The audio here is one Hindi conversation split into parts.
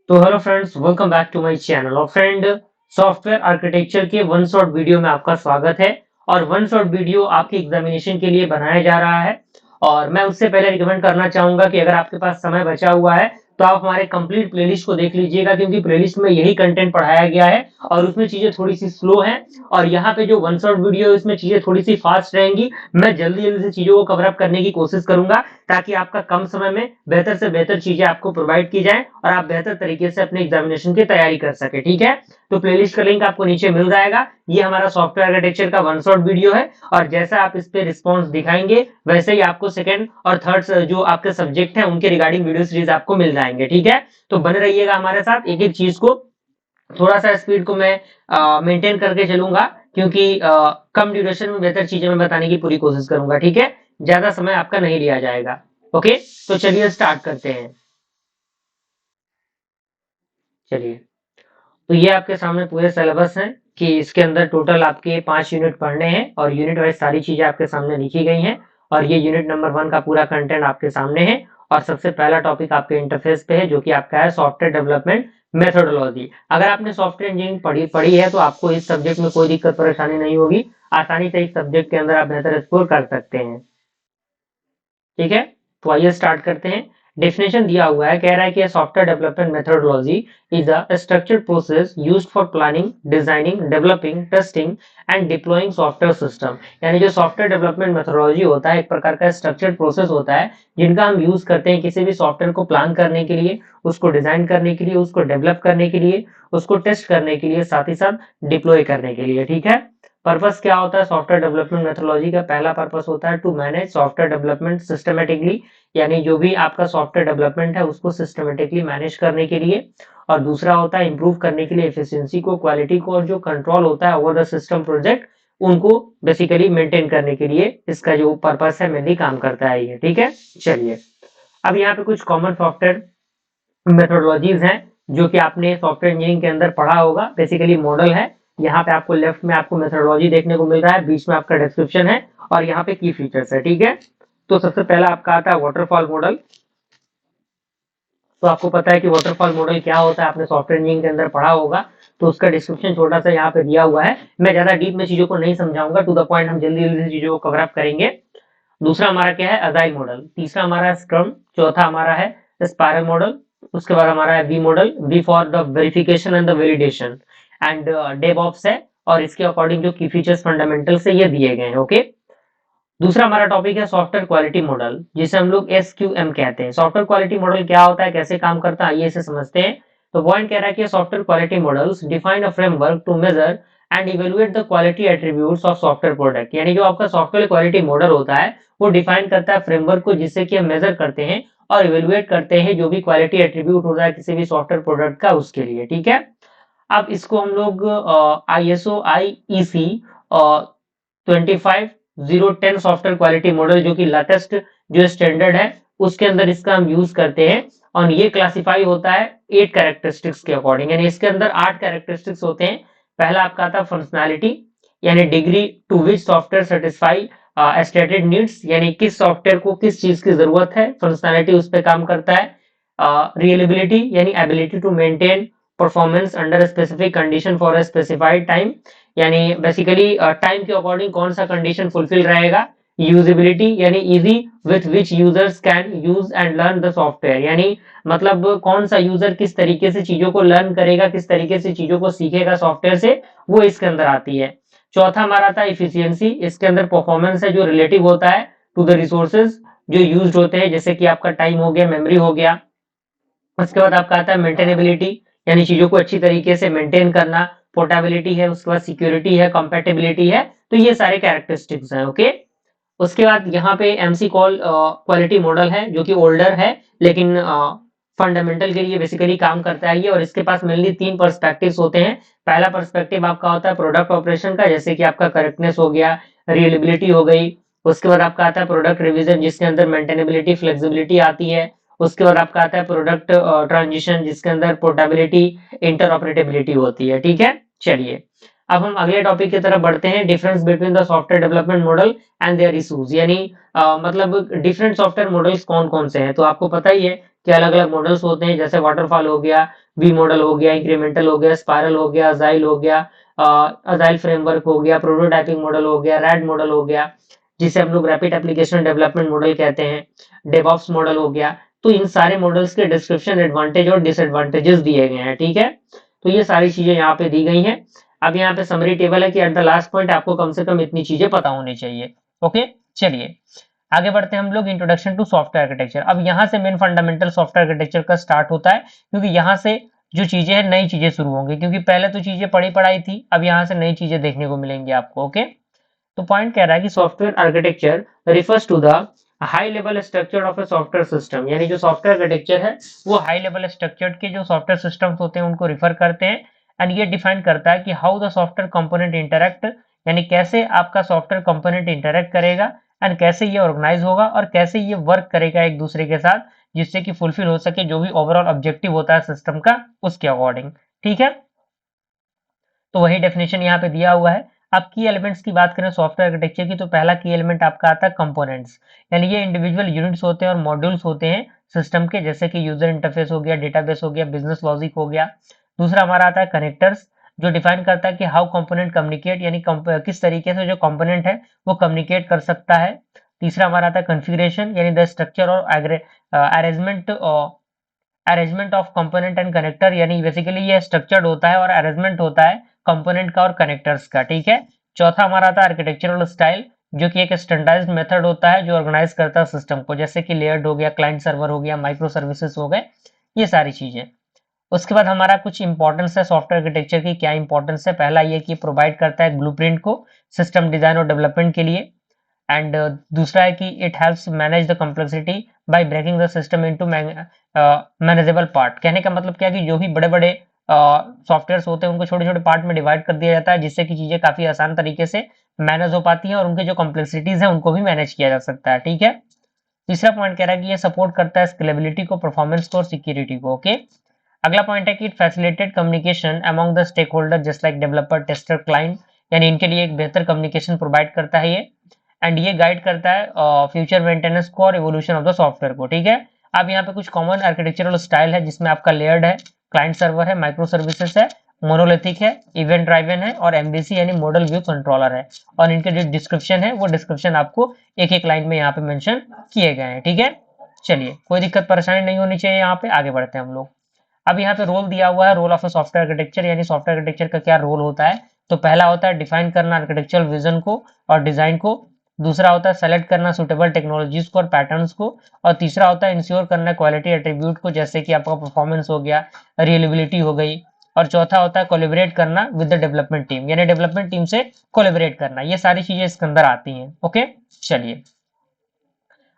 तो hello friends, welcome back to my channel. और फ्रेंड, सॉफ्टवेयर आर्किटेक्चर के वन शॉट वीडियो में आपका स्वागत है। और वन शॉट वीडियो आपके एग्जामिनेशन के लिए बनाया जा रहा है। और मैं उससे पहले रिकमेंड करना चाहूंगा कि अगर आपके पास समय बचा हुआ है तो आप हमारे कंप्लीट प्लेलिस्ट को देख लीजिएगा, क्योंकि प्लेलिस्ट में यही कंटेंट पढ़ाया गया है और उसमें चीजें थोड़ी सी स्लो हैं। और यहाँ पे जो वन शॉट वीडियो है उसमें चीजें थोड़ी सी फास्ट रहेंगी। मैं जल्दी जल्दी से चीजों को कवर अप करने की कोशिश करूंगा ताकि आपका कम समय में बेहतर से बेहतर चीजें आपको प्रोवाइड की जाए और आप बेहतर तरीके से अपने एग्जामिनेशन की तैयारी कर सके। ठीक है, तो प्लेलिस्ट का लिंक आपको नीचे मिल जाएगा। ये हमारा सॉफ्टवेयर आर्किटेक्चर का वन शॉट वीडियो है और जैसा आप इस पे रिस्पॉन्स दिखाएंगे वैसे ही आपको सेकंड और थर्ड जो आपके सब्जेक्ट हैं उनके रिगार्डिंग वीडियो सीरीज आपको मिल जाएंगे। ठीक है, तो बने रहिएगा हमारे साथ। एक एक चीज को थोड़ा सा स्पीड को मैं मेंटेन करके चलूंगा, क्योंकि कम ड्यूरेशन में बेहतर चीजें मैं बताने की पूरी कोशिश करूंगा। ठीक है, ज्यादा समय आपका नहीं लिया जाएगा। ओके, तो चलिए स्टार्ट करते हैं। चलिए, तो ये आपके सामने पूरे सिलेबस हैं कि इसके अंदर टोटल आपके 5 यूनिट पढ़ने हैं और यूनिट वाइज सारी चीजें आपके सामने लिखी गई हैं। और ये यूनिट नंबर 1 का पूरा कंटेंट आपके सामने है। और सबसे पहला टॉपिक आपके इंटरफेस पे है जो कि आपका है सॉफ्टवेयर डेवलपमेंट मेथोडोलॉजी। अगर आपने सॉफ्टवेयर इंजीनियरिंग पढ़ी है तो आपको इस सब्जेक्ट में कोई दिक्कत परेशानी नहीं होगी। आसानी से इस सब्जेक्ट के अंदर आप बेहतर स्कोर कर सकते हैं। ठीक है, तो आइए स्टार्ट करते हैं। डेफिनेशन दिया हुआ है, कह रहा है कि software development methodology is a structured process used for planning, designing, developing, testing and deploying software system. यानी जो सॉफ्टवेयर डेवलपमेंट मेथोडोलॉजी होता है एक प्रकार का स्ट्रक्चर्ड प्रोसेस होता है जिनका हम यूज करते हैं किसी भी सॉफ्टवेयर को प्लान करने के लिए, उसको डिजाइन करने के लिए, उसको डेवलप करने के लिए, उसको टेस्ट करने के लिए, साथ ही साथ डिप्लॉय करने के लिए। ठीक है, पर्पस क्या होता है सॉफ्टवेयर डेवलपमेंट मेथोडोलॉजी का? पहला पर्पस होता है to manage software development systematically, यानी जो भी आपका सॉफ्टवेयर डेवलपमेंट है उसको सिस्टमेटिकली मैनेज करने के लिए। और दूसरा होता है इंप्रूव करने के लिए एफिशिएंसी को, क्वालिटी को, और जो कंट्रोल होता है ओवर द सिस्टम प्रोजेक्ट उनको बेसिकली मेंटेन करने के लिए इसका जो पर्पस है मेनली काम करता है ये। ठीक है, चलिए अब यहाँ पे कुछ कॉमन सॉफ्टवेयर मेथोडोलॉजीज हैं जो कि आपने सॉफ्टवेयर इंजीनियरिंग के अंदर पढ़ा होगा। बेसिकली मॉडल है, यहाँ पे आपको लेफ्ट में आपको मेथोडोलॉजी देखने को मिल रहा है, बीच में आपका डिस्क्रिप्शन है और यहाँ पे की फीचर्स है। ठीक है, तो सबसे पहला आपका आता है वाटरफॉल मॉडल। तो आपको पता है कि वाटरफॉल मॉडल क्या होता है, आपने सॉफ्टवेयर इंजीनियरिंग के अंदर पढ़ा होगा, तो उसका डिस्क्रिप्शन छोटा सा यहाँ पे दिया हुआ है। मैं ज्यादा डीप में चीजों को नहीं समझाऊंगा, टू द पॉइंट हम जल्दी जल्दी चीजों को कवर अप करेंगे। दूसरा हमारा क्या है, अजाइल मॉडल। तीसरा हमारा स्क्रम। चौथा हमारा है स्पाइरल मॉडल। उसके बाद हमारा है V model, V for the verification and the validation. And DevOps है और इसके अकॉर्डिंग जो की फीचर्स फंडामेंटल से ये दिए गए हैं। ओके, दूसरा हमारा टॉपिक है सॉफ्टवेयर क्वालिटी मॉडल, जिसे हम लोग SQM कहते हैं। सॉफ्टवेयर क्वालिटी मॉडल क्या होता है, कैसे काम करता है, आइए इसे समझते हैं। तो पॉइंट कह रहा है कि software quality models define a framework to measure and evaluate the quality attributes of software product. यानी जो आपका सॉफ्टवेयर क्वालिटी मॉडल होता है वो डिफाइन करता है फ्रेमवर्क को, जिससे कि हम मेजर करते हैं और इवेलुएट करते हैं जो भी क्वालिटी एट्रीब्यूट होता है किसी भी सॉफ्टवेयर प्रोडक्ट का, उसके लिए। ठीक है, अब इसको हम लोग ISO IEC 25010 software quality model, जो कि लेटेस्ट जो स्टैंडर्ड है उसके अंदर इसका हम यूज करते हैं। और ये क्लासिफाई होता है 8 कैरेक्टरिस्टिक्स के अकॉर्डिंग, यानी इसके अंदर 8 कैरेक्टरिस्टिक्स होते हैं। पहला आपका आता है फंक्शनैलिटी, यानी degree to which software satisfy stated needs, यानी किस सॉफ्टवेयर को किस चीज की जरूरत है, फंक्शनैलिटी उस पर काम करता है। रियलेबिलिटी, यानी ability to maintain performance under specific condition for a specified time, यानी बेसिकली टाइम के अकॉर्डिंग कौन सा कंडीशन फुलफिल रहेगा। यूजेबिलिटी, यानी easy with which users can use and learn the software, यानी मतलब कौन सा यूजर किस तरीके से चीजों को लर्न करेगा, किस तरीके से चीजों को सीखेगा सॉफ्टवेयर से, वो इसके अंदर आती है। चौथा हमारा था इफिशियंसी, इसके अंदर परफॉर्मेंस है जो रिलेटिव होता है टू द रिसोर्सेज जो यूज होते हैं, जैसे कि आपका टाइम हो गया, मेमोरी हो गया। उसके बाद आपका आता है मेंटेनेबिलिटी, यानी चीजों को अच्छी तरीके से मेंटेन करना। पोर्टेबिलिटी है, उसके बाद सिक्योरिटी है, कंपैटिबिलिटी है। तो ये सारे कैरेक्टरिस्टिक्स हैं। ओके, उसके बाद यहाँ पे MC कॉल क्वालिटी मॉडल है जो कि ओल्डर है, लेकिन फंडामेंटल के लिए बेसिकली काम करता है ये। और इसके पास मेनली 3 पर्सपेक्टिव्स होते हैं। पहला पर्सपेक्टिव आपका होता है प्रोडक्ट ऑपरेशन का, जैसे कि आपका करेक्टनेस हो गया, रियलेबिलिटी हो गई। उसके बाद आपका आता है प्रोडक्ट रिवीजन, जिसके अंदर मेंटेनेबिलिटी, फ्लेक्सिबिलिटी आती है। उसके बाद आपका आता है प्रोडक्ट ट्रांजिशन, जिसके अंदर पोर्टेबिलिटी, इंटरऑपरेटेबिलिटी होती है। ठीक है, चलिए अब हम अगले टॉपिक की तरफ बढ़ते हैं, difference between the software development model and their issues. यानी मतलब डिफरेंट सॉफ्टवेयर मॉडल्स कौन कौन से हैं। तो आपको पता ही है के अलग अलग मॉडल्स होते हैं, जैसे वाटरफॉल हो गया, वी मॉडल हो गया, इंक्रीमेंटल हो गया, स्पाइरल हो गया, अजाइल हो गया, अजाइल फ्रेमवर्क हो गया, प्रोटोटाइपिंग मॉडल हो गया, रैड मॉडल हो गया, जिसे हम लोग रैपिड एप्लीकेशन डेवलपमेंट मॉडल कहते हैं, डेवऑप्स मॉडल हो गया। तो इन सारे मॉडल्स के डिस्क्रिप्शन, एडवांटेज और डिसएडवांटेजेस दिए गए हैं, ठीक है। तो ये सारी चीजें यहाँ पे दी गई हैं। अब यहाँ पे समरी टेबल है कि एट द लास्ट पॉइंट आपको कम से कम इतनी चीजें पता होनी चाहिए। ओके, चलिए आगे बढ़ते हैं हम लोग। Introduction to software architecture. अब यहाँ से मेन फंडामेंटल सॉफ्टवेयर आर्किटेक्चर का स्टार्ट होता है, क्योंकि यहाँ से जो चीजें हैं नई चीजें शुरू होंगी, क्योंकि पहले तो चीजें पढ़ी पढ़ाई थी, अब यहाँ से नई चीजें देखने को मिलेंगी आपको। ओके, तो पॉइंट कह रहा है कि software architecture refers to the high level structure of a software system, यानी जो सॉफ्टवेयर आर्किटेक्चर है वो हाई लेवल स्ट्रक्चर के जो सॉफ्टवेयर सिस्टम्स होते हैं उनको रिफर करते हैं। एंड ये डिफाइन करता है कि how the software component interact, यानी कैसे आपका सॉफ्टवेयर कंपोनेंट इंटरेक्ट करेगा, एंड कैसे ये ऑर्गेनाइज होगा और कैसे ये वर्क करेगा एक दूसरे के साथ, जिससे कि फुलफिल हो सके जो भी ओवरऑल ऑब्जेक्टिव होता है सिस्टम का, उसके अकॉर्डिंग। ठीक है, तो वही डेफिनेशन यहाँ पे दिया हुआ है। अब की एलिमेंट्स की बात करें सॉफ्टवेयर आर्किटेक्चर की, तो पहला की एलिमेंट आपका आता है कंपोनेंट्स, यानी ये इंडिविजुअल यूनिट्स होते हैं और मॉड्यूल्स होते हैं सिस्टम के, जैसे कि यूजर इंटरफेस हो गया, डेटाबेस हो गया, बिजनेस लॉजिक हो गया। दूसरा हमारा आता है कनेक्टर्स, जो डिफाइन करता है कि हाउ कंपोनेंट कम्युनिकेट, यानी किस तरीके से जो कंपोनेंट है वो कम्युनिकेट कर सकता है। तीसरा हमारा आता है कॉन्फ़िगरेशन, यानी द स्ट्रक्चर और arrangement of component and connector, यानी बेसिकली ये स्ट्रक्चर्ड होता है और अरेंजमेंट होता है कंपोनेंट का और कनेक्टर्स का। ठीक है, चौथा हमारा आता है आर्किटेक्चरल स्टाइल, जो कि एक स्टैंडर्डाइज्ड मेथड होता है जो ऑर्गेनाइज करता है सिस्टम को, जैसे कि लेयर्ड हो गया, क्लाइंट सर्वर हो गया, माइक्रो सर्विसेज हो गए, ये सारी चीजें। उसके बाद हमारा कुछ इंपॉर्टेंस है सॉफ्टवेयर आर्किटेक्चर की। क्या इंपॉर्टेंस है? पहला ये कि प्रोवाइड करता है ब्लूप्रिंट को सिस्टम डिजाइन और डेवलपमेंट के लिए। एंड दूसरा है कि it helps manage the complexity by breaking the system into manageable part. कहने का मतलब क्या कि जो भी बड़े बड़े सॉफ्टवेयर होते हैं उनको छोटे छोटे पार्ट में डिवाइड कर दिया जाता है, जिससे कि चीजें काफी आसान तरीके से मैनेज हो पाती हैं और उनके जो कॉम्प्लेक्सिटीज है उनको भी मैनेज किया जा सकता है। ठीक है, तीसरा पॉइंट कह रहा है कि ये सपोर्ट करता है स्केलेबिलिटी को, परफॉर्मेंस को और सिक्योरिटी को। ओके, अगला पॉइंट है कि it facilitate communication among the stakeholder just like developer, tester, client, यानी इनके लिए एक बेहतर कम्युनिकेशन प्रोवाइड करता है ये। एंड ये गाइड करता है फ्यूचर मेंटेनेंस को और इवोल्यूशन ऑफ द सॉफ्टवेयर को। ठीक है, अब यहाँ पे कुछ कॉमन आर्किटेक्चरल स्टाइल है, जिसमें आपका लेयर्ड है, क्लाइंट सर्वर है, माइक्रो सर्विसेज है, मोनोलिथिक है, इवेंट ड्राइवन है और एमवीसी यानी मॉडल व्यू कंट्रोलर है। और इनके जो डिस्क्रिप्शन है वो डिस्क्रिप्शन आपको एक एक लाइन में यहाँ पे मेंशन किए गए हैं। ठीक है, चलिए कोई दिक्कत परेशानी नहीं होनी चाहिए। यहाँ पे आगे बढ़ते हैं हम लोग। अब यहाँ पे रोल दिया हुआ है, role of a software architecture, यानी सॉफ्टवेयर आर्किटेक्चर का क्या रोल होता है। तो पहला होता है डिफाइन करना आर्किटेक्चरल विजन को और डिजाइन को। दूसरा होता है सेलेक्ट करना सुटेबल टेक्नोलॉजीज को और पैटर्न्स को। और तीसरा होता है इंश्योर करना क्वालिटी एट्रीब्यूट को, जैसे कि आपका परफॉर्मेंस हो गया, रिलेबिलिटी हो गई। और चौथा होता है कोलैबोरेट करना विद द डेवलपमेंट टीम, यानी डेवलपमेंट टीम से कोलैबोरेट करना। ये सारी चीजें इसके अंदर आती हैं। ओके, चलिए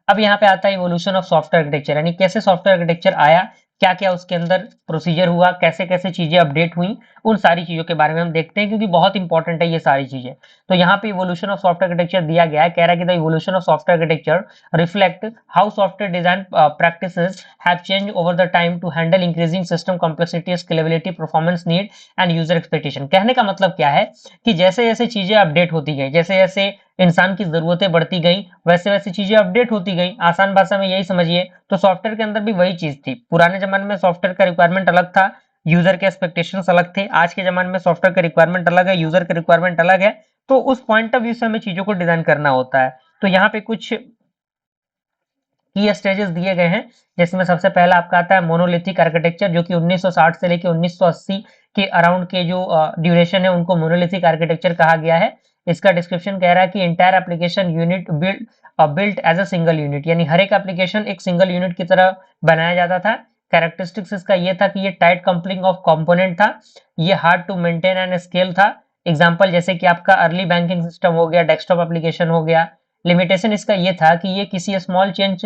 अब यहाँ पे आता है इवोल्यूशन ऑफ सॉफ्टवेयर आर्किटेक्चर, यानी कैसे सॉफ्टवेयर आर्किटेक्चर आया, क्या क्या उसके अंदर प्रोसीजर हुआ, कैसे कैसे चीजें अपडेट हुई, उन सारी चीजों के बारे में हम देखते हैं, क्योंकि बहुत इंपॉर्टेंट है ये सारी चीजें। तो यहाँ पे इवोल्यूशन ऑफ सॉफ्टवेयर आर्किटेक्चर दिया गया है, कह रहा है कि the evolution of software architecture reflect how software design practices have change over the time to handle increasing system complexity, scalability, performance need and user expectation. कहने का मतलब क्या है कि जैसे जैसे चीजें अपडेट होती गई, जैसे जैसे इंसान की जरूरतें बढ़ती गई, वैसे वैसे चीजें अपडेट होती गई। आसान भाषा में यही समझिए। तो सॉफ्टवेयर के अंदर भी वही चीज थी। पुराने जमाने में सॉफ्टवेयर का रिक्वायरमेंट अलग था, यूजर के एक्सपेक्टेशंस अलग थे। आज के जमाने में सॉफ्टवेयर का रिक्वायरमेंट अलग है, यूजर का रिक्वायरमेंट अलग है। तो उस पॉइंट ऑफ व्यू से हमें चीजों को डिजाइन करना होता है। तो यहाँ पे कुछ की स्टेजेस दिए गए हैं, जिसमें सबसे पहला आपका आता है मोनोलिथिक आर्किटेक्चर, जो कि 1960 से लेकर 1980 के अराउंड के जो ड्यूरेशन है उनको मोनोलिथिक आर्किटेक्चर कहा गया है। इसका डिस्क्रिप्शन कह रहा है कि entire application unit built as a single unit, यानी हर एक एप्लीकेशन एक सिंगल यूनिट की तरह बनाया जाता था। कैरेक्टरिस्टिक्स इसका ये था कि ये टाइट कपलिंग ऑफ कंपोनेंट था, ये hard to maintain and scale था। एग्जांपल जैसे कि आपका अर्ली बैंकिंग सिस्टम हो गया, डेस्कटॉप एप्लीकेशन हो गया। लिमिटेशन इसका ये था कि ये किसी small change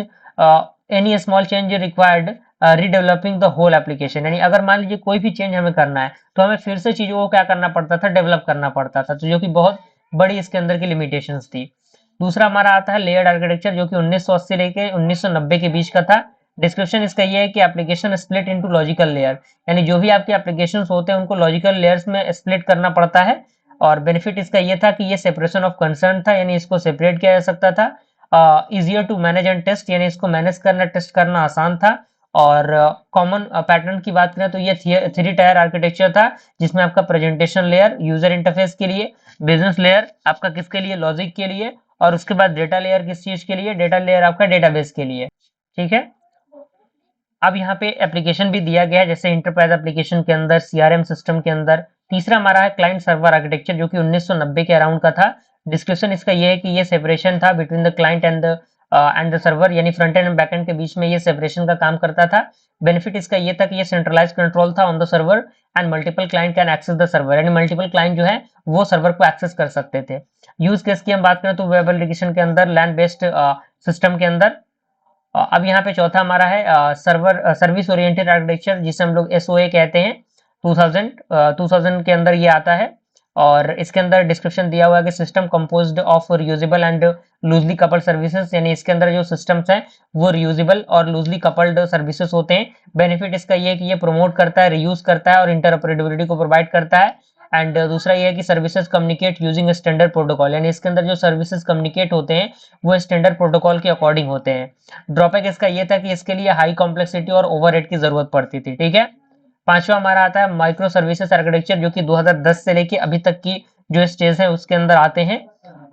any small change required redeveloping the whole application, यानी अगर मान लीजिए कोई भी चेंज हमें करना है तो हमें फिर से चीजों को क्या करना पड़ता था, डेवलप करना पड़ता था। तो जो कि बहुत बड़ी इसके अंदर की लिमिटेशंस थी। दूसरा हमारा आता है लेयर्ड आर्किटेक्चर, जो कि 1980 लेके 1990 के बीच का था। डिस्क्रिप्शन इसका ये है कि application split into logical layer, यानी जो भी आपके एप्लीकेशंस होते हैं उनको लॉजिकल लेयर्स में स्प्लिट करना पड़ता है। और बेनिफिट इसका ये था कि ये सेपरेशन ऑफ कंसर्न था, यानी इसको सेपरेट किया जा सकता था। Easier to manage and test, यानी इसको मैनेज करना, टेस्ट करना आसान था। और कॉमन पैटर्न की बात करें तो ये 3 टायर आर्किटेक्चर था, जिसमें आपका प्रेजेंटेशन लेयर यूजर इंटरफेस के लिए, बिजनेस लेयर आपका किसके लिए, लॉजिक के लिए, और उसके बाद डेटा लेयर किस चीज के लिए, डेटा लेयर आपका डेटाबेस के लिए। ठीक है, अब यहाँ पे एप्लीकेशन भी दिया गया है, जैसे इंटरप्राइज एप्लीकेशन के अंदर, सीआरएम सिस्टम के अंदर। तीसरा हमारा है क्लाइंट सर्वर आर्किटेक्चर, जो कि 1990 के अराउंड का था। डिस्क्रिप्शन इसका ये है कि ये सेपरेशन था between the client and the server, यानी front end and back end के बीच में ये सेपरेशन का काम करता था। बेनिफिट इसका ये था कि ये सेंट्रलाइज कंट्रोल था on the server and multiple client can access the server, यानी मल्टीपल क्लाइंट जो है वो सर्वर को एक्सेस कर सकते थे। यूज केस की हम बात करें तो वेब एप्लीकेशन के अंदर, लैंड बेस्ड सिस्टम के अंदर। अब यहाँ पे चौथा हमारा है सर्विस ओरिएंटेड आर्किटेक्चर, जिसे हम लोग एसओए कहते हैं। 2000 के अंदर ये आता है, और इसके अंदर डिस्क्रिप्शन दिया हुआ है कि system composed of reusable and loosely coupled services, यानी इसके अंदर जो सिस्टम्स हैं वो रियूजेबल और लूजली कपल्ड सर्विसेज होते हैं। बेनिफिट इसका ये है कि ये प्रमोट करता है, रीयूज करता है और इंटरऑपरेबिलिटी को प्रोवाइड करता है। एंड दूसरा ये है कि services communicate using standard protocol, यानी इसके अंदर जो सर्विसेज कम्युनिकेट होते हैं वो स्टैंडर्ड प्रोटोकॉल के अकॉर्डिंग होते हैं। ड्रॉबैक इसका ये था कि इसके लिए हाई कॉम्प्लेक्सिटी और ओवरहेड की जरूरत पड़ती थी। ठीक है, पांचवा हमारा आता है माइक्रो सर्विसेज आर्किटेक्चर, जो कि 2010 से लेके अभी तक की जो स्टेज है उसके अंदर आते हैं।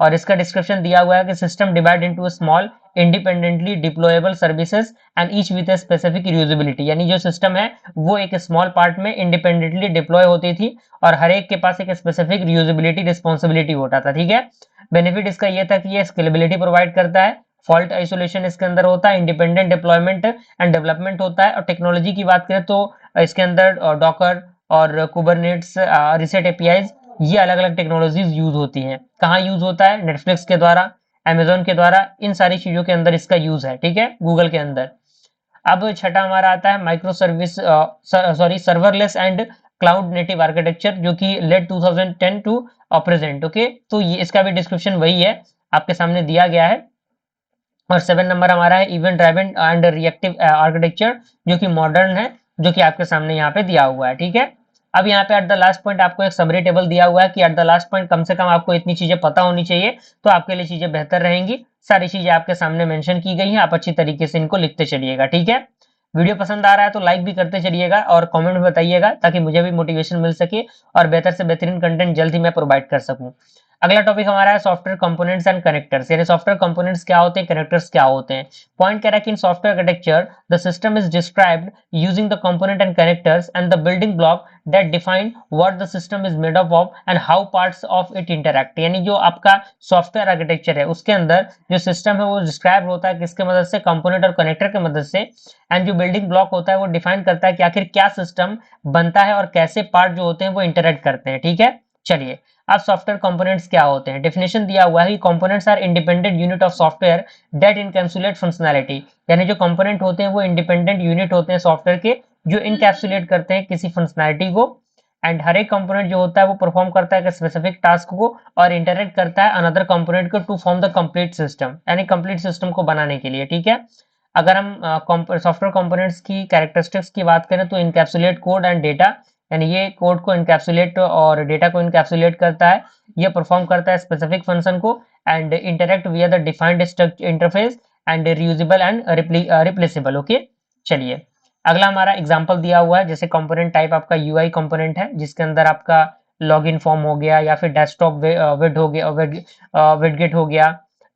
और इसका डिस्क्रिप्शन दिया हुआ है कि system divide into small independently deployable services and each with a specific usability, यानी जो सिस्टम है वो एक स्मॉल पार्ट में इंडिपेंडेंटली डिप्लॉय होती थी और हर एक के पास एक स्पेसिफिक यूजेबिलिटी रिस्पॉन्सिबिलिटी होता था। ठीक है, बेनिफिट इसका ये था कि ये स्केलेबिलिटी प्रोवाइड करता है, फॉल्ट आइसोलेशन इसके अंदर होता है, इंडिपेंडेंट डिप्लॉयमेंट एंड डेवलपमेंट होता है। और टेक्नोलॉजी की बात करें तो इसके अंदर डॉकर और कुबरनेट्स, रिसेट एपीआईज, ये अलग अलग टेक्नोलॉजीज यूज होती हैं। कहाँ यूज होता है, नेटफ्लिक्स के द्वारा, अमेजोन के द्वारा, इन सारी चीजों के अंदर इसका यूज है। ठीक है, गूगल के अंदर। अब छठा हमारा आता है micro service serverless and cloud native architecture, जो कि लेट 2010 टू प्रेजेंट। ओके, तो ये इसका भी डिस्क्रिप्शन वही है, आपके सामने दिया गया है। और 7 नंबर हमारा है event driven and reactive architecture, जो कि मॉडर्न है, जो कि आपके सामने यहाँ पे दिया हुआ है। ठीक है, अब यहाँ पे एट द लास्ट पॉइंट आपको एक समरी टेबल दिया हुआ है कि एट द लास्ट पॉइंट कम से कम आपको इतनी चीजें पता होनी चाहिए, तो आपके लिए चीजें बेहतर रहेंगी। सारी चीजें आपके सामने मेंशन की गई हैं, आप अच्छी तरीके से इनको लिखते चलिएगा। ठीक है, वीडियो पसंद आ रहा है तो लाइक भी करते चलिएगा और कमेंट में बताइएगा, ताकि मुझे भी मोटिवेशन मिल सके और बेहतर से बेहतरीन कंटेंट जल्द ही मैं प्रोवाइड कर सकूं। अगला टॉपिक हमारा है सॉफ्टवेयर कंपोनेंट्स एंड कनेक्टर्स, यानी सॉफ्टवेयर कंपोनेंट्स क्या होते हैं, कनेक्टर्स क्या होते हैं। पॉइंट कह रहा है कि in software architecture the system is described using the component and connectors and the building block that define what the system is made up of and how parts of it interact, यानी जो आपका सॉफ्टवेयर आर्किटेक्चर है उसके अंदर जो सिस्टम है वो डिस्क्राइब होता है किसके मदद से, कंपोनेंट और कनेक्टर की मदद से। एंड जो बिल्डिंग ब्लॉक होता है वो डिफाइन करता है कि आखिर क्या सिस्टम बनता है और कैसे पार्ट जो होते हैं वो इंटरैक्ट करते हैं। ठीक है, चलिए अब सॉफ्टवेयर कंपोनेंट्स क्या होते हैं। डेफिनेशन दिया हुआ है कि components are independent unit of software that encapsulate functionality, यानी जो कंपोनेंट होते हैं वो इंडिपेंडेंट यूनिट होते हैं सॉफ्टवेयर के, जो इनकैप्सुलेट करते हैं किसी फंक्शनैलिटी को। एंड हर एक कंपोनेंट जो होता है वो परफॉर्म करता है स्पेसिफिक टास्क को और इंटरैक्ट करता है अनदर कंपोनेंट को to form the complete system, यानी कंप्लीट सिस्टम को बनाने के लिए। ठीक है, अगर हम सॉफ्टवेयर कंपोनेंट्स की कैरेक्टरिस्टिक्स की बात करें तो इनकैप्सुलेट कोड एंड डेटा, यानी ये कोड को इनकैप्सुलेट और डेटा को इनकैप्सुलेट करता है, ये परफॉर्म करता है स्पेसिफिक फंक्शन को एंड इंटरैक्ट विया the defined interface and reusable and replaceable. Okay, चलिए अगला हमारा एग्जांपल दिया हुआ है, जैसे कंपोनेंट टाइप आपका यूआई कंपोनेंट है, जिसके अंदर आपका लॉगिन फॉर्म हो गया या फिर डेस्कटॉप विड हो गया, विडगेट हो गया।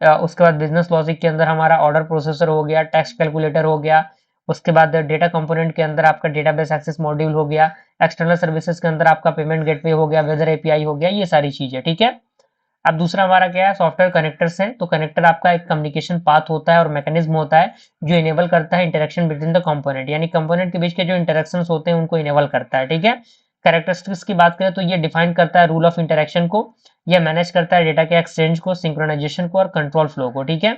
उसके बाद बिजनेस लॉजिक के अंदर हमारा ऑर्डर प्रोसेसर हो गया, टेक्स्ट कैलकुलेटर हो गया। उसके बाद डेटा कंपोनेंट के अंदर आपका डेटाबेस एक्सेस मॉड्यूल हो गया, एक्सटर्नल सर्विसेज के अंदर आपका पेमेंट गेटवे हो गया, वेदर एपीआई हो गया, ये सारी चीजें। ठीक है, अब दूसरा हमारा क्या है, सॉफ्टवेयर कनेक्टर्स है। तो कनेक्टर आपका एक कम्युनिकेशन पाथ होता है और मैकेनिज्म होता है जो इनेबल करता है इंटरेक्शन बिटवीन द कंपोनेंट, यानी कंपोनेंट के बीच के जो इंटरेक्शन होते हैं उनको इनेबल करता है। ठीक है, कैरेक्टरिस्टिक्स की बात करें तो ये डिफाइन करता है रूल ऑफ इंटरेक्शन को, यह मैनेज करता है डेटा के एक्सचेंज को, सिंक्रोनाइजेशन को और कंट्रोल फ्लो को। ठीक है,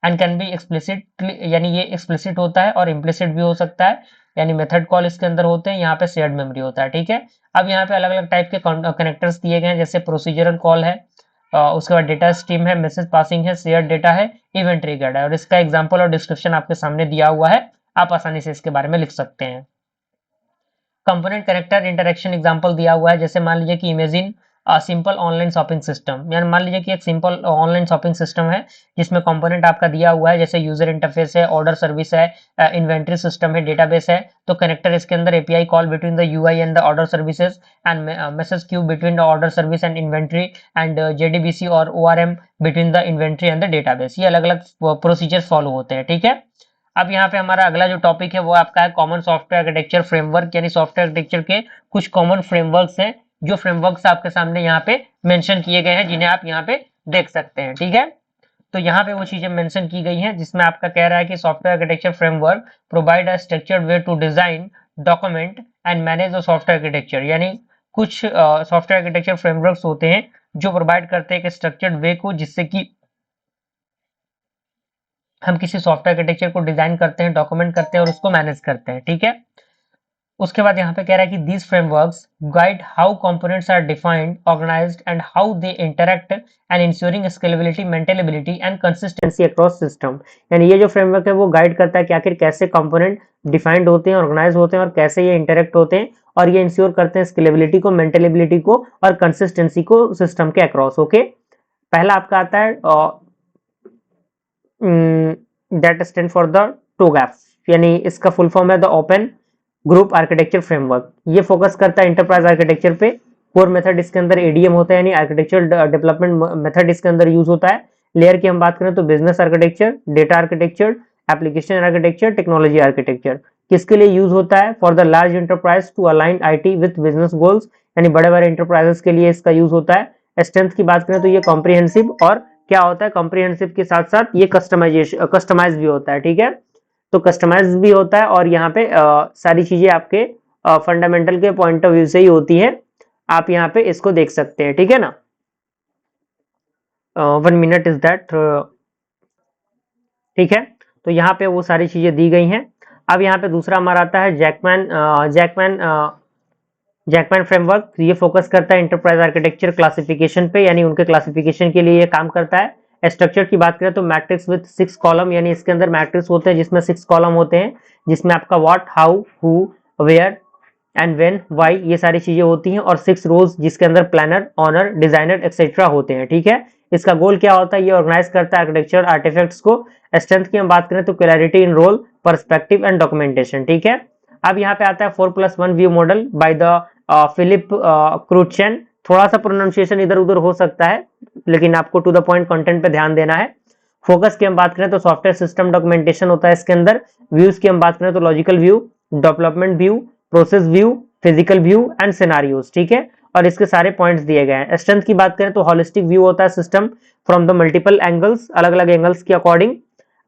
एंड कैन बी एक्सप्लिसिट, यानी ये एक्सप्लिसिट होता है और इम्प्लिसिट भी हो सकता है, यानी मेथड कॉल इसके अंदर होते हैं, यहाँ पे शेयर्ड मेमोरी होता है। ठीक है, अब यहाँ पे अलग अलग टाइप के कनेक्टर्स दिए गए हैं, जैसे प्रोसीजरल कॉल है, उसके बाद डेटा स्ट्रीम है, मैसेज पासिंग है, शेयर डेटा है, इवेंट ट्रिगर्ड है। और इसका एग्जांपल और डिस्क्रिप्शन आपके सामने दिया हुआ है, आप आसानी से इसके बारे में लिख सकते हैं। कंपोनेंट कनेक्टर इंटरेक्शन एग्जांपल दिया हुआ है, जैसे मान लीजिए कि imagine simple online shopping system, यानी मान लीजिए कि एक सिंपल ऑनलाइन शॉपिंग सिस्टम है जिसमें कंपोनेंट आपका दिया हुआ है, जैसे यूजर इंटरफेस है, ऑर्डर सर्विस है, इन्वेंट्री सिस्टम है, डेटाबेस है। तो कनेक्टर इसके अंदर API call between the UI and the order services and message queue between the order service and inventory and JDBC और ORM between the inventory and the database. ये अलग अलग प्रोसीजर फॉलो होते हैं, ठीक है। अब यहाँ पे हमारा अगला जो टॉपिक है वो आपका है कॉमन सॉफ्टवेयर आर्किटेक्चर फ्रेमवर्क, यानी सॉफ्टवेयर आर्किटेक्चर के कुछ कॉमन फ्रेमवर्क्स हैं, जो फ्रेमवर्क्स आपके सामने यहाँ पे मेंशन किए गए हैं, जिन्हें आप यहाँ पे देख सकते हैं, ठीक है। तो यहाँ पे वो चीजें मेंशन की गई हैं जिसमें आपका कह रहा है कि software architecture framework provide a structured way to design, document and manage the software architecture, यानी कुछ सॉफ्टवेयर आर्किटेक्चर फ्रेमवर्क्स होते हैं जो प्रोवाइड करते हैं एक स्ट्रक्चर्ड वे को, जिससे कि हम किसी सॉफ्टवेयर आर्किटेक्चर को डिजाइन करते हैं, डॉक्यूमेंट करते हैं और उसको मैनेज करते हैं, ठीक है। उसके बाद यहाँ पे कह रहा है कि these frameworks guide how components are defined, organized and how they interact and ensuring scalability, maintainability and consistency across system। यानी ये जो फ्रेमवर्क है वो गाइड करता है कि आखिर कैसे कंपोनेंट डिफाइंड होते हैं, ऑर्गेनाइज होते हैं और कैसे ये इंटरेक्ट होते हैं, और ये इंश्योर करते हैं स्केलेबिलिटी को, मेंटेनेबिलिटी को और कंसिस्टेंसी को सिस्टम के अक्रॉस। ओके, पहला आपका आता है दैट स्टैंड फॉर द टोगैप, यानी इसका फुल फॉर्म है the open group architecture framework. ये फोकस करता है एंटरप्राइज आर्किटेक्चर पे। कोर मेथड इसके अंदर एडीएम होता है, यानी आर्किटेक्चर डेवलपमेंट मेथड इसके अंदर यूज होता है। लेयर की हम बात करें तो business architecture, data architecture, application architecture, technology architecture. किसके लिए यूज होता है? For the large enterprise to align IT with business goals, यानी बड़े बड़े एंटरप्राइजेस के लिए इसका यूज होता है। स्ट्रेंथ की बात करें तो ये कॉम्प्रिहेंसिव, और क्या होता है कॉम्प्रिहेंसिव के साथ साथ ये कस्टमाइज भी होता है, ठीक है। तो कस्टमाइज भी होता है और यहाँ पे सारी चीजें आपके फंडामेंटल के पॉइंट ऑफ व्यू से ही होती है। आप यहाँ पे इसको देख सकते हैं, ठीक है ना। 1 मिनट इज दैट, ठीक है। तो यहाँ पे वो सारी चीजें दी गई हैं। अब यहाँ पे दूसरा हमारा आता है जैकमैन फ्रेमवर्क। ये फोकस करता है एंटरप्राइज आर्किटेक्चर क्लासिफिकेशन पे, यानी उनके क्लासिफिकेशन के लिए ये काम करता है। स्ट्रक्चर की बात करें तो मैट्रिक्स विद 6 कॉलम, यानी इसके अंदर मैट्रिक्स होते हैं जिसमें 6 कॉलम होते हैं, जिसमें आपका what, how, who, where and when, why, ये सारी चीजें होती हैं, और 6 रोज जिसके अंदर प्लानर, ऑनर, डिजाइनर एक्सेट्रा होते हैं, ठीक है। इसका गोल क्या होता है? ये ऑर्गेनाइज करता है आर्किटेक्चर आर्टिफैक्ट्स को। स्ट्रेंथ की हम बात करें तो clarity in role, perspective and documentation, ठीक है। अब यहाँ पे आता है 4+1 view model by the Philippe Kruchten. थोड़ा सा प्रोनाउंसिएशन इधर उधर हो सकता है, लेकिन आपको टू द पॉइंट कंटेंट पे ध्यान देना है। फोकस की हम बात करें तो सॉफ्टवेयर सिस्टम डॉक्यूमेंटेशन होता है इसके अंदर। व्यूज की हम बात करें तो logical view, development view, process view, physical view and scenarios, ठीक है। और इसके सारे पॉइंट्स दिए गए हैं। स्ट्रेंथ की बात करें तो हॉलिस्टिक व्यू होता है system from the multiple angles, अलग अलग एंगल्स के अकॉर्डिंग।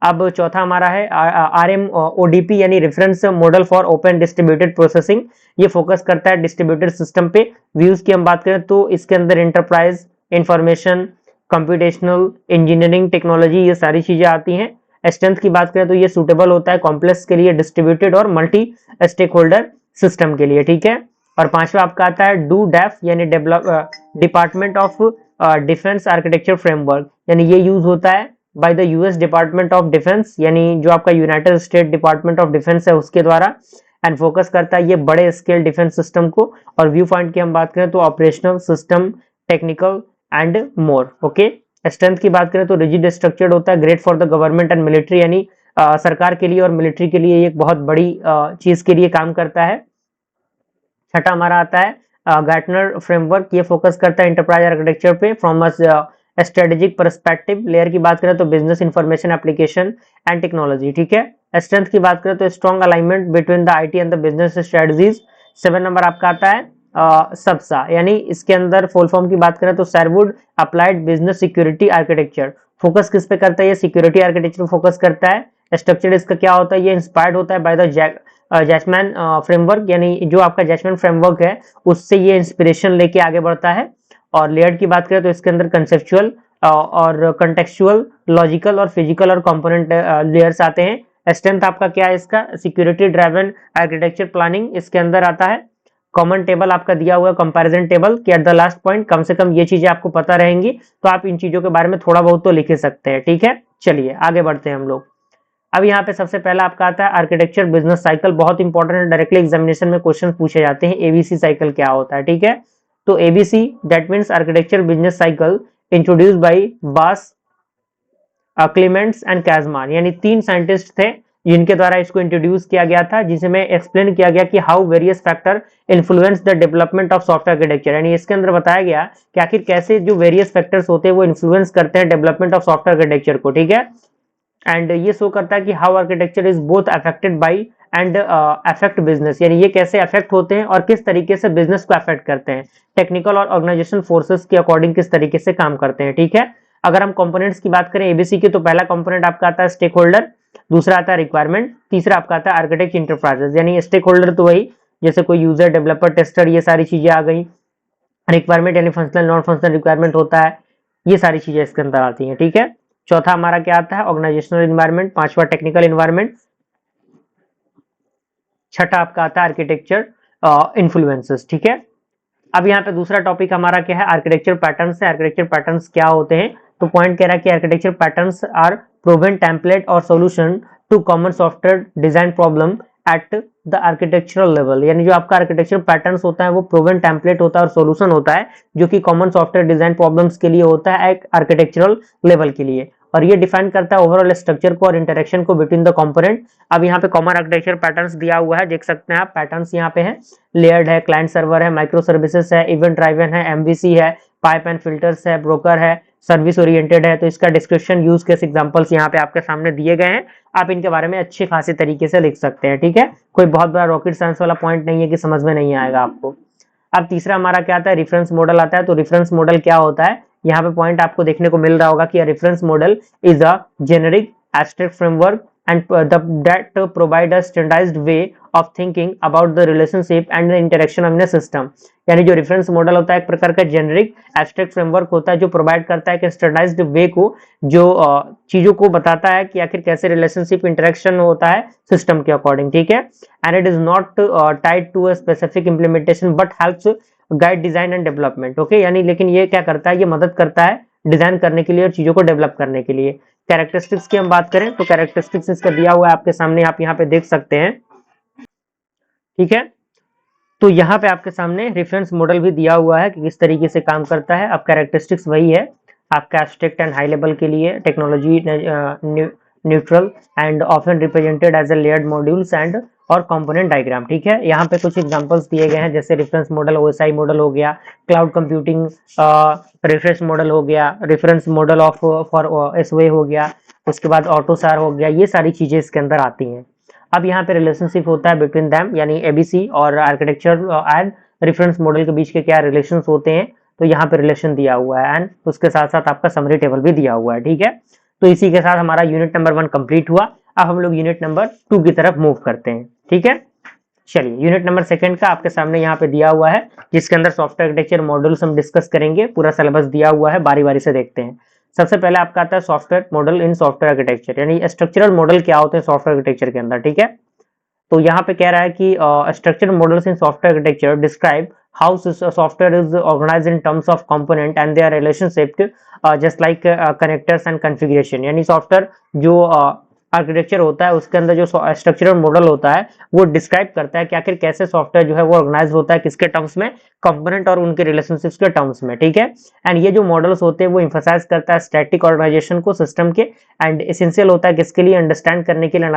अब चौथा हमारा है RMODP, यानी reference model for open distributed processing. ये फोकस करता है डिस्ट्रीब्यूटेड सिस्टम पे। व्यूज की हम बात करें तो इसके अंदर enterprise, information, computational, engineering, technology, ये सारी चीजें आती हैं। स्ट्रेंथ की बात करें तो ये सूटेबल होता है कॉम्प्लेक्स के लिए, डिस्ट्रीब्यूटेड और मल्टी स्टेक होल्डर सिस्टम के लिए, ठीक है। और पांचवा आपका आता है डू डेफ, यानी department of defence architecture framework, यानी ये यूज होता है by the US department of defence, यानी जो आपका United state department of defence है उसके द्वारा। एंड फोकस करता है ये बड़े स्केल डिफेंस सिस्टम को। और व्यू पॉइंट की हम बात करें तो operational, system, technical and more, okay. Strength की बात करें तो रिजिड स्ट्रक्चर्ड होता है, great for the government and military, यानी सरकार के लिए और मिलिट्री के लिए एक बहुत बड़ी चीज के लिए काम करता है। छठा हमारा आता है गार्टनर फ्रेमवर्क। ये फोकस करता है एंटरप्राइज आर्किटेक्चर पे फ्रॉम स्ट्रेटेजिक पर्सपेक्टिव। लेयर की बात करें तो business information application and technology, ठीक है। स्ट्रेंथ की बात करें तो strong alignment between the IT and the business strategies. 7 number आपका आता है सबसा, यानी इसके अंदर फुल फॉर्म की बात करें तो Sherwood applied business security architecture. Focus किस पे करता है? ये सिक्योरिटी आर्किटेक्चर फोकस करता है। स्ट्रक्चर इसका क्या होता है? ये इंस्पायर्ड होता है बाय द जैसमैन फ्रेमवर्क, यानी जो आपका जैसमैन फ्रेमवर्क है उससे ये इंस्पिरेशन लेके आगे बढ़ता है। और लेयर की बात करें तो इसके अंदर कंसेप्चुअल और कंटेक्चुअल, लॉजिकल और फिजिकल और कंपोनेंट लेयर्स आते हैं। स्ट्रेंथ आपका क्या है? इसका सिक्योरिटी ड्राइवन आर्किटेक्चर प्लानिंग इसके अंदर आता है। कॉमन टेबल आपका दिया हुआ है, कंपैरिजन टेबल, कि एट द लास्ट पॉइंट कम से कम ये चीजें आपको पता रहेंगी, तो आप इन चीजों के बारे में थोड़ा बहुत तो लिख ही सकते हैं, ठीक है। चलिए आगे बढ़ते हैं हम लोग। अब यहाँ पे सबसे पहला आपका आता है आर्किटेक्चर बिजनेस साइकिल। बहुत इंपॉर्टेंट है, डायरेक्टली एग्जामिनेशन में क्वेश्चन पूछे जाते हैं। एबीसी साइकिल क्या होता है, ठीक है। तो ABC that means architecture business cycle introduced by बास, क्लेमेंट्स एंड कैजमान, यानी 3 साइंटिस्ट थे जिनके द्वारा इसको इंट्रोड्यूस किया गया था, जिसमें एक्सप्लेन किया गया कि how various factor influence the development of software architecture, यानी इसके अंदर बताया गया कि आखिर कैसे जो वेरियस फैक्टर्स होते हैं वो इन्फ्लुएंस करते हैं डेवलपमेंट ऑफ सॉफ्टवेयर आर्किटेक्चर को, ठीक है। एंड ये शो करता है कि how architecture is both affected by and affect business, यानी ये कैसे अफेक्ट होते हैं और किस तरीके से बिजनेस को अफेक्ट करते हैं, टेक्निकल और ऑर्गेनाइजेशन फोर्सेस के अकॉर्डिंग किस तरीके से काम करते हैं, ठीक है। अगर हम कंपोनेंट्स की बात करें एबीसी की, तो पहला कंपोनेंट आपका आता है स्टेक होल्डर, दूसरा आता है रिक्वायरमेंट, तीसरा आपका आता है आर्किटेक्ट इंटरप्राइजेस, यानी स्टेक होल्डर तो वही जैसे कोई यूजर, डेवलपर, टेस्टर, ये सारी चीजें आ गई। रिक्वायरमेंट यानी फंक्शनल नॉन फंक्शनल रिक्वायरमेंट होता है, ये सारी चीजें इसके अंदर आती हैं, ठीक है। चौथा हमारा क्या आता है ऑर्गेनाइजेशनल एनवायरनमेंट, पांचवा टेक्निकल एनवायरनमेंट, छठा आपका आता है आर्किटेक्चर इन्फ्लुएंसेस, ठीक है। अब यहाँ पे दूसरा टॉपिक हमारा क्या है आर्किटेक्चर पैटर्न्स है। आर्किटेक्चर पैटर्न्स क्या होते हैं, तो पॉइंट कह रहा है कि architecture patterns are proven template और solution to common software design problem at the architectural level, यानी जो आपका आर्किटेक्चर पैटर्न्स होता है वो प्रूवन टेम्पलेट होता है और सॉल्यूशन होता है जो कि कॉमन सॉफ्टवेयर डिजाइन प्रॉब्लम्स के लिए होता है एक आर्किटेक्चरल लेवल के लिए, और ये डिफाइन करता है ओवरऑल स्ट्रक्चर को और इंटरेक्शन को बिटवीन द कंपोनेंट। अब यहाँ पे कॉमन आर्किटेक्चर पैटर्न्स दिया हुआ है, देख सकते हैं आप पैटर्न्स यहाँ पे है, लेयर्ड है, क्लाइंट सर्वर है, माइक्रो सर्विसेज है, इवेंट ड्राइवन है, एमवीसी है, पाइप एंड फिल्टर्स है, ब्रोकर है, सर्विस ओरिएंटेड है। तो इसका डिस्क्रिप्शन यूज केस एग्जांपल्स यहाँ पे आपके सामने दिए गए हैं, आप इनके बारे में अच्छे खासे तरीके से लिख सकते हैं, ठीक है। कोई बहुत बड़ा रॉकेट साइंस वाला पॉइंट नहीं है कि समझ में नहीं आएगा आपको। अब तीसरा हमारा क्या आता है रेफरेंस मॉडल आता है। तो रेफरेंस मॉडल क्या होता है, यहाँ पे पॉइंट आपको देखने को मिल रहा होगा कि reference model is a generic abstract framework and that provide a standardized way of thinking about the relationship and the interaction of the system, यानी जो रेफरेंस मॉडल होता है एक प्रकार का जेनेरिक एब्स्ट्रैक्ट फ्रेमवर्क होता है जो प्रोवाइड करता है कि स्टैंडर्डाइज्ड वे को, जो चीजों को बताता है कि आखिर कैसे रिलेशनशिप इंटरेक्शन होता है सिस्टम के अकॉर्डिंग, ठीक है। And it is not tied to a specific implementation but helps guide design and development, okay, यानी लेकिन ये क्या करता है, ये मदद करता है डिजाइन करने के लिए और चीजों को डेवलप करने के लिए। कैरेक्टरिस्टिक्स की हम बात करें तो कैरेक्टरिस्टिक्स इसका दिया हुआ है आपके सामने, आप यहाँ पे देख सकते हैं, ठीक है। तो यहाँ पे आपके सामने रेफरेंस मॉडल भी दिया हुआ है कि किस तरीके से काम करता है। अब कैरेक्टरिस्टिक्स वही है आपका एब्स्ट्रैक्ट एंड हाई लेवल के लिए, technology neutral and often represented as a layered modules and और कंपोनेंट डायग्राम, ठीक है। यहाँ पे कुछ एग्जांपल्स दिए गए हैं जैसे रेफरेंस मॉडल, ओएसआई मॉडल हो गया, क्लाउड कंप्यूटिंग रेफरेंस मॉडल हो गया, रेफरेंस मॉडल ऑफ फॉर एसवे हो गया, उसके बाद ऑटोसार हो गया, ये सारी चीजें इसके अंदर आती हैं। अब यहाँ पे रिलेशनशिप होता है बिटवीन दैम, यानी एबीसी और आर्किटेक्चर एंड रेफरेंस मॉडल के बीच के क्या रिलेशंस होते हैं, तो यहाँ पे रिलेशन दिया हुआ है एंड उसके साथ साथ आपका समरी टेबल भी दिया हुआ है, ठीक है। तो इसी के साथ हमारा यूनिट नंबर 1 कंप्लीट हुआ। अब हम लोग यूनिट नंबर 2 की तरफ मूव करते हैं, ठीक है। चलिए यूनिट नंबर 2 का आपके सामने यहाँ पे दिया हुआ है जिसके अंदर सॉफ्टवेयर आर्किटेक्चर मॉड्यूल्स हम डिस्कस करेंगे, पूरा सिलेबस दिया हुआ है, बारी बारी से देखते हैं। सबसे पहले आपका आता है software model in software architecture, यानी स्ट्रक्चरल मॉडल क्या होते हैं सॉफ्टवेयर आर्किटेक्चर के अंदर, ठीक है। तो यहाँ पे कह रहा है कि structure models in software architecture describe how software is organised in terms of component and their relationship just like connectors and configuration, यानी सॉफ्टवेयर जो आर्किटेक्चर होता है उसके अंदर जो स्ट्रक्चरल मॉडल होता है वो डिस्क्राइब करता है कि आखिर कैसे सॉफ्टवेयर जो है वो ऑर्गेनाइज होता है किसके टर्म्स में, कंपोनेंट और उनके रिलेशनशिप्स के टर्म्स में, ठीक है। एंड ये जो मॉडल्स होते हैं वो एम्फसाइज करता है स्टैटिक ऑर्गेनाइजेशन को सिस्टम के, एंड एसेंशियल होता है किसके लिए, अंडरस्टैंड करने के लिए,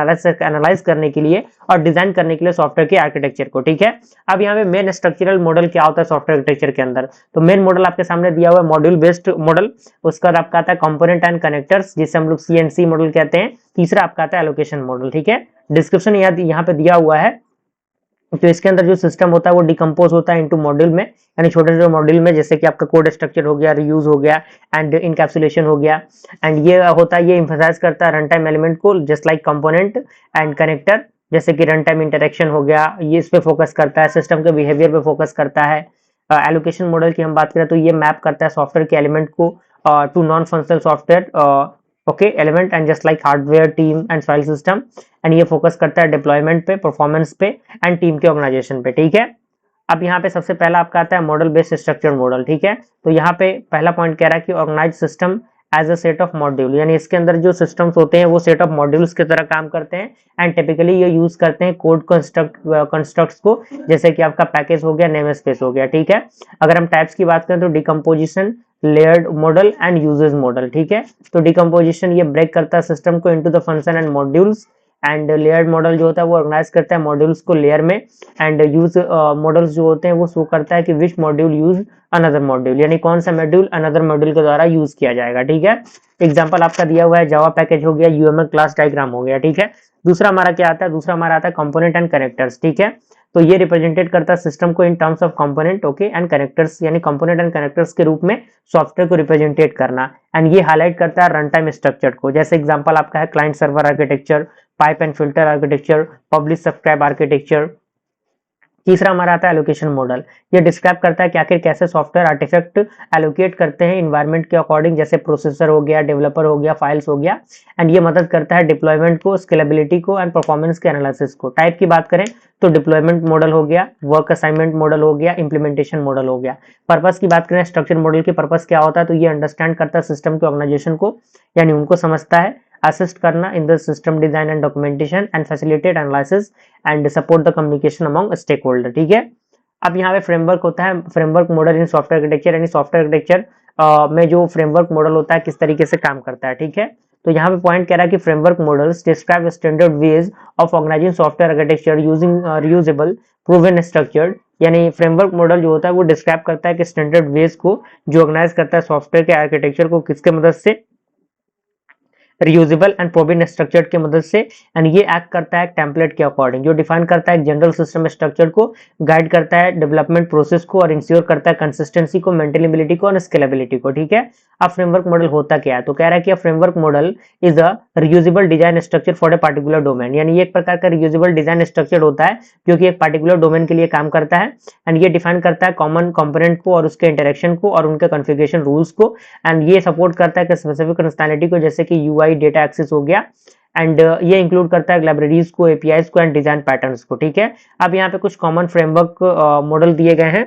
एनालाइज करने के लिए और डिजाइन करने के लिए सॉफ्टवेयर के आर्किटेक्चर को, ठीक है। अब यहाँ पे मेन स्ट्रक्चरल मॉडल क्या होता है सॉफ्टवेयर आर्किटेक्चर के अंदर, तो मेन मॉडल आपके सामने दिया हुआ है मॉड्यूल बेस्ड मॉडल, उसका आपका आता है कंपोनेंट एंड कनेक्टर्स जिसे हम लोग सीएनसी मॉडल कहते हैं, तीसरा आपका आता है एलोकेशन मॉडल, ठीक है। डिस्क्रिप्शन यहाँ पे दिया हुआ है। तो इसके अंदर जो सिस्टम होता है वो डिकम्पोज होता है इनटू मॉड्यूल में, यानी छोटे छोटे मॉड्यूल में, जैसे कि आपका कोड स्ट्रक्चर हो गया, रीयूज हो गया एंड इनकैप्सुलेशन हो गया। एंड ये होता है, ये एम्फसाइज करता है रन टाइम एलिमेंट को just like component and connector, जैसे कि रन टाइम इंटरेक्शन हो गया, ये इस पे फोकस करता है, सिस्टम के बिहेवियर पे फोकस करता है। एलोकेशन मॉडल की हम बात करें तो ये मैप करता है सॉफ्टवेयर के एलिमेंट को to non functional software okay element and just like hardware, team and file system, and ये फोकस करता है डिप्लॉयमेंट पे, परफॉर्मेंस पे एंड टीम के ऑर्गेनाइजेशन पे, ठीक है। अब यहाँ पे सबसे पहला आपका आता है मॉडल बेस्ड स्ट्रक्चर मॉडल, ठीक है। तो यहाँ पे पहला पॉइंट कह रहा है कि organise system as a set of module, यानी इसके अंदर जो सिस्टम्स होते हैं वो सेट ऑफ मॉड्यूल्स की तरह काम करते हैं एंड टिपिकली ये यूज करते हैं कोड कंस्ट्रक्ट्स को, जैसे कि आपका पैकेज हो गया, नेम स्पेस हो गया, ठीक है। अगर हम टाइप्स की बात करें तो decomposition, layered model and uses model, ठीक है। तो डिकम्पोजिशन ये ब्रेक करता है सिस्टम को into the function and modules, and layered model जो होता है वो ऑर्गेनाइज करता है मॉड्यूल्स को लेयर में, एंड यूज मॉडल्स जो होते हैं वो शो करता है कि विच मॉड्यूल यूज अनदर मॉड्यूल, यानी कौन सा मॉड्यूल अनदर मॉड्यूल के द्वारा यूज किया जाएगा, ठीक है। एग्जांपल आपका दिया हुआ है जावा पैकेज हो गया, यूएमएल क्लास डायग्राम हो गया, ठीक है। दूसरा हमारा क्या आता है, दूसरा हमारा आता है कंपोनेंट एंड कनेक्टर्स, ठीक है। तो ये रिप्रेजेंटेड करता है सिस्टम को इन terms of component, okay, and connectors, यानी कंपोनेंट एंड कनेक्टर्स के रूप में सॉफ्टवेयर को रिप्रेजेंटेट करना, एंड ये हाईलाइट करता है रन टाइम स्ट्रक्चर को। जैसे एग्जांपल आपका है client server architecture, pipe and filter architecture, publish subscribe architecture. तीसरा हमारा आता है एलोकेशन मॉडल, ये डिस्क्राइब करता है कि आखिर कैसे सॉफ्टवेयर आर्टिफैक्ट एलोकेट करते हैं इन्वायरमेंट के अकॉर्डिंग, जैसे प्रोसेसर हो गया, डेवलपर हो गया, फाइल्स हो गया, एंड ये मदद करता है डिप्लॉयमेंट को, स्केलेबिलिटी को एंड परफॉर्मेंस के एनालिसिस को। टाइप की बात करें तो डिप्लॉयमेंट मॉडल हो गया, वर्क असाइनमेंट मॉडल हो गया, इंप्लीमेंटेशन मॉडल हो गया। पर्पस की बात करें, स्ट्रक्चर मॉडल की पर्पस क्या होता है, तो ये अंडरस्टैंड करता है सिस्टम के ऑर्गेनाइजेशन को, यानी उनको समझता है, assist करना in the system design and documentation and facilitate analysis and support the communication among stakeholder, ठीक है। अब यहाँ पे फ्रेमवर्क होता है, framework model in software architecture, यानी सॉफ्टवेयर आर्किटेक्चर में जो फ्रेमवर्क मॉडल होता है किस तरीके से काम करता है, ठीक है। तो यहाँ पे पॉइंट कह रहा है कि framework models describe standard ways of organising software architecture using reusable proven structured, यानी फ्रेमवर्क मॉडल जो होता है वो डिस्क्राइब करता है कि स्टैंडर्ड वेज को जो ऑर्गेनाइज करता है सॉफ्टवेयर के आर्किटेक्चर को किसके मदद से, रियूजेबल एंड प्रोविजन स्ट्रक्चर की मदद से, एंड ये एक्ट करता है टेम्पलेट के अकॉर्डिंग, जो डिफाइन करता है जनरल सिस्टम स्ट्रक्चर को, गाइड करता है डेवलपमेंट प्रोसेस को और इंश्योर करता है कंसिस्टेंसी को, मेंटेनेबिलिटी को और स्केलेबिलिटी को, ठीक है। अब फ्रेमवर्क मॉडल होता क्या है, तो कह रहा है कि framework model is a reusable design structure for a particular domain, यानी ये एक प्रकार का रियूजेबल डिजाइन स्ट्रक्चर होता है जो कि एक पार्टिकुलर डोमेन के लिए काम करता है, एंड ये डिफाइन करता है कॉमन कंपोनेंट को और उसके इंटरेक्शन को और उनके कॉन्फ़िगरेशन रूल्स को, एंड ये सपोर्ट करता है कि स्पेसिफिक फंक्शनैलिटी को, जैसे कि यूआई, डेटा एक्सेस हो गया, एंड ये इंक्लूड करता है लाइब्रेरीज को, एपीआईज को एंड डिजाइन पैटर्न्स को, ठीक है। अब यहाँ पे कुछ कॉमन फ्रेमवर्क मॉडल दिए गए हैं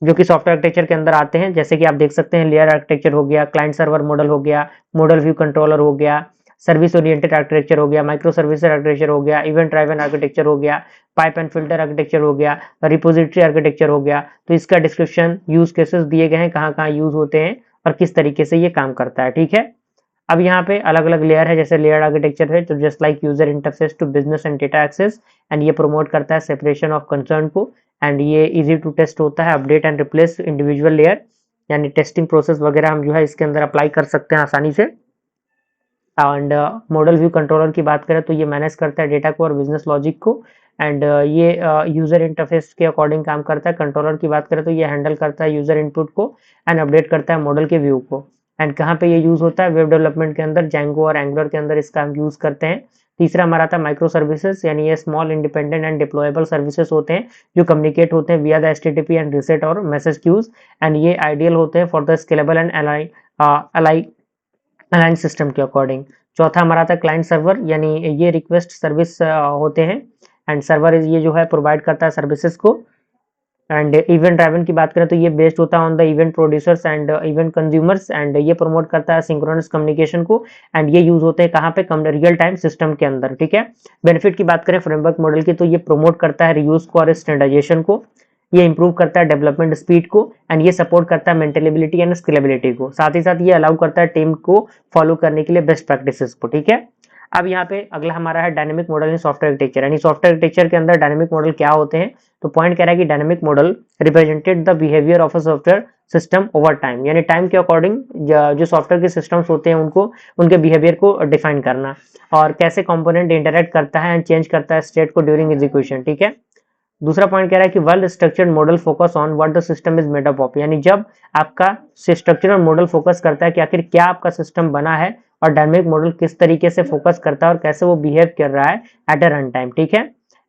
जो कि सॉफ्टवेयर आर्किटेक्चर के अंदर आते हैं, जैसे कि आप देख सकते हैं लेयर आर्किटेक्चर हो गया, क्लाइंट सर्वर मॉडल हो गया, मॉडल व्यू कंट्रोलर हो गया, सर्विस ओरिएंटेड आर्किटेक्चर हो गया, माइक्रो सर्विस आर्किटेक्चर हो गया, इवेंट ड्राइवन आर्किटेक्चर हो गया, पाइप एंड फिल्टर आर्किटेक्चर हो गया, रिपोजिटरी आर्किटेक्चर हो गया। तो इसका डिस्क्रिप्शन, यूज केसेस दिए गए हैं, कहाँ कहाँ यूज होते हैं और किस तरीके से ये काम करता है, ठीक है। अब यहाँ पे अलग अलग लेयर है, जैसे लेयर आर्किटेक्चर है तो just like user interface to business and data access, and ये प्रमोट करता है सेपरेशन ऑफ कंसर्न को, एंड ये इजी टू टेस्ट होता है, update and replace individual layer, यानी टेस्टिंग प्रोसेस वगैरह हम जो है इसके अंदर अप्लाई कर सकते हैं आसानी से। एंड मॉडल व्यू कंट्रोलर की बात करें तो ये मैनेज करता है डेटा को और बिजनेस लॉजिक को, एंड ये यूजर इंटरफेस के अकॉर्डिंग काम करता है। कंट्रोलर की बात करें तो ये हैंडल करता है यूजर इनपुट को एंड अपडेट करता है मॉडल के व्यू को। एंड कहाँ पे ये यूज होता है, वेब डेवलपमेंट के अंदर, जैंगो और एंगुलर के अंदर इसका हम यूज करते हैं। तीसरा हमारा था माइक्रो सर्विसेज, यानी ये small independent and deployable services होते हैं जो कम्युनिकेट होते हैं विया द एचटीटीपी एंड रीसेट और मैसेज क्यूज, एंड ये आइडियल होते हैं for the scalable and align system के अकॉर्डिंग। चौथा हमारा था क्लाइंट सर्वर, यानी ये रिक्वेस्ट सर्विस होते हैं, एंड सर्वर ये जो है प्रोवाइड करता है सर्विसेज को। एंड इवेंट ड्राइवन की बात करें तो ये बेस्ड होता है on the event producers and event consumers, and ये प्रमोट करता है सिंक्रोनस कम्युनिकेशन को, एंड ये यूज होते हैं कहाँ पे, रियल टाइम सिस्टम के अंदर, ठीक है। बेनिफिट की बात करें फ्रेमवर्क मॉडल की तो ये प्रमोट करता है रियूज को और स्टैंडर्डाइजेशन को, ये इंप्रूव करता है डेवलपमेंट स्पीड को, एंड ये सपोर्ट करता है मेंटेनेबिलिटी एंड स्केलेबिलिटी को, साथ ही साथ ये अलाउ करता है टीम को फॉलो करने के लिए बेस्ट प्रैक्टिसेस को, ठीक है। अब यहाँ पे अगला हमारा है dynamic model in software architecture, यानी सॉफ्टवेयर आर्किटेक्चर के अंदर डायनेमिक मॉडल क्या होते हैं, तो पॉइंट कह रहा है कि dynamic model represented the behaviour of a software system over time, यानी टाइम के अकॉर्डिंग जो सॉफ्टवेयर के सिस्टम्स होते हैं उनको, उनके बिहेवियर को डिफाइन करना, और कैसे कंपोनेंट इंटरेक्ट करता है एंड चेंज करता है स्टेट को ड्यूरिंग एग्जीक्यूशन, ठीक है। दूसरा पॉइंट कह रहा है कि well structured model focus on what the system is made up of, यानी जब आपका स्ट्रक्चरल मॉडल फोकस करता है कि आखिर क्या आपका सिस्टम बना है, और डायनेमिक मॉडल किस तरीके से फोकस करता है और कैसे वो बिहेव कर रहा है एट अ रन टाइम, ठीक है।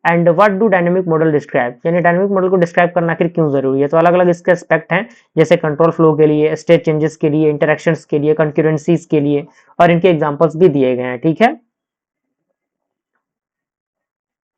And what do dynamic model describe, यानी डायनेमिक मॉडल को डिस्क्राइब करना आखिर क्यों जरूरी है, तो अलग अलग इसके एस्पेक्ट हैं, जैसे कंट्रोल फ्लो के लिए, स्टेट चेंजेस के लिए, इंटरेक्शंस के लिए, कंकरेंसीज के लिए, और इनके एग्जांपल्स भी दिए गए हैं, ठीक है।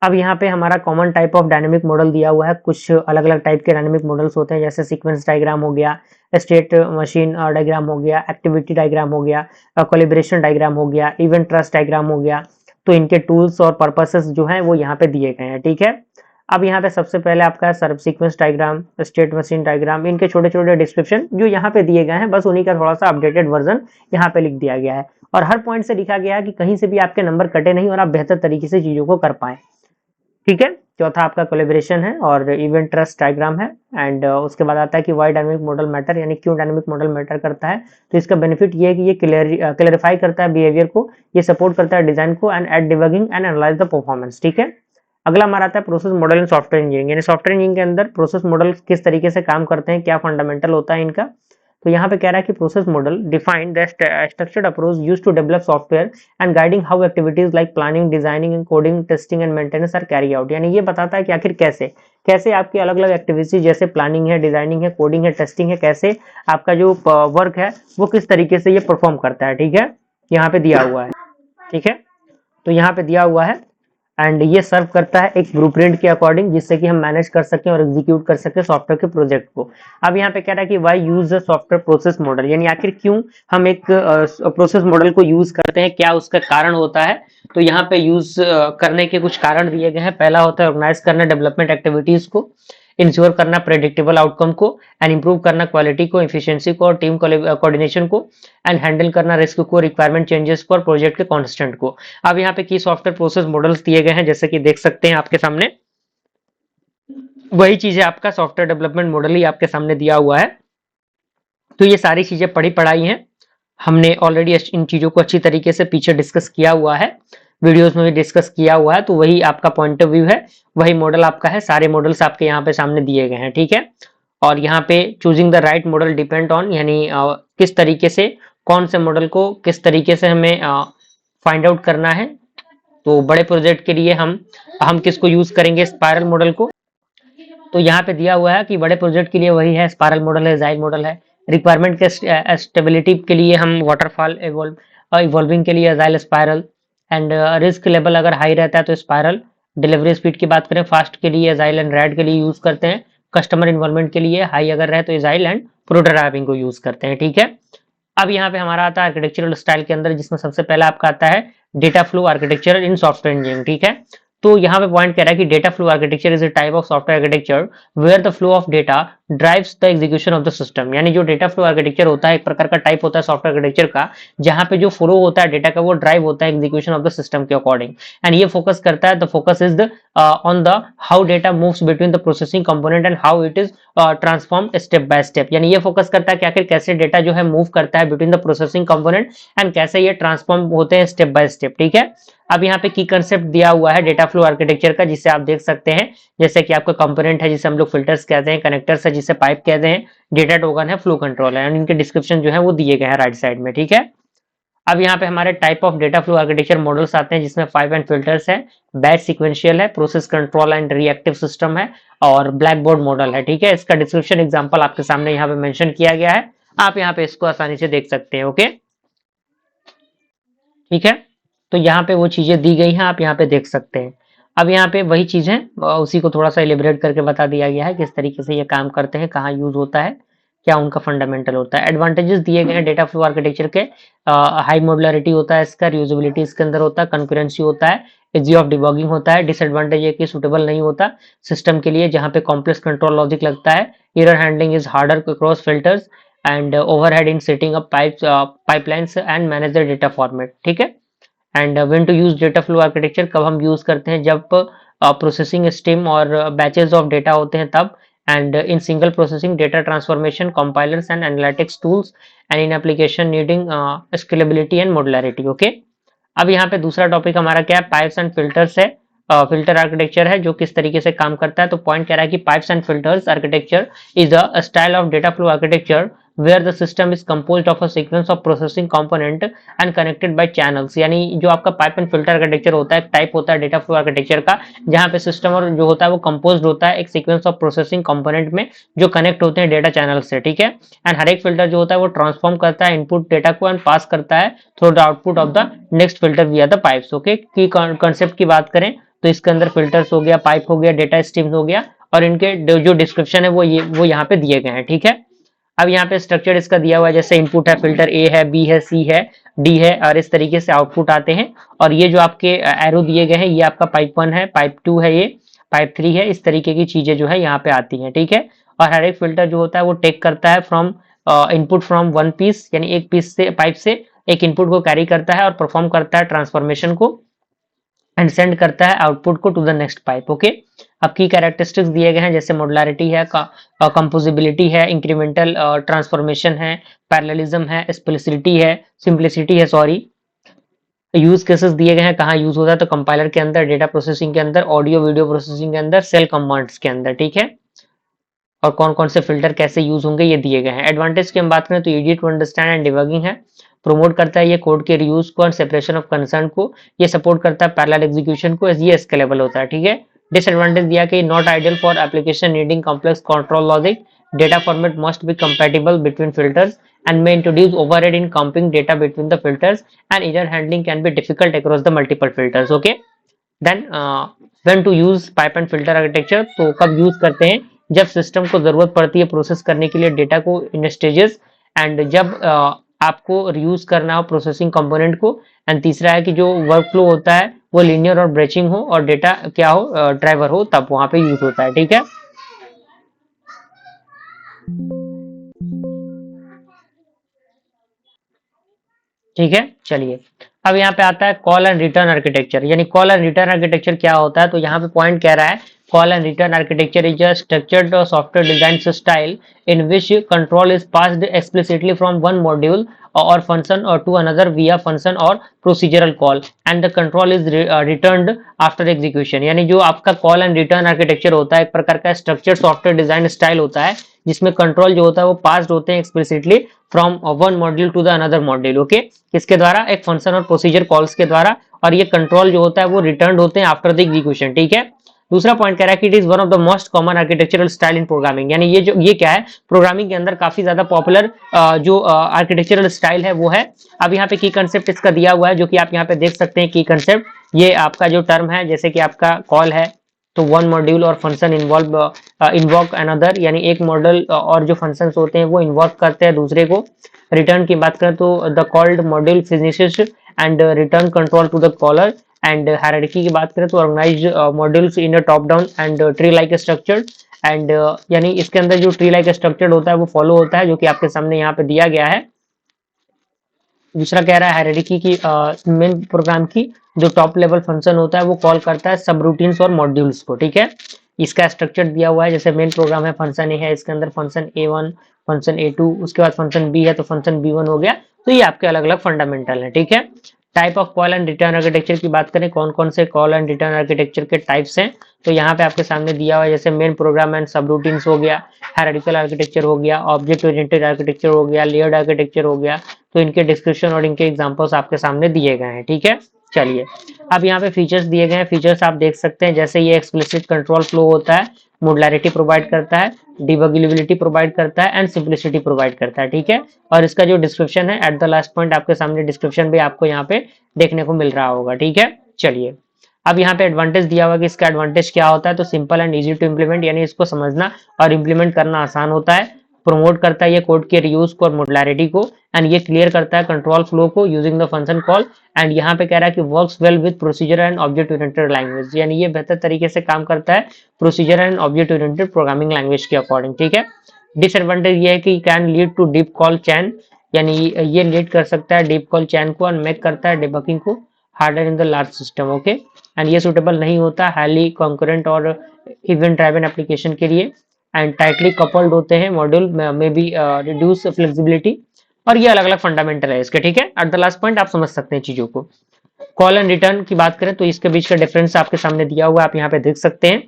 अब यहाँ पे हमारा common type of dynamic model दिया हुआ है। कुछ अलग अलग टाइप के डायनेमिक मॉडल्स होते हैं, जैसे सीक्वेंस डायग्राम हो गया, स्टेट मशीन डायग्राम हो गया, एक्टिविटी डायग्राम हो गया, कोलिब्रेशन डायग्राम हो गया, इवेंट ट्रस्ट डायग्राम हो गया। तो इनके टूल्स और पर्पसेस जो हैं वो यहाँ पे दिए गए हैं, ठीक है। अब यहाँ पे सबसे पहले आपका सर्व sequence diagram, state machine diagram, इनके छोटे छोटे डिस्क्रिप्शन जो यहाँ पे दिए गए हैं, बस उन्हीं का थोड़ा सा अपडेटेड वर्जन यहाँ पे लिख दिया गया है। और हर पॉइंट से लिखा गया है कि कहीं से भी आपके नंबर कटे नहीं और आप बेहतर तरीके से चीजों को कर पाए, ठीक है। चौथा आपका कोलेब्रेशन है और इवेंट ट्रस्ट डायग्राम है। एंड उसके बाद आता है कि वाई डायनेमिक मॉडल मैटर, यानी क्यों डायनेमिक मॉडल मैटर करता है। तो इसका बेनिफिट ये है कि ये क्लियरिफाई करता है बिहेवियर को, ये सपोर्ट करता है डिजाइन को, and at debugging and analyse the performance, ठीक है। अगला हमारा आता है process model in software engineering, यानी सॉफ्टवेयर इंजीनियरिंग के अंदर प्रोसेस मॉडल किस तरीके से काम करते हैं, क्या फंडामेंटल होता है इनका। तो यहाँ पे कह रहा है कि process model define the structured approach used to develop software and guiding how activities like planning, designing, coding, testing and maintenance are carry out. यानी ये बताता है कि आखिर कैसे कैसे आपकी अलग अलग एक्टिविटीज जैसे प्लानिंग है, डिजाइनिंग है, कोडिंग है, टेस्टिंग है, कैसे आपका जो वर्क है वो किस तरीके से ये परफॉर्म करता है, ठीक है। यहाँ पे दिया हुआ है, ठीक है। तो यहाँ पे दिया हुआ है एंड ये सर्व करता है एक ब्लूप्रिंट के अकॉर्डिंग, जिससे कि हम मैनेज कर सकें और एग्जीक्यूट कर सकें सॉफ्टवेयर के प्रोजेक्ट को। अब यहाँ पे कह रहा है कि why use the software process model, यानी आखिर क्यों हम एक प्रोसेस मॉडल को यूज करते हैं, क्या उसका कारण होता है। तो यहाँ पे यूज करने के कुछ कारण दिए गए हैं। पहला होता है ऑर्गेनाइज करना डेवलपमेंट एक्टिविटीज को, इंश्योर करना प्रेडिक्टेबल आउटकम को, एंड इंप्रूव करना क्वालिटी को, एफिशिएंसी को और टीम कोऑर्डिनेशन को, एंड हैंडल करना रिस्क को, रिक्वायरमेंट चेंजेस को और प्रोजेक्ट के कॉन्स्टेंट को। अब यहाँ पे की सॉफ्टवेयर प्रोसेस मॉडल्स दिए गए हैं, जैसे कि देख सकते हैं आपके सामने, वही चीजें आपका सॉफ्टवेयर डेवलपमेंट मॉडल ही आपके सामने दिया हुआ है। तो ये सारी चीजें पढ़ी पढ़ाई हैं, हमने ऑलरेडी इन चीजों को अच्छी तरीके से पीछे डिस्कस किया हुआ है, वीडियोस में भी डिस्कस किया हुआ है। तो वही आपका पॉइंट ऑफ व्यू है, वही मॉडल आपका है, सारे मॉडल्स आपके यहाँ पे सामने दिए गए हैं, ठीक है। और यहाँ पे choosing the right model depend on, यानी किस तरीके से कौन से मॉडल को किस तरीके से हमें फाइंड आउट करना है। तो बड़े प्रोजेक्ट के लिए हम किसको यूज करेंगे, स्पाइरल मॉडल को। तो यहाँ पे दिया हुआ है कि बड़े प्रोजेक्ट के लिए वही है, स्पाइरल मॉडल है, जाइल मॉडल है। रिक्वायरमेंट के स्टेबिलिटी के लिए हम वाटरफॉल, इवॉल्विंग के लिए agile, spiral. And risk level अगर हाई रहता है तो स्पाइरल। डिलीवरी स्पीड की बात करें, फास्ट के लिए अजाइल एंड रैड के लिए यूज करते हैं। कस्टमर इन्वॉल्वमेंट के लिए हाई अगर रहे तो अजाइल एंड प्रोटोटाइपिंग को यूज करते हैं, ठीक है। अब यहाँ पे हमारा आता है आर्किटेक्चरल स्टाइल के अंदर, जिसमें सबसे पहला आपका आता है डेटा फ्लो आर्किटेक्चर इन सॉफ्टवेयर इंजीनियरिंग, ठीक है। तो यहाँ पे पॉइंट कह रहा है कि data flow architecture is a type of software architecture where the flow of data drives the execution of the system. यानी जो डेटा फ्लो आर्किटेक्चर होता है, एक प्रकार का टाइप होता है सॉफ्टवेयर आर्किटेक्चर का, जहां पे जो फ्लो होता है डेटा का वो ड्राइव होता है एग्जीक्यूशन ऑफ द सिस्टम के अकॉर्डिंग। एंड ये फोकस करता है, the focus is the on the how data moves between the processing component and how it is transform step by step. यानी ये फोकस करता है कि आखिर कैसे डेटा जो है मूव करता है between the processing component and कैसे ये ट्रांसफॉर्म होते हैं स्टेप बाय स्टेप, ठीक है। अब यहाँ पे की कंसेप्ट दिया हुआ है डेटा फ्लो आर्किटेक्चर का, जिसे आप देख सकते हैं, जैसे कि आपका कंपोनेंट है जिसे हम लोग फिल्टर्स कहते हैं, कनेक्टर्स है जिसे पाइप कहते हैं, डेटा टोकन है, फ्लो कंट्रोल है, एंड इनके डिस्क्रिप्शन जो है वो दिए गए हैं राइट साइड में, ठीक है। अब यहाँ पे हमारे type of data flow architecture models आते हैं, जिसमें पाइप एंड फिल्टर्स है, बैच सीक्वेंशियल है, process control and reactive system है, और ब्लैक बोर्ड मॉडल है, ठीक है। इसका डिस्क्रिप्शन एग्जांपल आपके सामने यहाँ पे मेंशन किया गया है, आप यहाँ पे इसको आसानी से देख सकते हैं, ओके, ठीक है। तो यहाँ पे वो चीजें दी गई हैं, आप यहाँ पे देख सकते हैं। अब यहाँ पे वही चीजें उसी को थोड़ा सा एलिब्रेट करके बता दिया गया है, किस तरीके से ये काम करते हैं, कहाँ यूज होता है, क्या उनका फंडामेंटल होता है। एडवांटेजेस दिए गए हैं डेटा फ्लो आर्किटेक्चर के, हाई मॉड्युलरिटी होता है इसका, रीयूजेबिलिटी इसके अंदर होता है, कंकरेंसी होता है, इजी ऑफ डिबगिंग होता है। डिसएडवांटेज है कि सुटेबल नहीं होता सिस्टम के लिए जहाँ पे कॉम्प्लेक्स कंट्रोल लॉजिक लगता है, error handling is harder cross filters, and overhead in setting up pipelines and manage the data format, ठीक है। And when to use data flow architecture, कब हम यूज करते हैं, जब प्रोसेसिंग स्ट्रीम और बैचेस ऑफ डेटा होते हैं तब, and in single processing data transformation, compilers and analytics tools, and in application needing scalability and modularity, okay. अब यहाँ पे दूसरा टॉपिक हमारा क्या है, पाइप्स एंड फिल्टर्स है, फिल्टर आर्किटेक्चर है, जो किस तरीके से काम करता है। तो पॉइंट कह रहा है कि pipes and filters architecture is a style of data flow architecture where the system is composed of a sequence of processing component and connected by channels। यानी जो आपका पाइप एंड फिल्टर आर्किटेक्चर होता है, टाइप होता है डेटा फ्लो आर्किटेक्चर का, जहां पे सिस्टम और जो होता है वो कंपोज्ड होता है एक सीक्वेंस ऑफ प्रोसेसिंग कंपोनेंट में, जो कनेक्ट होते हैं डेटा चैनल से, ठीक है। एंड हर एक फिल्टर जो होता है वो ट्रांसफॉर्म करता है इनपुट डेटा को एंड पास करता है through the output of the next filter विया द पाइप्स, ओके। की कॉन्सेप्ट की बात करें तो इसके अंदर फिल्टर्स हो गया, पाइप हो गया, डेटा स्ट्रीम हो गया, और इनके जो डिस्क्रिप्शन है वो यहाँ पे दिए गए हैं। ठीक है, अब यहाँ पे स्ट्रक्चर इसका दिया हुआ है, जैसे इनपुट है फिल्टर ए है, बी है, सी है, डी है, और इस तरीके से आउटपुट आते हैं। और ये जो आपके एरो दिए गए हैं, ये आपका पाइप 1 है, पाइप 2 है, ये पाइप 3 है, इस तरीके की चीजें जो है यहाँ पे आती हैं। ठीक है, और हर एक फिल्टर जो होता है वो टेक करता है from input from one piece, यानी एक पीस से, पाइप से एक इनपुट को कैरी करता है और परफॉर्म करता है ट्रांसफॉर्मेशन को, एंड सेंड करता है आउटपुट को to the next pipe. Okay, अब की कैरेक्टरिस्टिक्स दिए गए हैं, जैसे मॉडुलरिटी है, कंपोजिबिलिटी है, इंक्रीमेंटल ट्रांसफॉर्मेशन है, पैरेललिज्म है, सिंप्लिसिटी है, सॉरी। यूज केसेस दिए गए हैं, कहाँ यूज होता है, तो कंपाइलर के अंदर, डेटा प्रोसेसिंग के अंदर, ऑडियो वीडियो प्रोसेसिंग के अंदर, सेल कमांड्स के अंदर। ठीक है, और कौन कौन से फिल्टर कैसे यूज होंगे ये दिए गए हैं। एडवांटेज की हम बात करें तो easy to understand and debugging है, प्रमोट करता है ये कोड के रीयूज को और सेपरेशन ऑफ कंसर्न को, ये सपोर्ट करता है पैरेलल एग्जीक्यूशन को, ये स्केलेबल होता है। ठीक है, डिसएडवांटेज दिया कि not ideal for application needing complex control logic, data format must be compatible between filters and may introduce overhead in comping data between the filters, and error handling can be difficult across the multiple filters. Okay, then when to use pipe and filter architecture, तो कब यूज करते हैं, जब सिस्टम को जरूरत पड़ती है प्रोसेस करने के लिए डेटा को इन स्टेजेस, एंड जब आपको रीयूज करना हो प्रोसेसिंग कंपोनेंट को, एंड तीसरा है कि जो वर्क फ्लो होता है वो लीनियर और ब्रेचिंग हो और डेटा क्या हो, ड्राइवर हो, तब वहां पे यूज होता है। ठीक है, ठीक है, चलिए अब यहाँ पे आता है कॉल एंड रिटर्न आर्किटेक्चर। यानी कॉल एंड रिटर्न आर्किटेक्चर क्या होता है, तो यहाँ पे पॉइंट कह रहा है call and return architecture is a structured software design style in which control is passed explicitly from one module or function or to another via function or procedural call and the control is returned after execution। यानी जो आपका कॉल एंड रिटर्न आर्किटेक्चर होता है एक प्रकार का स्ट्रक्चर्ड सॉफ्टवेयर डिजाइन स्टाइल होता है, जिसमें कंट्रोल जो होता है वो पास्ड होते हैं explicitly from one module to the another module. Okay, किसके द्वारा, एक फंक्शन और प्रोसीजर कॉल्स के द्वारा, और ये कंट्रोल जो होता है वो रिटर्न होते हैं आफ्टर द एग्जीक्यूशन। ठीक है, दूसरा पॉइंट कह रहा है कि it is one of the most common architectural style in programming. यानी ये क्या है, प्रोग्रामिंग के अंदर काफी ज्यादा पॉपुलर जो आर्किटेक्चरल स्टाइल है वो है। अब यहाँ पे की कंसेप्ट इसका दिया हुआ है, जो कि आप यहाँ पे देख सकते हैं की कंसेप्ट, ये आपका जो टर्म है, जैसे कि आपका कॉल है तो वन मॉड्यूल और फंक्शन इन्वॉक अनदर, यानी एक मॉडल और जो फंक्शंस होते हैं वो इन्वॉक करते हैं दूसरे को। रिटर्न की बात करें तो the called module finishes and return control to the caller, and hierarchy की बात करें तो organised modules in a top down and tree like structure, and यानी इसके अंदर जो ट्री लाइक स्ट्रक्चर होता है वो फॉलो होता है, जो कि आपके सामने यहाँ पे दिया गया है। दूसरा कह रहा है हायरार्की की मेन प्रोग्राम की जो टॉप लेवल फंक्शन होता है वो कॉल करता है सब रूटीन्स और मॉड्यूल्स को। ठीक है, इसका स्ट्रक्चर दिया हुआ है, जैसे मेन प्रोग्राम है फंक्शन ए है, इसके अंदर फंक्शन A1, फंक्शन A2, उसके बाद फंक्शन B है तो फंक्शन B1 हो गया। तो ये आपके अलग अलग फंडामेंटल है। ठीक है, type of call and return architecture की बात करें, कौन कौन से कॉल एंड रिटर्न आर्किटेक्चर के टाइप्स हैं, तो यहाँ पे आपके सामने दिया हुआ है, जैसे मेन प्रोग्राम एंड सब रूटीन्स हो गया, हायरार्किकल आर्किटेक्चर हो गया, ऑब्जेक्ट ओरिएंटेड आर्किटेक्चर हो गया, लेयर्ड आर्किटेक्चर हो गया। तो इनके डिस्क्रिप्शन और इनके एग्जांपल्स आपके सामने दिए गए हैं। ठीक है, चलिए अब यहाँ पे फीचर्स दिए गए हैं, फीचर्स आप देख सकते हैं, जैसे ये एक्सप्लिसिट कंट्रोल फ्लो होता है, मॉडुलरिटी प्रोवाइड करता है, डिबगेबिलिटी प्रोवाइड करता है, एंड सिंप्लिसिटी प्रोवाइड करता है। ठीक है, और इसका जो डिस्क्रिप्शन है एट द लास्ट पॉइंट आपके सामने डिस्क्रिप्शन भी आपको यहाँ पे देखने को मिल रहा होगा। ठीक है, चलिए अब यहाँ पे एडवांटेज दिया हुआ कि इसका एडवांटेज क्या होता है, तो simple and easy to implement, यानी इसको समझना और इम्प्लीमेंट करना आसान होता है। प्रमोट करता है ये कोड के रीयूज को और मॉडुलरिटी को, एंड ये क्लियर करता है कंट्रोल फ्लो को using the function call, and यहाँ पे कह रहा है कि works well with procedure and object oriented language, यानी ये बेहतर तरीके से काम करता है procedure and object oriented programming language के अकॉर्डिंग। ठीक है, डिसएडवांटेज ये है कि can lead to deep call chain, यानी ये लीड कर सकता है डीप कॉल चैन को, एंड मेक करता है डिबगिंग को harder in the large system. Okay, and ये सुटेबल नहीं होता हाईली कंकरेंट और इवेंट ड्राइवन एप्लीकेशन के लिए, एंड टाइटली कपल्ड होते हैं मॉड्यूल में भी रिड्यूस फ्लेक्सिबिलिटी, और ये अलग अलग फंडामेंटल है इसके। ठीक है, एट द लास्ट पॉइंट आप समझ सकते हैं चीजों को। कॉल एंड रिटर्न की बात करें तो इसके बीच का डिफरेंस आपके सामने दिया हुआ है, आप यहाँ पे देख सकते हैं।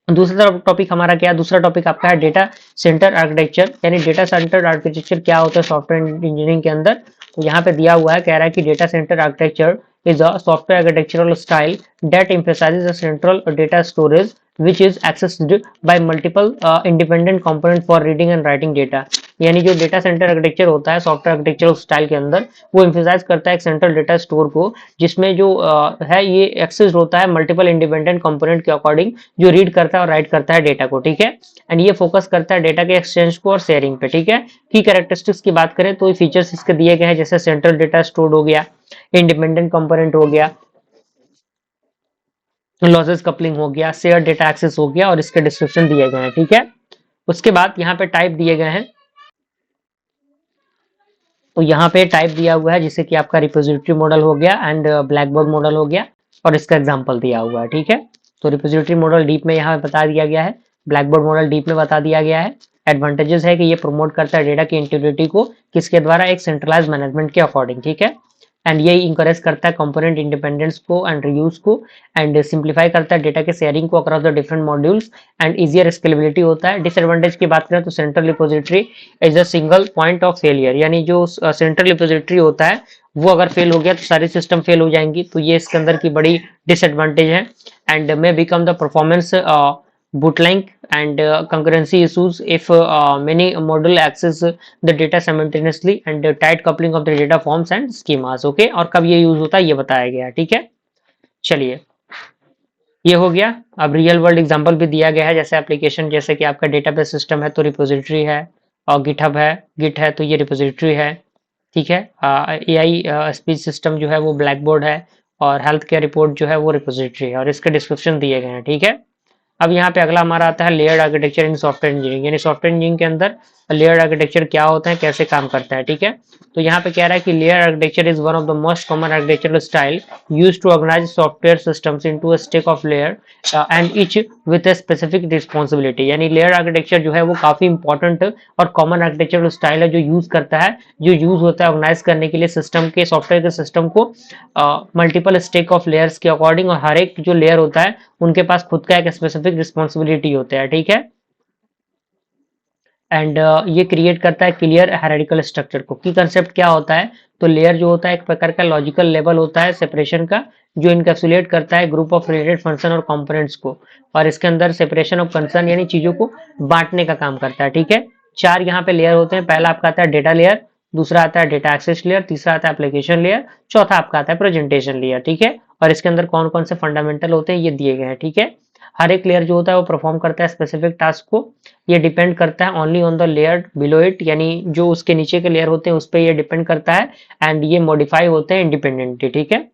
दूसरा टॉपिक हमारा क्या है, दूसरा टॉपिक आपका है डेटा सेंटर आर्किटेक्चर, यानी डेटा सेंटर आर्किटेक्चर क्या होता है सॉफ्टवेयर इंजीनियरिंग के अंदर। तो यहाँ पे दिया हुआ है, कह रहा है कि data centre architecture is a software architectural style that emphasizes a central data storage which is accessed by multiple independent components for reading and writing data। यानी जो डेटा सेंटर आर्किटेक्चर होता है सॉफ्टवेयर आर्किटेक्चर स्टाइल के अंदर, वो एम्फेसाइज करता है एक सेंट्रल डेटा स्टोर को, जिसमें जो है ये एक्सेस होता है मल्टीपल इंडिपेंडेंट कंपोनेंट के अकॉर्डिंग, जो रीड करता है और राइट करता है डेटा को, ठीक है। एंड ये फोकस करता है डेटा के एक्सचेंज को और शेयरिंग पे, ठीक है। की कैरेक्टरिस्टिक्स की बात करें तो फीचर्स इसके दिए गए हैं, जैसे सेंट्रल डेटा स्टोर हो गया, इंडिपेंडेंट कंपोनेंट हो गया, लॉसेस कपलिंग हो गया, शेयर डेटा एक्सेस हो गया, और इसके डिस्क्रिप्शन दिए गए हैं, ठीक है। उसके बाद यहाँ पे टाइप दिए गए हैं, तो यहाँ पे टाइप दिया हुआ है जैसे कि आपका रिपोजिटरी मॉडल हो गया एंड ब्लैक बोर्ड मॉडल हो गया, और इसका एग्जांपल दिया हुआ है, ठीक है। तो रिपोजिटरी मॉडल डीप में यहाँ बता दिया गया है, ब्लैक बोर्ड मॉडल डीप में बता दिया गया है। एडवांटेजेस है कि ये प्रमोट करता है डेटा की इंटीग्रिटी को किसके द्वारा, एक सेंट्रलाइज मैनेजमेंट के अकॉर्डिंग, ठीक है। एंड ये इंकरेज करता है कंपोनेंट इंडिपेंडेंस को एंड रीयूज को, एंड सिंप्लीफाई करता है डेटा के शेयरिंग को across the different modules, and easier scalability होता है। डिसएडवांटेज की बात करें तो central repository is a single point of failure, यानी जो सेंट्रल रिपोजिटरी होता है वो अगर फेल हो गया तो सारी सिस्टम फेल हो जाएंगी, तो ये इसके अंदर की बड़ी डिसएडवांटेज है। And may become the performance bootling and concurrency issues if many module access the data simultaneously and tight coupling of the data forms and schemas, okay। और कब ये यूज होता है ये बताया गया है, ठीक है। चलिए ये हो गया। अब रियल वर्ल्ड एग्जांपल भी दिया गया है, जैसे एप्लीकेशन, जैसे कि आपका डेटाबेस सिस्टम है तो रिपोजिटरी है, और गिटहब है, गिट है तो ये रिपोजिटरी है, ठीक है। एआई स्पीच सिस्टम जो है वो ब्लैक बोर्ड है, और हेल्थ केयर रिपोर्ट जो है वो रिपोजिटरी है, और इसके डिस्क्रिप्शन दिए गए हैं, ठीक है। अब यहाँ पे अगला हमारा आता है लेयर्ड आर्किटेक्चर इन सॉफ्टवेयर इंजीनियरिंग, यानी सॉफ्टवेयर इंजीनियरिंग के अंदर लेयर्ड आर्किटेक्चर क्या होता है, कैसे काम करता है, ठीक है। तो यहाँ पे कह रहा है कि layer architecture is one of the most common architectural style used to organise software systems into a stack of layer and each with a specific responsibility, यानी लेयर आर्किटेक्चर जो है वो काफी इंपॉर्टेंट और कॉमन आर्किटेक्चरल स्टाइल है, जो यूज करता है, जो यूज होता है ऑर्गेनाइज करने के लिए सिस्टम के, सॉफ्टवेयर के सिस्टम को मल्टीपल स्टेक ऑफ लेयर्स के अकॉर्डिंग, और हर एक जो लेयर होता है उनके पास खुद का एक स्पेसिफिक रिस्पॉन्सिबिलिटी होता है, ठीक है। एंड ये क्रिएट करता है क्लियर हायरार्किकल स्ट्रक्चर को। की कंसेप्ट क्या होता है, तो लेयर जो होता है एक प्रकार का लॉजिकल लेवल होता है सेपरेशन का, जो इनकैप्सुलेट करता है ग्रुप ऑफ रिलेटेड फंक्शन और कंपोनेंट्स को, और इसके अंदर सेपरेशन ऑफ कंसर्न यानी चीजों को बांटने का काम करता है, ठीक है। चार यहाँ पे लेयर होते हैं, पहला आपका आता है डेटा लेयर, दूसरा आता है डेटा एक्सेस लेयर, तीसरा आता है एप्लीकेशन लेयर, चौथा आपका आता है प्रेजेंटेशन लेयर, ठीक है। और इसके अंदर कौन कौन से फंडामेंटल होते हैं ये दिए गए हैं, ठीक है। हर एक लेयर जो होता है वो परफॉर्म करता है स्पेसिफिक टास्क को, ये डिपेंड करता है only on the layer below it, यानी जो उसके नीचे के लेयर होते हैं उस पर ये डिपेंड करता है, एंड ये मॉडिफाई होते हैं इंडिपेंडेंटली, ठीक है।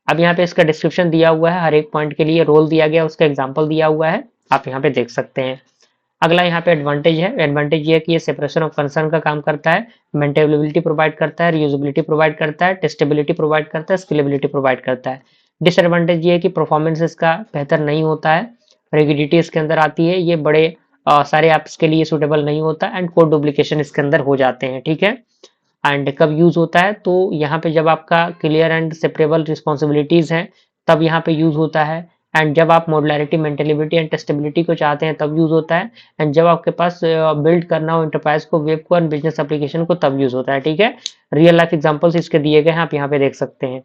अब यहाँ पे इसका डिस्क्रिप्शन दिया हुआ है, हर एक पॉइंट के लिए रोल दिया गया, उसका एग्जाम्पल दिया हुआ है, आप यहाँ पे देख सकते हैं। अगला यहाँ पे एडवांटेज है, एडवांटेज ये है कि ये सेपरेशन ऑफ कंसर्न का काम करता है, मेंटेनेबिलिटी प्रोवाइड करता है, रीयूजेबिलिटी प्रोवाइड करता है, टेस्टेबिलिटी प्रोवाइड करता है, स्केलेबिलिटी प्रोवाइड करता है। डिसएडवांटेज ये है कि परफॉर्मेंस इसका बेहतर नहीं होता है, रिगिडिटी इसके अंदर आती है, ये बड़े सारे ऐप्स के लिए सूटेबल नहीं होता, एंड कोड डुप्लीकेशन इसके अंदर हो जाते हैं, ठीक है। एंड कब यूज होता है, तो यहाँ पे जब आपका क्लियर एंड सेपरेबल रिस्पॉन्सिबिलिटीज हैं तब यहाँ पे यूज होता है, एंड जब आप मॉडुलरिटी, मेंटेनेबिलिटी एंड टेस्टेबिलिटी को चाहते हैं तब यूज होता है, एंड जब आपके पास बिल्ड करना हो इंटरप्राइज को, वेब को एंड बिजनेस एप्लीकेशन को तब यूज होता है, ठीक है। रियल लाइफ एग्जांपल्स इसके दिए गए हैं, आप यहाँ पे देख सकते हैं।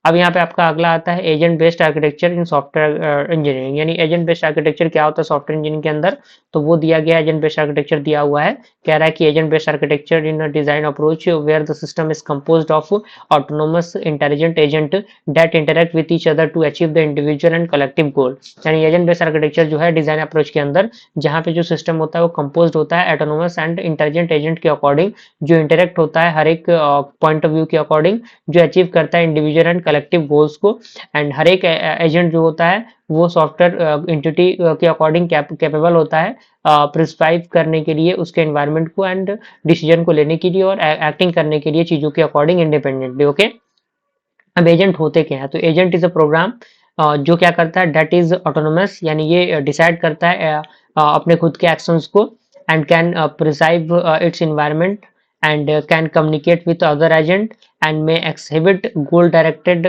अब यहाँ पे आपका अगला आता है एजेंट बेस्ड आर्किटेक्चर इन सॉफ्टवेयर इंजीनियरिंग, यानी एजेंट बेस्ड आर्किटेक्चर क्या होता है सॉफ्टवेयर इंजीनियरिंग के अंदर, तो वो दिया गया एजेंट बेस्ड आर्किटेक्चर दिया हुआ है। कह रहा है कि agent based architecture in design approach where the system is composed of autonomous intelligent agent that interact with each other to achieve the individual and collective goal, यानी एजेंट बेस्ड आर्किटेक्चर जो है डिजाइन अप्रोच के अंदर, जहाँ पे जो सिस्टम होता है वो कंपोज्ड होता है ऑटोनोमस एंड इंटेलिजेंट एजेंट के अकॉर्डिंग, जो इंटरेक्ट होता है हर एक पॉइंट ऑफ व्यू के अकॉर्डिंग, जो अचीव करता है इंडिविजुअल एंड कलेक्टिव गोल्स को, एंड हर एक एजेंट जो होता है वो सॉफ्टवेयर एंटिटी के अकॉर्डिंग कैपेबल होता है प्रिस्क्राइब करने के लिए उसके एनवायरनमेंट को, एंड डिसीजन को लेने के लिए और एक्टिंग करने के लिए चीजों के अकॉर्डिंग इंडिपेंडेंटली, ओके। अब एजेंट होते क्या है, तो एजेंट इज अ प्रोग्राम जो क्या करता है, डेट इज ऑटोनोमस, यानी ये डिसाइड करता है अपने खुद के एक्शंस को, and can perceive its environment, and can communicate with other agent, and may exhibit goal directed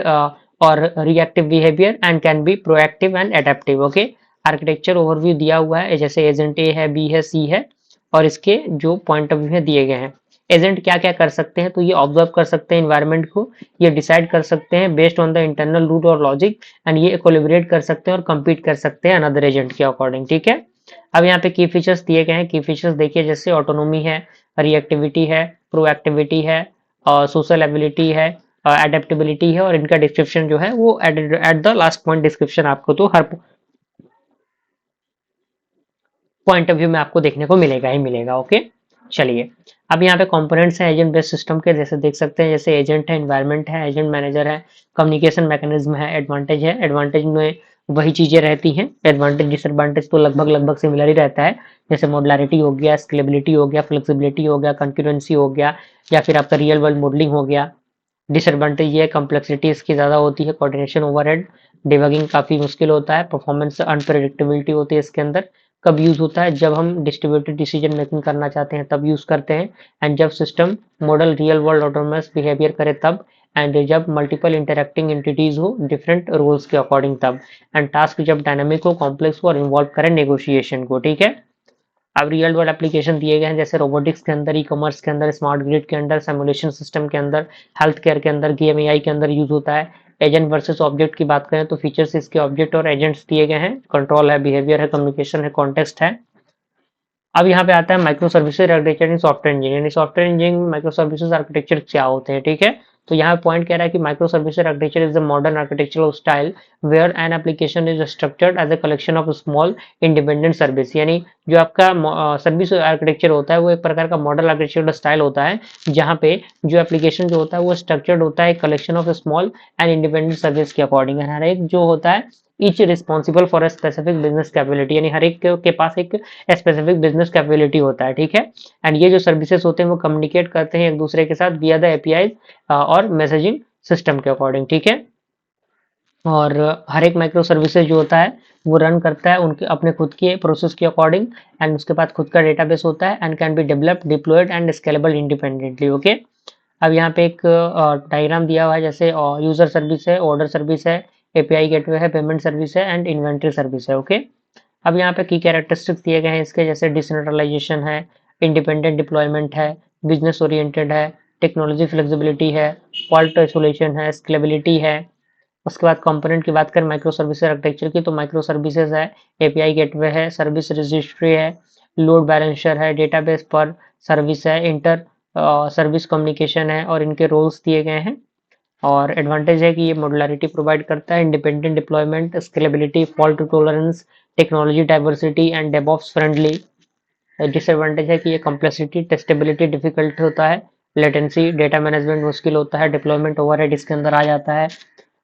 और reactive behaviour, and can be proactive and adaptive, okay. Architecture overview दिया हुआ है, जैसे एजेंट ए है, बी है, सी है, और इसके जो पॉइंट ऑफ व्यू है दिए गए हैं। एजेंट क्या क्या कर सकते हैं, तो ये ऑब्जर्व कर सकते हैं इन्वायरमेंट को, ये डिसाइड कर सकते हैं based on the internal rule और लॉजिक, एंड ये कोलैबोरेट कर सकते हैं और compete कर सकते हैं अनदर एजेंट के अकॉर्डिंग, ठीक है। अब यहाँ पे की फीचर्स दिए गए हैं, की फीचर्स देखिए, जैसे ऑटोनोमी है, रिएक्टिविटी है, प्रोएक्टिविटी है, सोशल एबिलिटी है, एडेप्टेबिलिटी है, और इनका डिस्क्रिप्शन जो है वो eight the last point description आपको तो हर पॉइंट ऑफ व्यू में आपको देखने को मिलेगा ही मिलेगा। ओके, चलिए अब यहाँ पे कंपोनेंट्स हैं एजेंट बेस्ड सिस्टम के, जैसे देख सकते हैं, जैसे एजेंट है, एनवायरनमेंट है, एजेंट मैनेजर है, कम्युनिकेशन मैकेनिज्म है, एडवांटेज है। एडवांटेज में वही चीजें रहती हैं, एडवांटेज डिसएडवांटेज तो लगभग लगभग सिमिलर ही रहता है, जैसे मॉडुलैरिटी हो गया, स्केलेबिलिटी हो गया, फ्लेक्सिबिलिटी हो गया, कंकरेंसी हो गया, या फिर आपका रियल वर्ल्ड मॉडलिंग हो गया। डिसएडवांटेज ये है कम्प्लेक्सिटी इसकी ज़्यादा होती है, कोऑर्डिनेशन ओवरहेड, डिबगिंग काफ़ी मुश्किल होता है, परफॉर्मेंस अनप्रेडिक्टेबिलिटी होती है इसके अंदर। कब यूज़ होता है, जब हम डिस्ट्रीब्यूटेड डिसीजन मेकिंग करना चाहते हैं तब यूज़ करते हैं, एंड जब system model real world autonomous behaviour करे तब, एंड जब मल्टीपल इंटरेक्टिंग एंटिटीज हो डिफरेंट रोल्स के अकॉर्डिंग तब, एंड टास्क जब डायनामिक हो, कॉम्प्लेक्स हो और इन्वॉल्व करे नेगोशिएशन को। ठीक है, अब रियल वर्ल्ड एप्लीकेशन दिए गए हैं, जैसे रोबोटिक्स के अंदर, ई कॉमर्स के अंदर, स्मार्ट ग्रिड के अंदर, सिमुलेशन सिस्टम के अंदर, हेल्थ केयर के अंदर, गेम एआई के अंदर यूज होता है। एजेंट वर्सेस ऑब्जेक्ट की बात करें तो फीचर्स इसके ऑब्जेक्ट और एजेंट्स दिए गए हैं, कंट्रोल है, बिहेवियर है, कम्युनिकेशन है, कॉन्टेक्स्ट है। अब यहाँ पे आता है माइक्रो सर्विसेज आर्किटेक्चर इन software engineering. Software engineering micro services architecture क्या होते हैं, ठीक है। तो यहाँ पॉइंट कह रहा है कि micro services architecture is the modern architectural style where an application is structured as a collection of small independent service. यानी जो आपका सर्विस आर्किटेक्चर होता है वो एक प्रकार का मॉडल आर्किटेक्चरल स्टाइल होता है, जहाँ पे जो एप्लीकेशन जो होता है वो स्ट्रक्चर्ड होता है collection of small and independent service के अकॉर्डिंग। हर एक जो होता है each responsible for a specific business capability, यानी हर एक के पास एक स्पेसिफिक बिजनेस कैपेबिलिटी होता है, ठीक है। एंड ये जो सर्विसेज होते हैं वो कम्युनिकेट करते हैं एक दूसरे के साथ विया द एपीआई और मैसेजिंग सिस्टम के अकॉर्डिंग, ठीक है। और हर एक माइक्रो सर्विसेज जो होता है वो रन करता है उनके अपने खुद के प्रोसेस के अकॉर्डिंग, एंड उसके बाद खुद का डेटाबेस होता है, and can be developed, deployed and scalable independently. Okay, अब यहाँ पे एक डायग्राम दिया हुआ है, जैसे यूजर सर्विस है, ऑर्डर सर्विस है, एपीआई गेटवे है, पेमेंट सर्विस है, एंड इन्वेंट्री सर्विस है। ओके, अब यहाँ पे की कैरेक्टरिस्टिक्स दिए गए हैं इसके, जैसे डिसेंट्रलाइजेशन है, इंडिपेंडेंट डिप्लॉयमेंट है, बिजनेस ओरिएंटेड है, टेक्नोलॉजी फ्लेक्सिबिलिटी है, फॉल्ट आइसोलेशन है, स्केलेबिलिटी है। उसके बाद कंपोनेंट की बात करें माइक्रो सर्विस आर्किटेक्चर की, तो माइक्रो सर्विसेज है, एपीआई गेटवे है, सर्विस रजिस्ट्री है, लोड बैलेंसर है, डेटाबेस पर सर्विस है, इंटर सर्विस कम्युनिकेशन है, और इनके रोल्स दिए गए हैं। और एडवांटेज है कि ये मॉडुलैरिटी प्रोवाइड करता है, independent deployment, scalability, fault tolerance, technology diversity and DevOps friendly. Disadvantage है कि ये कॉम्प्लेक्सिटी, टेस्टेबिलिटी डिफिकल्ट होता है, लेटेंसी, डेटा मैनेजमेंट मुश्किल होता है, डिप्लॉयमेंट ओवरहेड इसके अंदर आ जाता है।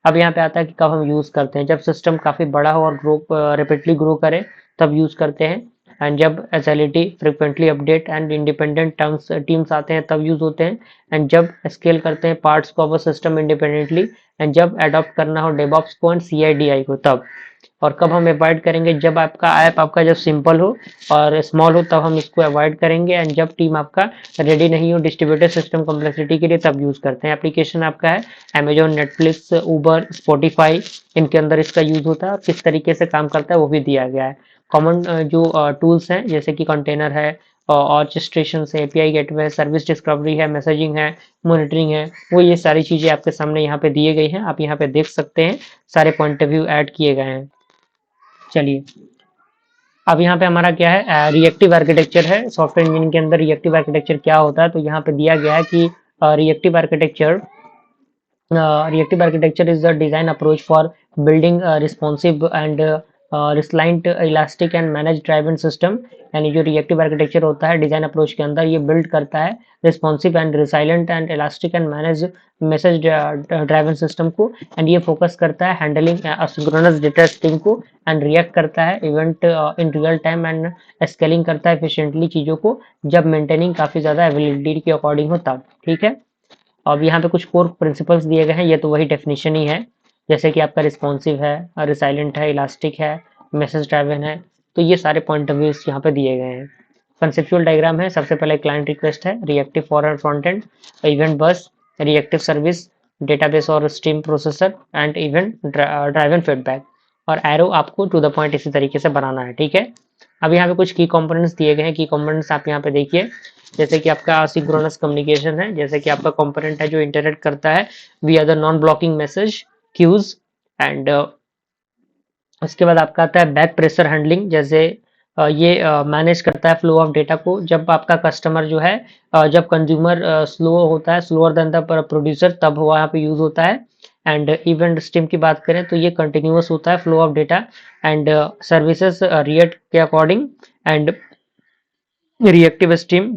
अब यहाँ पे आता है कि कब हम यूज़ करते हैं, जब सिस्टम काफ़ी बड़ा हो और ग्रो रेपिडली ग्रो करे तब यूज़ करते हैं, एंड जब SLT frequently update and independent teams आते हैं तब यूज़ होते हैं, एंड जब स्केल करते हैं पार्ट्स को ऑफ सिस्टम इंडिपेंडेंटली, एंड जब अडॉप्ट करना हो डेवऑप्स को एंड सीआईडीआई को तब। और कब हम अवॉइड करेंगे, जब आपका ऐप आपका जब सिंपल हो और स्मॉल हो तब हम इसको अवॉइड करेंगे, एंड जब टीम आपका रेडी नहीं हो डिस्ट्रीब्यूटेड सिस्टम कॉम्प्लेक्सिटी के लिए तब यूज़ करते हैं। एप्लीकेशन आपका है अमेजोन, नेटफ्लिक्स, उबर, स्पॉटिफाई, इनके अंदर इसका यूज़ होता है, और किस तरीके से काम करता है वो भी दिया गया है। कॉमन जो टूल्स हैं जैसे कि कंटेनर है, ऑर्केस्ट्रेशन से, एपीआई गेटवे है, सर्विस डिस्कवरी है, मैसेजिंग है, मॉनिटरिंग है, वो ये सारी चीज़ें आपके सामने यहाँ पे दिए गई हैं, आप यहाँ पे देख सकते हैं, सारे पॉइंट ऑफ व्यू ऐड किए गए हैं। चलिए अब यहाँ पे हमारा क्या है, रिएक्टिव आर्किटेक्चर है। सॉफ्टवेयर इंजीनियरिंग के अंदर रिएक्टिव आर्किटेक्चर क्या होता है, तो यहाँ पे दिया गया है कि reactive architecture reactive architecture is the design approach for building a responsive and resilient, elastic and managed driven system। यानी जो रिएक्टिव आर्किटेक्चर होता है डिजाइन अप्रोच के अंदर ये बिल्ड करता है responsive and resilient and elastic and manage message driven system को, एंड ये फोकस करता है हैंडलिंग असिंक्रोनस डेटा स्ट्रीम को, एंड रिएक्ट करता है event in real time, and scaling करता है एफिशिएंटली चीज़ों को जब मेंटेनिंग काफ़ी ज़्यादा अवेलेबिलिटी के अकॉर्डिंग हो तब, ठीक है। अब यहाँ पे कुछ कोर प्रिंसिपल्स दिए गए हैं, ये तो वही डेफिनेशन ही है, जैसे कि आपका रिस्पॉन्सिव है, रिसाइलेंट है, इलास्टिक है, मैसेज ड्राइवन है, तो ये सारे पॉइंट ऑफ व्यूज यहाँ पे दिए गए हैं। कंसेप्चुअल डायग्राम है, सबसे पहले क्लाइंट रिक्वेस्ट है, reactive forward front end, event बस, रिएक्टिव सर्विस, डेटाबेस और stream processor, and event driven feedback, और एरो आपको टू द पॉइंट इसी तरीके से बनाना है, ठीक है। अब यहाँ पे कुछ की कंपोनेंट्स दिए गए हैं, की कंपोनेंट्स आप यहाँ पे देखिए, जैसे कि आपका सिंक्रोनस कम्युनिकेशन है, जैसे कि आपका कंपोनेंट है जो इंटरेक्ट करता है via the non blocking message queues, and उसके बाद आपका आता है बैक प्रेशर हैंडलिंग, जैसे ये मैनेज करता है फ्लो ऑफ डेटा को। जब आपका कस्टमर जो है जब कंज्यूमर स्लो होता है, स्लोअर देन द प्रोड्यूसर, तब वहाँ पे यूज होता है। एंड इवेंट स्ट्रीम की बात करें तो ये कंटिन्यूअस होता है flow of data and services react के according. And reactive stream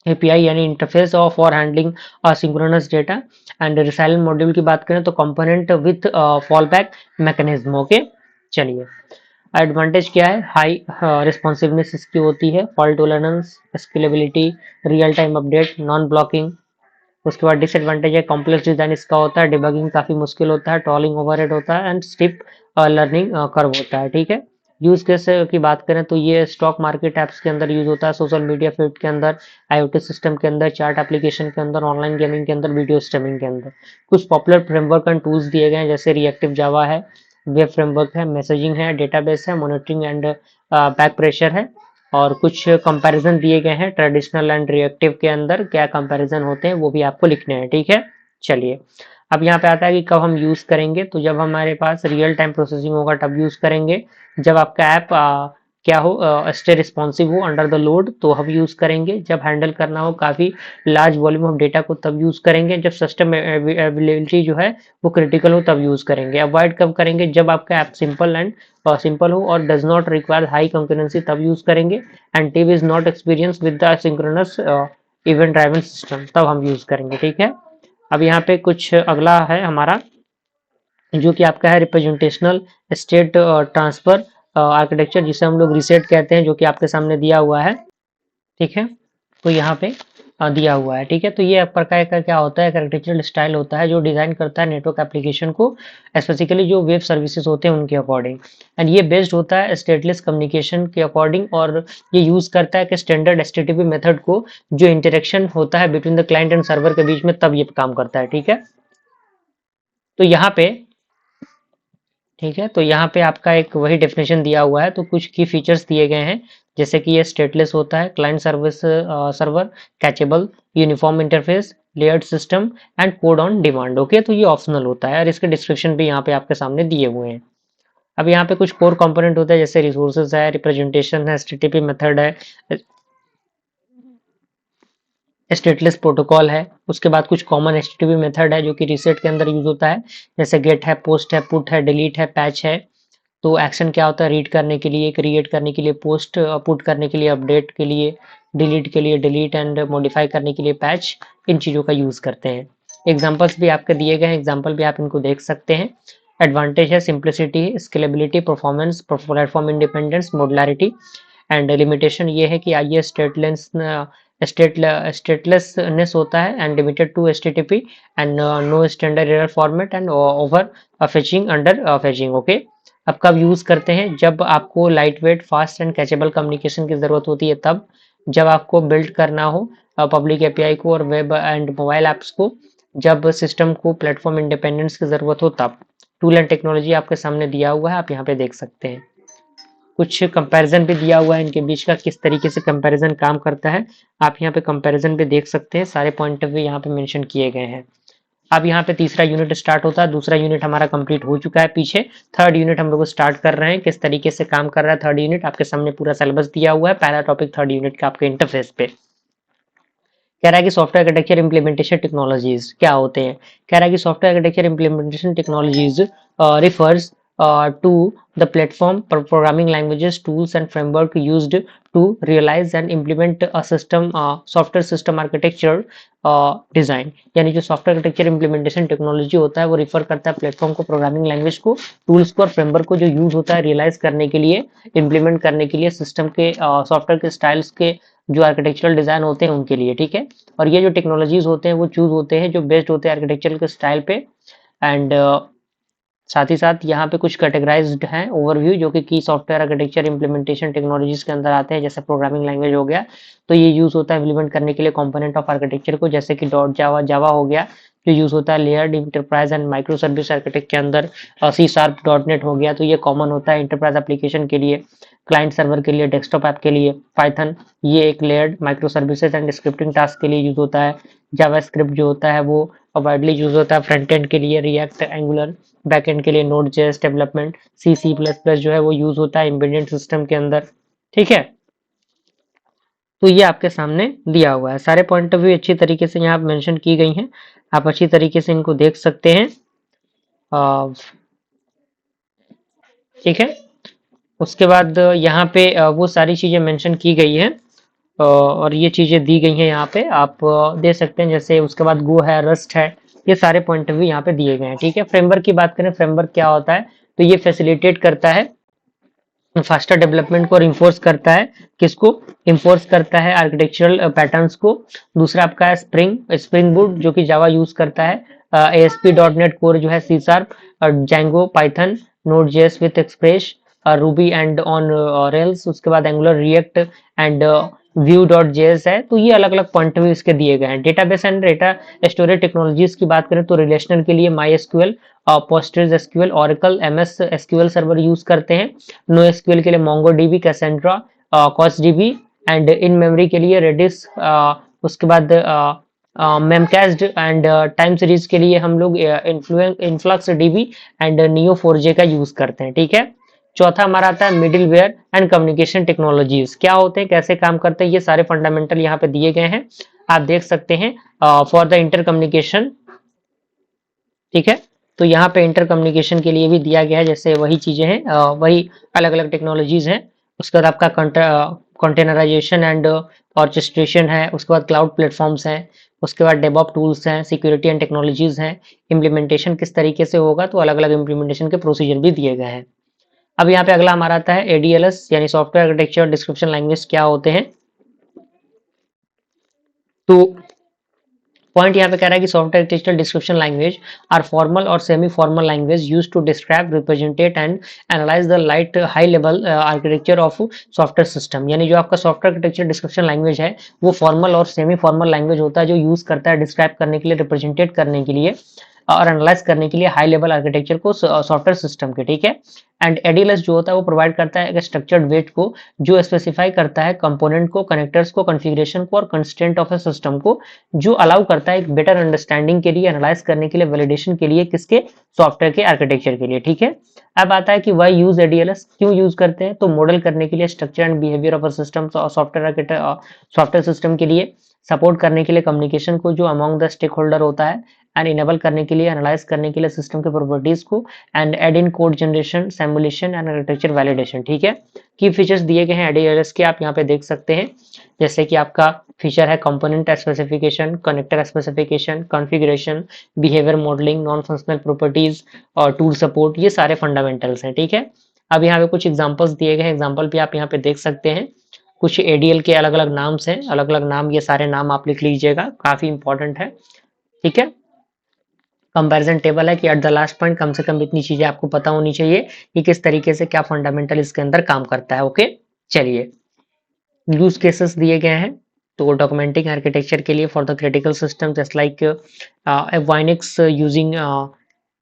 API यानी interface of for handling synchronous data. And resilient module की बात करें तो component with fall back mechanism. Okay, चलिए एडवांटेज क्या है? हाई रिस्पॉन्सिवनेस इसकी होती है, fault tolerance, scalability, real time update, non blocking. उसके बाद डिसएडवांटेज है कॉम्प्लेक्स डिजाइन इसका होता है, डिबगिंग काफी मुश्किल होता है, टॉलिंग ओवरहेड होता है एंड स्टिप लर्निंग कर्व होता है। ठीक है, यूज केस की बात करें तो ये स्टॉक मार्केट एप्स के अंदर यूज होता है, सोशल मीडिया फीड के अंदर, आईओटी सिस्टम के अंदर, चार्ट एप्लीकेशन के अंदर, ऑनलाइन गेमिंग के अंदर, वीडियो स्ट्रीमिंग के अंदर। कुछ पॉपुलर फ्रेमवर्क एंड टूल्स दिए गए हैं जैसे रिएक्टिव जावा है, वेब फ्रेमवर्क है, मैसेजिंग है, डेटाबेस है, मॉनिटरिंग एंड बैक प्रेशर है। और कुछ कंपैरिजन दिए गए हैं ट्रेडिशनल एंड रिएक्टिव के अंदर, क्या कंपैरिजन होते हैं वो भी आपको लिखने हैं। ठीक है, चलिए अब यहाँ पे आता है कि कब हम यूज करेंगे। तो जब हमारे पास रियल टाइम प्रोसेसिंग होगा तब यूज करेंगे। जब आपका ऐप क्या हो, स्टे रिस्पॉन्सिव हो अंडर द लोड, तो हम यूज करेंगे। जब हैंडल करना हो काफी लार्ज वॉल्यूम ऑफ डेटा को, तब यूज करेंगे। जब सिस्टम अवेलेबिलिटी जो है वो क्रिटिकल हो, तब यूज करेंगे। अवॉइड कब करेंगे? जब आपका ऐप सिंपल हो और does not require high concurrency, तब यूज करेंगे। And team is not experience with the synchronous event driven system, तब हम यूज करेंगे। ठीक है, अब यहाँ पे कुछ अगला है हमारा जो कि आपका है रिप्रेजेंटेशनल स्टेट ट्रांसफर आर्किटेक्चर, जिसे हम लोग रिसेट कहते हैं, जो कि आपके सामने दिया हुआ है। ठीक है, तो यहाँ पे दिया हुआ है। ठीक है, तो ये एक प्रकार का क्या होता है, आर्किटेक्चरल स्टाइल होता है जो डिजाइन करता है नेटवर्क एप्लीकेशन को, स्पेसिफिकली जो वेब सर्विसेज होते हैं उनके अकॉर्डिंग। एंड ये बेस्ड होता है स्टेटलेस कम्युनिकेशन के अकॉर्डिंग, और ये यूज करता है कि स्टैंडर्ड एचटीटीपी मेथड को, जो इंटरेक्शन होता है between the client and server के बीच में, तब ये काम करता है। ठीक है, तो यहाँ पे ठीक है, तो यहाँ पे आपका एक वही डेफिनेशन दिया हुआ है। तो कुछ की फीचर्स दिए गए हैं जैसे कि ये स्टेटलेस होता है, client service server, cacheable, uniform interface, layered system and code on demand. Okay, तो ये ऑप्शनल होता है और इसके डिस्क्रिप्शन भी यहाँ पे आपके सामने दिए हुए हैं। अब यहाँ पे कुछ कोर कंपोनेंट होता है जैसे रिसोर्सेज है, रिप्रेजेंटेशन है, एचटीटीपी मेथड है, स्टेटलेस प्रोटोकॉल है। उसके बाद कुछ कॉमन एचटीटीपी मेथड है जो कि रिसेट के अंदर यूज होता है, जैसे गेट है, पोस्ट है, पुट है, डिलीट है, पैच है। तो एक्शन क्या होता है? रीड करने के लिए, क्रिएट करने के लिए, पोस्ट पुट करने के लिए, अपडेट के लिए, डिलीट के लिए, डिलीट एंड मॉडिफाई करने के लिए पैच, इन चीज़ों का यूज़ करते हैं। एग्जाम्पल्स भी आपके दिए गए हैं, एग्जाम्पल भी आप इनको देख सकते हैं। एडवांटेज है simplicity, scalability, performance, platform independence, modularity. And limitation ये है कि आइए स्टेटलेसनेस होता है and limited to HTTP and no standard error format and over fetching under fetching. Okay, अब कब यूज करते हैं? जब आपको light weight, fast and cacheable communication की जरूरत होती है, तब। जब आपको बिल्ड करना हो पब्लिक एपीआई को और वेब एंड मोबाइल ऐप्स को, जब सिस्टम को प्लेटफॉर्म इंडिपेंडेंस की जरूरत हो, तब। टूल एंड टेक्नोलॉजी आपके सामने दिया हुआ है, आप यहाँ पे देख सकते हैं। कुछ कंपैरिजन भी दिया हुआ है इनके बीच का, किस तरीके से कंपैरिजन काम करता है। आप यहाँ पे कंपैरिजन भी देख सकते हैं, सारे पॉइंट ऑफ व्यू यहाँ पे मेंशन किए गए हैं। अब यहाँ पे तीसरा यूनिट स्टार्ट होता है, दूसरा यूनिट हमारा कंप्लीट हो चुका है पीछे। थर्ड यूनिट हम लोग स्टार्ट कर रहे हैं, किस तरीके से काम कर रहा है थर्ड यूनिट, आपके सामने पूरा सिलेबस दिया हुआ है। पहला टॉपिक थर्ड यूनिट का आपके इंटरफेस पे कह रहा है कि सॉफ्टवेयर आर्किटेक्चर इंप्लीमेंटेशन टेक्नोलॉजीज क्या होते हैं। कह रहा है कि software architecture implementation technologies refers to the platform programming languages, tools and framework used to realize and implement a system software system architecture design। यानी जो सॉफ्टवेयर आर्किटेक्चर इंप्लीमेंटेशन टेक्नोलॉजी होता है वो रिफर करता है प्लेटफॉर्म को, प्रोग्रामिंग लैंग्वेज को, टूल्स को और फ्रेमवर्क को, जो यूज होता है रियलाइज करने के लिए, इंप्लीमेंट करने के लिए, सिस्टम के सॉफ्टवेयर के स्टाइल्स के जो आर्किटेक्चरल डिजाइन होते हैं उनके लिए। ठीक है, और ये जो टेक्नोलॉजीज होते हैं वो चूज होते हैं जो बेस्ड होते हैं आर्किटेक्चरल के स्टाइल पे। एंड साथ ही साथ यहाँ पे कुछ कैटेगराइज्ड हैं ओवरव्यू, जो कि की सॉफ्टवेयर आर्किटेक्चर इंप्लीमेंटेशन टेक्नोलॉजीज के अंदर आते हैं, जैसे प्रोग्रामिंग लैंग्वेज हो गया, तो ये यूज होता है इंप्लीमेंट करने के लिए कंपोनेंट ऑफ आर्किटेक्चर को, जैसे कि डॉट जावा, जावा हो गया जो यूज होता है layered enterprise and micro service architect के अंदर, सी शार्प डॉट नेट हो गया, तो ये कॉमन होता है इंटरप्राइज एप्लीकेशन के लिए, क्लाइंट सर्वर के लिए, डेस्कटॉप ऐप के लिए। पाइथन ये एक layered micro services and scripting task के लिए यूज होता है। जावा स्क्रिप्ट जो होता है वो वाइडली यूज होता है फ्रंट एंड के लिए, रिएक्ट, एंगुलर बैकएंड के लिए, Node JS development, C plus plus जो है वो यूज होता है एम्बेडेड सिस्टम के अंदर। ठीक है, तो ये आपके सामने दिया हुआ है, सारे पॉइंट ऑफ व्यू अच्छी तरीके से यहाँ मेंशन की गई हैं, आप अच्छी तरीके से इनको देख सकते हैं। ठीक है, उसके बाद यहाँ पे वो सारी चीजें मेंशन की गई हैं, और ये चीजें दी गई हैं यहाँ पे, आप दे सकते हैं। जैसे उसके बाद गो है, रस्ट है, ये सारे पॉइंट ऑफ व्यू यहाँ पे दिए गए हैं। ठीक है, फ्रेमवर्क की बात करें, फ्रेमवर्क क्या होता है, तो ये फैसिलिटेट करता है फास्टर डेवलपमेंट को और इन्फोर्स करता है, किसको इन्फोर्स करता है, आर्किटेक्चरल पैटर्न्स को। दूसरा आपका है स्प्रिंग, स्प्रिंग बूट जो कि जावा यूज करता है, एएसपी डॉट नेट कोर जो है, C sharp, Django, Python, Node JS with Express, Ruby and on Rails, उसके बाद Angular, React and Vue dot JS है। तो ये अलग अलग पॉइंट ऑफ व्यू इसके दिए गए हैं। Database and data storage technologies की बात करें तो रिलेशनल के लिए MySQL, PostgreSQL, Oracle, MS SQL server use करते हैं। नो एसक्यूएल के लिए MongoDB, Cassandra, CosmosDB, and in memory के लिए रेडिस, उसके बाद मेमकास्ट एंड टाइम सीरीज के लिए हम लोग influx dB and neo 4J का यूज करते हैं। ठीक है, चौथा हमारा आता है मिडिलवेयर एंड कम्युनिकेशन टेक्नोलॉजीज, क्या होते हैं, कैसे काम करते हैं, ये सारे फंडामेंटल यहाँ पे दिए गए हैं, आप देख सकते हैं। फॉर द इंटर कम्युनिकेशन, ठीक है, तो यहाँ पे इंटर कम्युनिकेशन के लिए भी दिया गया है, जैसे वही चीजें हैं, वही अलग अलग टेक्नोलॉजीज हैं। उसके बाद आपका कंटेनराइजेशन एंड ऑर्केस्ट्रेशन है, उसके बाद क्लाउड प्लेटफॉर्म्स हैं, उसके बाद डेवऑप टूल्स हैं, सिक्योरिटी एंड टेक्नोलॉजीज हैं, इम्प्लीमेंटेशन किस तरीके से होगा, तो अलग अलग इम्प्लीमेंटेशन के प्रोसीजर भी दिए गए हैं। अब यहाँ पे अगला हमारा आता है एडीएलएस यानी सॉफ्टवेयर आर्किटेक्चर डिस्क्रिप्शन लैंग्वेज, क्या होते हैं, तो पॉइंट यहाँ पे कह रहा है कि software architecture description language are formal और semi formal language used to describe, represent and analyse the light high level architecture of software system. यानी जो आपका सॉफ्टवेयर आर्किटेक्चर डिस्क्रिप्शन लैंग्वेज है वो फॉर्मल और सेमी फॉर्मल लैंग्वेज होता है, जो यूज करता है डिस्क्राइब करने के लिए, रिप्रेजेंटेट करने के लिए और एनालाइज करने के लिए हाई लेवल आर्किटेक्चर को सॉफ्टवेयर सिस्टम के। ठीक है, एंड एडीएलएस जो होता है वो प्रोवाइड करता है एक स्ट्रक्चर्ड वेट को, जो स्पेसिफाई करता है कंपोनेंट को, कनेक्टर्स को, कॉन्फ़िगरेशन को और कंस्ट्रेंट ऑफ ए सिस्टम को, जो अलाउ करता है एक बेटर अंडरस्टैंडिंग के लिए, एनालाइज करने के लिए, वैलिडेशन के लिए, किसके, सॉफ्टवेयर के आर्किटेक्चर के लिए। ठीक है, अब आता है कि वाई यूज एडीएलएस, क्यों यूज करते हैं, तो मॉडल करने के लिए, structure and behaviour of a system, software system के लिए, सपोर्ट करने के लिए कम्युनिकेशन को जो अमॉन्ग द स्टेक होल्डर होता है, एंड इनेबल करने के लिए, एनालाइज करने के लिए सिस्टम के प्रॉपर्टीज को, and aid in code generation, simulation and architecture validation. ठीक है, की फीचर्स दिए गए हैं एडीएलएस के, आप यहाँ पे देख सकते हैं, जैसे कि आपका फीचर है component specification, connector specification, configuration, behaviour modelling, non functional properties और टूल सपोर्ट, ये सारे फंडामेंटल्स हैं। ठीक है, अब यहाँ पे कुछ एग्जांपल्स दिए गए हैं, एग्जांपल भी आप यहाँ पे देख सकते हैं, कुछ एडीएल के अलग अलग नाम्स हैं, अलग अलग नाम, ये सारे नाम आप लिख लीजिएगा, काफी इंपॉर्टेंट है। ठीक है, कंपैरिजन टेबल है कि एट द लास्ट पॉइंट कम से कम इतनी चीजें आपको पता होनी चाहिए कि किस तरीके से क्या फंडामेंटल इसके अंदर काम करता है। ओके, चलिए, यूज केसेस दिए गए हैं, तो डॉक्यूमेंटिंग आर्किटेक्चर के लिए for the critical system just like Unix using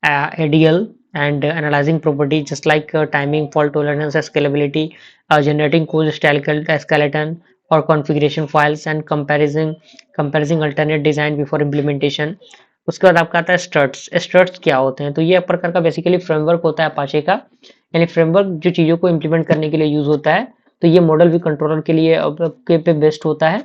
ADL and analyzing properties just like timing, fault tolerance, scalability, generating code skeleton or configuration files and comparing alternate design before implementation। उसके बाद आपका आता है स्ट्रट्स। स्ट्रट्स क्या होते हैं, तो ये एक प्रकार का बेसिकली फ्रेमवर्क होता है अपाचे का, यानी फ्रेमवर्क जो चीज़ों को इम्प्लीमेंट करने के लिए यूज होता है। तो ये मॉडल भी कंट्रोलर के लिए के पे बेस्ड होता है,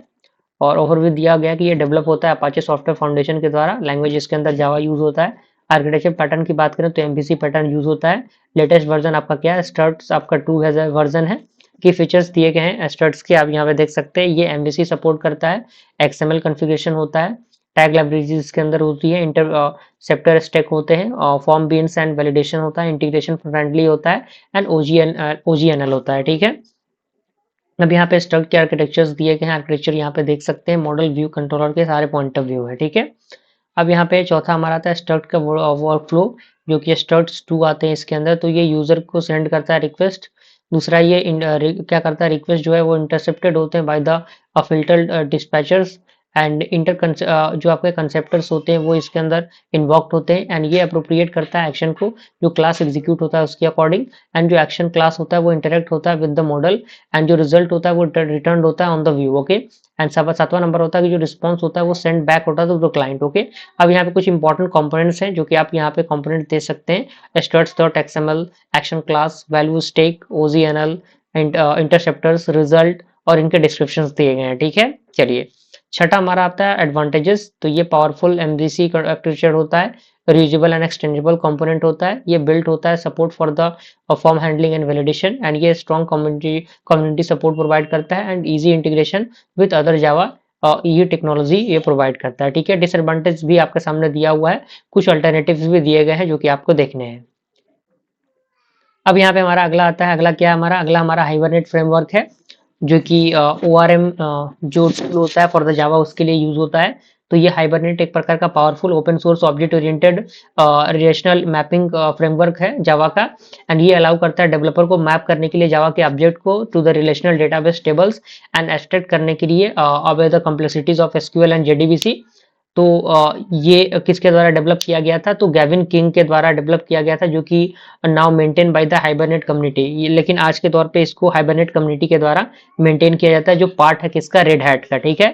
और ओवरव्यू दिया गया कि ये डेवलप होता है अपाचे सॉफ्टवेयर फाउंडेशन के द्वारा, लैंग्वेज इसके अंदर जावा यूज होता है। आर्किटेक्चर पैटर्न की बात करें तो एमवीसी पैटर्न यूज होता है। लेटेस्ट वर्जन आपका क्या है, स्टर्ट्स आपका 2 वर्जन है। की फीचर्स दिए गए हैं स्टर्ट्स के, आप यहाँ पे देख सकते हैं, ये एमवीसी सपोर्ट करता है, एक्सएमएल कॉन्फ़िगरेशन होता है, टैग लाइब्रेरीज इसके अंदर होती है, इंटरसेप्टर स्टैक होते हैं, फॉर्म बीन्स एंड वैलिडेशन होता है, इंटीग्रेशन फ्रेंडली होता है, एंड ओजीएनएल होता है। ठीक है, अब यहाँ पे स्ट्रक्ट के आर्किटेक्चर्स दिए गए हैं, आर्किटेक्चर यहाँ पे देख सकते हैं, मॉडल व्यू कंट्रोलर के सारे पॉइंट ऑफ व्यू है। ठीक है, अब यहाँ पे चौथा हमारा आता है स्ट्रक्ट का वर्क फ्लो, जो कि स्ट्रक्ट्स 2 आते हैं इसके अंदर, तो ये यूजर को सेंड करता है रिक्वेस्ट। दूसरा ये क्या करता है, रिक्वेस्ट जो है वो इंटरसेप्टेड होते हैं by the filtered dispatchers, and जो आपके कंसेप्टर्स होते हैं वो इसके अंदर इन्वॉक्ड होते हैं, एंड ये अप्रोप्रिएट करता है एक्शन को, जो क्लास एग्जीक्यूट होता है उसके अकॉर्डिंग, एंड जो एक्शन क्लास होता है वो इंटरेक्ट होता है विद द मॉडल, एंड जो रिजल्ट होता है वो रिटर्न होता है on the view. Okay, and सातवां नंबर होता है कि जो रिस्पॉन्स होता है वो सेंड बैक होता है टू द क्लाइंट। ओके, अब यहाँ पे कुछ इंपॉर्टेंट कंपोनेंट्स हैं जो कि आप यहाँ पे कंपोनेंट दे सकते हैं, struts.xml, action class, value stack, OGNL, interceptors, result और इनके डिस्क्रिप्शंस दिए गए हैं। ठीक है, चलिए छठा हमारा आता है एडवांटेजेस। तो ये पावरफुल एमबीसी आर्किटेक्चर होता है, रीयूजेबल एंड एक्सटेंडेबल कंपोनेंट होता है, ये बिल्ट होता है support for the form handling and validation, and ये स्ट्रॉन्ग कम्युनिटी सपोर्ट प्रोवाइड करता है and easy integration with other Java, ये टेक्नोलॉजी ये प्रोवाइड करता है। ठीक है, डिसएडवांटेज भी आपके सामने दिया हुआ है, कुछ अल्टरनेटिव्स भी दिए गए हैं जो कि आपको देखने हैं। अब यहाँ पे हमारा अगला आता है, अगला क्या है हमारा, अगला हमारा हाइबरनेट फ्रेमवर्क है, जो कि ORM जो टूल होता है फॉर द जावा उसके लिए यूज होता है। तो ये हाइबरनेट एक प्रकार का powerful open source object oriented relational mapping framework है जावा का, एंड ये अलाउ करता है डेवलपर को मैप करने के लिए जावा के ऑब्जेक्ट को to the relational database tables and extract करने के लिए away the complexities of SQL and JDBC. तो ये किसके द्वारा डेवलप किया गया था, तो गैविन किंग के द्वारा डेवलप किया गया था, जो कि now maintain by the hibernate community. लेकिन आज के तौर पे इसको हाइबरनेट कम्युनिटी के द्वारा मेंटेन किया जाता है, जो पार्ट है किसका, रेड हैट का। ठीक है,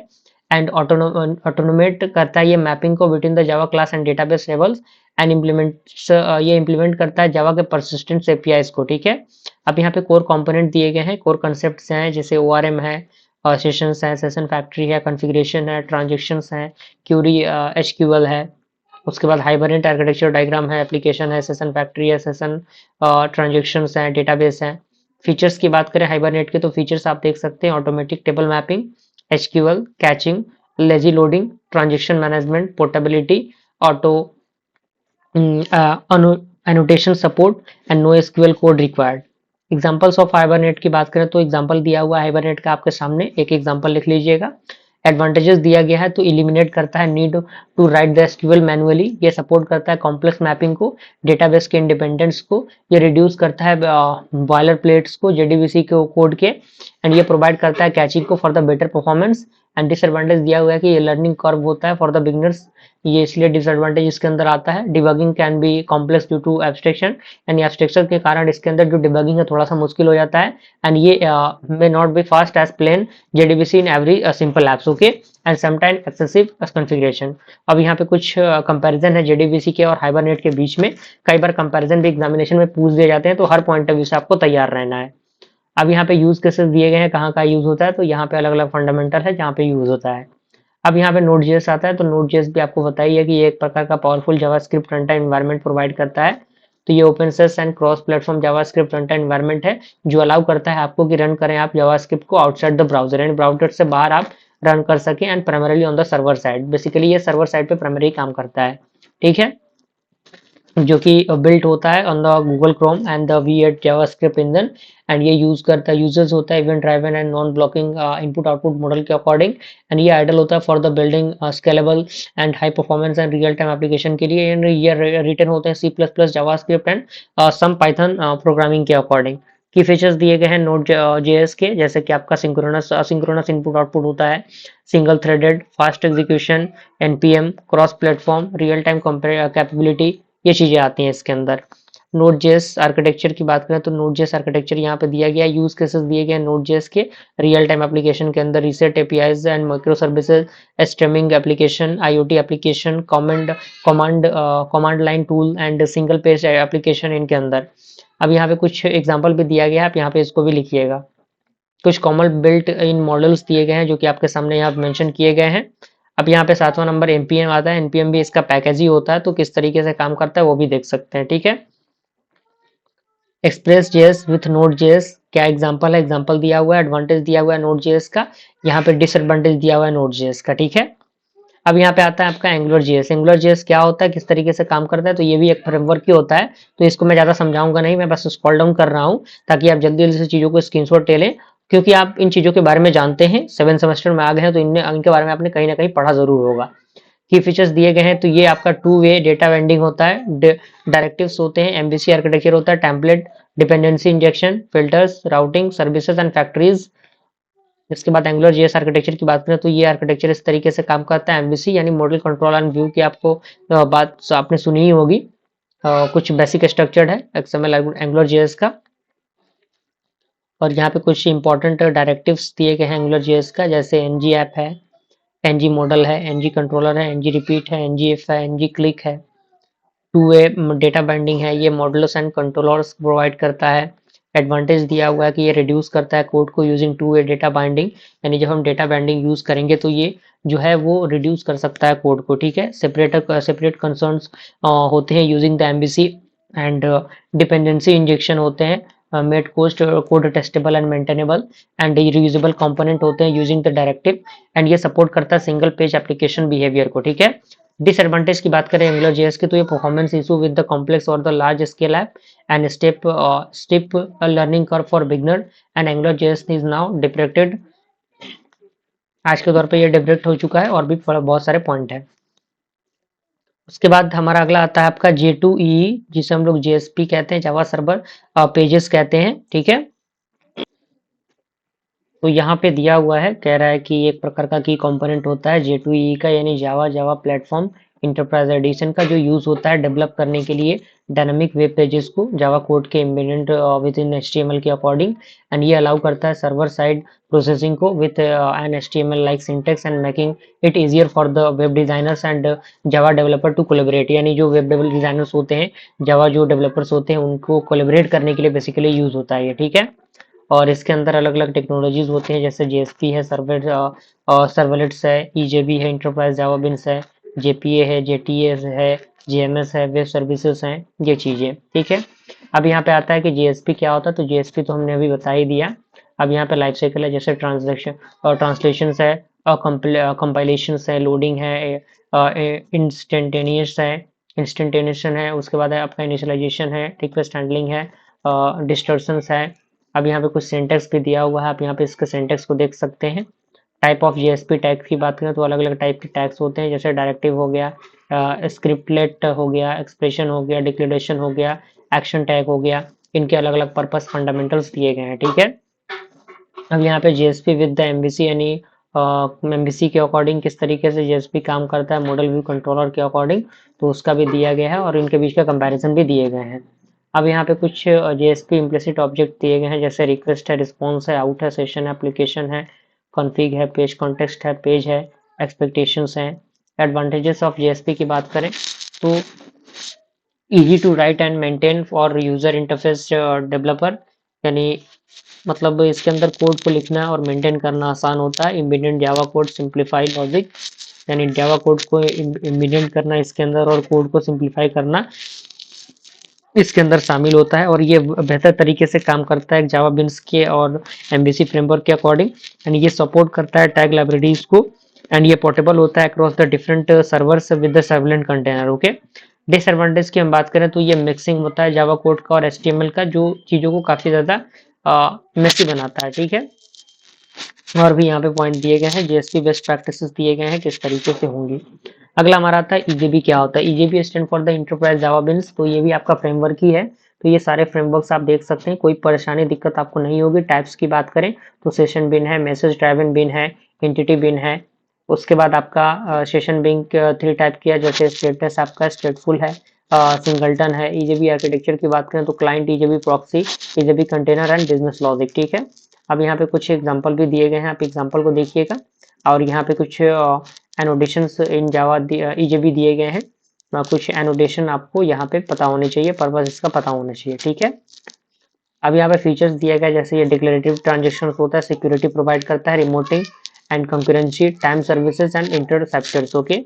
एंड ऑटोनोमेट करता है ये मैपिंग को between the Java class and database levels, and implements ये इम्प्लीमेंट करता है जावा के परसिस्टेंट एपीआईज को। ठीक है, अब यहाँ पे कोर कंपोनेंट दिए गए हैं, कोर कंसेप्ट हैं, जैसे ORM है, सेशंस है, सेशन फैक्ट्री है, कॉन्फ़िगरेशन है, ट्रांजेक्शंस है, क्यूरी एचक्यूएल है, उसके बाद हाइबरनेट आर्किटेक्चर डायग्राम है, एप्लीकेशन है, सेशन फैक्ट्री है, सेशन ट्रांजेक्शंस हैं, डेटाबेस है। फीचर्स की बात करें हाइबरनेट के, तो फीचर्स आप देख सकते हैं, automatic table mapping, HQL caching, lazy loading, transaction management, portability, auto annotation support and no SQL code required। Examples of Hibernate की बात करें तो एग्जाम्पल दिया हुआ है हाइबरनेट का आपके सामने, एक एग्जाम्पल लिख लीजिएगा। एडवांटेजेस दिया गया है, तो इलिमिनेट करता है need to write the SQL manually, ये सपोर्ट करता है कॉम्प्लेक्स मैपिंग को, डेटाबेस के इंडिपेंडेंस को, ये रिड्यूस करता है बॉयलर प्लेट्स को जेडीबीसी के कोड के, एंड ये प्रोवाइड करता है कैचिंग को for the better performance. And disadvantage दिया हुआ है कि ये लर्निंग कर्व होता है फॉर द बिगनर्स, ये इसलिए डिसएडवांटेज इसके अंदर आता है। Debugging can be complex due to abstraction, यानी एब्स्ट्रैक्शन के कारण इसके अंदर जो डिबगिंग है थोड़ा सा मुश्किल हो जाता है, एंड ये may not be fast as plain JDBC in every simple apps. Okay, and sometime excessive configuration. अब यहाँ पे कुछ कंपैरिजन है जेडीबीसी के और हाइबरनेट के बीच में, कई बार कंपैरिजन भी एग्जामिनेशन में पूछ दिए जाते हैं, तो हर पॉइंट ऑफ व्यू से आपको तैयार रहना है। अब यहाँ पे यूज केसेस दिए गए हैं, कहाँ का यूज होता है, तो यहाँ पे अलग अलग फंडामेंटल है जहाँ पे यूज होता है। अब यहाँ पे Node.js आता है, तो Node.js भी आपको बताइए कि ये एक प्रकार का powerful JavaScript runtime environment provide करता है। तो ये open source and cross platform JavaScript runtime environment है, जो अलाउ करता है आपको कि रन करें आप जावास्क्रिप्ट को outside the browser, and browser से बाहर आप रन कर सकें, and primarily on the server side. Basically ये सर्वर साइड पे प्राइमरी काम करता है। ठीक है, जो कि बिल्ट होता है on the Google Chrome and the V8 JavaScript engine, and ये यूज करता है, यूजर्स होता है event driven and non blocking input output model के अकॉर्डिंग, एंड ये आइडल होता है for the building scalable and high performance and real time application के लिए, एंड ये रिटर्न होते हैं C++ JavaScript and some Python programming के अकॉर्डिंग। की फीचर्स दिए गए हैं Node.js के, जैसे कि आपका सिंक्रोनस असिंक्रोनस इनपुट आउटपुट होता है, single threaded, fast execution, NPM, cross platform, real time capability, ये चीजें आती हैं इसके अंदर। Node.js आर्किटेक्चर की बात करें तो Node.js आर्किटेक्चर यहाँ पे दिया गया, यूज केसेस दिए गए Node.js के, रियल टाइम एप्लीकेशन के अंदर reset APIs and micro services, streaming application, IoT application, command line tool and single page application इनके अंदर। अब यहाँ पे कुछ एग्जाम्पल भी दिया गया है, आप यहाँ पे इसको भी लिखिएगा। कुछ कॉमन बिल्ट इन मॉडल्स दिए गए हैं जो कि आपके सामने यहाँ मेंशन किए गए हैं। अब यहाँ पे 7वां नंबर NPM आता है, NPM भी इसका पैकेज ही होता है, तो किस तरीके से काम करता है वो भी देख सकते हैं। ठीक है, एक्सप्रेस जेएस विथ Node.js क्या एग्जांपल है, एग्जांपल दिया हुआ है, एडवांटेज दिया हुआ है Node.js का, यहाँ पे डिसएडवांटेज दिया हुआ है Node.js का। ठीक है, अब यहाँ पे आता है आपका AngularJS। AngularJS क्या होता है, किस तरीके से काम करता है, तो ये भी एक फ्रेमवर्क ही होता है, तो इसको मैं ज्यादा समझाऊंगा नहीं, मैं बस स्क्रॉल डाउन कर रहा हूँ ताकि आप जल्दी जल्दी से चीजों को स्क्रीनशॉट ले लें, क्योंकि आप इन चीजों के बारे में जानते हैं, 7 सेमेस्टर में आ गए हैं, तो इनके बारे में आपने कहीं ना कहीं पढ़ा जरूर होगा। की फीचर्स दिए गए हैं, तो ये आपका 2 वे डेटा वेंडिंग होता है, डायरेक्टिव्स होते हैं, MVC आर्किटेक्चर होता है, template, dependency injection, filters, routing, services and factories. इसके बाद एंगुलर जेएस आर्किटेक्चर की बात करें तो ये आर्किटेक्चर इस तरीके से काम करता है, MVC यानी मॉडल कंट्रोल एंड व्यू की आपको बात आपने सुनी ही होगी। कुछ बेसिक स्ट्रक्चर है XML एंगुलर जेएस का, और यहाँ पे कुछ इंपॉर्टेंट डायरेक्टिव्स दिए गए हैं एंगुलर जेएस का, जैसे ng ऐप है, ng मॉडल है, ng कंट्रोलर है, ng रिपीट है, ng if है, ng क्लिक है, 2 वे डेटा बाइंडिंग है, ये मॉडल्स एंड कंट्रोलर्स प्रोवाइड करता है, एडवांटेज दिया हुआ है कि ये रिड्यूस करता है कोड को using two way data binding, यानी जब हम डेटा बाइंडिंग यूज करेंगे तो ये जो है वो रिड्यूस कर सकता है कोड को, ठीक है। सेपरेट कंसर्न्स होते हैं using the MBC and dependency injection होते हैं, made code testable and maintainable and reusable component होते हैं यूजिंग द डायरेक्टिव, एंड ये सपोर्ट करता है सिंगल पेज एप्लीकेशन बिहेवियर को, ठीक है। डिसएडवांटेज की बात करें एंगुलर जेएस की, तो ये performance issue with the complex और the large scale app and steep learning curve for beginner, and Angular JS is now deprecated. आज के दौर पे ये डिप्रेक्ट हो चुका है और भी बहुत सारे पॉइंट है। उसके बाद हमारा अगला आता है आपका J2EE, जिसे हम लोग JSP कहते हैं, जावा सर्वर पेजेस कहते हैं, ठीक है। तो यहाँ पे दिया हुआ है, कह रहा है कि एक प्रकार का की कंपोनेंट होता है J2EE का, यानी जावा प्लेटफॉर्म इंटरप्राइज एडिशन का, जो यूज होता है डेवलप करने के लिए डायनामिक वेब पेजेस को जावा कोड के एम्बेडेड विद इन HTML के अकॉर्डिंग, एंड ये अलाउ करता है सर्वर साइड प्रोसेसिंग को with an HTML like syntax and making it easier for the web designers and Java developer to collaborate, यानी जो वेब डिजाइनर्स होते हैं, जावा जो डेवलपर्स होते हैं, उनको कोलेबरेट करने के लिए बेसिकली यूज होता है ये, ठीक है। और इसके अंदर अलग अलग टेक्नोलॉजीज होती हैं, जैसे JSP है, सर्वलेट्स है, EJB है, इंटरप्राइज जावा बिन्स है, JPA है, JTS है, JMS है, वेब सर्विसेज हैं, ये चीजें, ठीक है। अब यहाँ पे आता है कि JSP क्या होता है, तो JSP तो हमने अभी बता ही दिया। अब यहाँ पे लाइफ साइकिल है, जैसे ट्रांसलेक्शन और ट्रांसलेशन है, कंपाइलेशन है, लोडिंग है, इंस्टेंटेनियस है, उसके बाद है आपका इनिशियलाइजेशन है, रिक्वेस्ट हैंडलिंग है, डिस्टर्शन है। अब यहाँ पे कुछ सिंटेक्स भी दिया हुआ है, आप यहाँ पे इसके सिंटेक्स को देख सकते हैं। टाइप ऑफ JSP टैग्स की बात करें तो अलग अलग टाइप के टैग्स होते हैं, जैसे डायरेक्टिव हो गया, स्क्रिप्टलेट हो गया, एक्सप्रेशन हो गया, डिक्लेरेशन हो गया, एक्शन टैग हो गया, इनके अलग अलग पर्पस फंडामेंटल्स दिए गए हैं, ठीक है। अब यहाँ पे JSP विद द MVC, यानी MVC के अकॉर्डिंग किस तरीके से JSP काम करता है मॉडल व्यू कंट्रोलर के अकॉर्डिंग, तो उसका भी दिया गया है और इनके बीच का कंपैरिजन भी दिए गए हैं। अब यहाँ पे कुछ JSP इम्प्लिसिट ऑब्जेक्ट दिए गए हैं, जैसे रिक्वेस्ट है, रिस्पॉन्स है, आउट है, सेशन एप्लीकेशन है, कॉन्फ़िग है, पेज कॉन्टेक्स्ट है, पेज है, एक्सपेक्टेशंस हैं। एडवांटेजेस ऑफ JSP की बात करें तो easy to write and maintain for user interface developer, यानी मतलब इसके अंदर कोड को लिखना और मेंटेन करना आसान होता है। इम्बिडेंट जावा कोड सिंप्लीफाई लॉजिक, यानी जावा कोड को इम्बिडेंट करना इसके अंदर और कोड को सिंप्लीफाई करना इसके अंदर शामिल होता है, और ये बेहतर तरीके से काम करता है जावा बिन्स के और MVC फ्रेमवर्क के अकॉर्डिंग, एंड ये सपोर्ट करता है टैग लाइब्रेरीज को, एंड ये पोर्टेबल होता है across the different servers with the servlet container, okay. Disadvantage की हम बात करें तो ये मिक्सिंग होता है जावा कोड का और HTML का, जो चीज़ों को काफ़ी ज़्यादा मेसी बनाता है, ठीक है। और भी यहाँ पे पॉइंट दिए गए हैं, JSP बेस्ट प्रैक्टिसेस दिए गए हैं किस तरीके से होंगी। अगला हमारा आता है EJB क्या होता है। EJB stand for the enterprise Java beans, तो ये भी आपका फ्रेमवर्क ही है। तो ये सारे फ्रेमवर्क्स आप देख सकते हैं, कोई परेशानी दिक्कत आपको नहीं होगी। टाइप्स की बात करें तो सेशन बिन है, मैसेज ड्राइवन बिन है, एंटिटी बिन है। उसके बाद आपका सेशन बिन 3 टाइप किया, जैसे स्टेटस आपका स्टेटफुल है, सिंगलटन है। EJB आर्किटेक्चर की बात करें तो client EJB proxy, EJB container and business logic, ठीक है। अब यहाँ पे कुछ एग्जांपल भी दिए गए हैं, आप एग्जांपल को देखिएगा। और यहाँ पे कुछ एनोटेशंस इन जावा EJB दिए गए हैं, कुछ एनोटेशन आपको यहाँ पे पता होने चाहिए, पर्पस इसका पता होना चाहिए, ठीक है। अब यहाँ पे फीचर्स दिया गया, जैसे ये डिक्लेरेटिव ट्रांजेक्शन होता है, सिक्योरिटी प्रोवाइड करता है, remoting and concurrency, time services and interceptors, okay.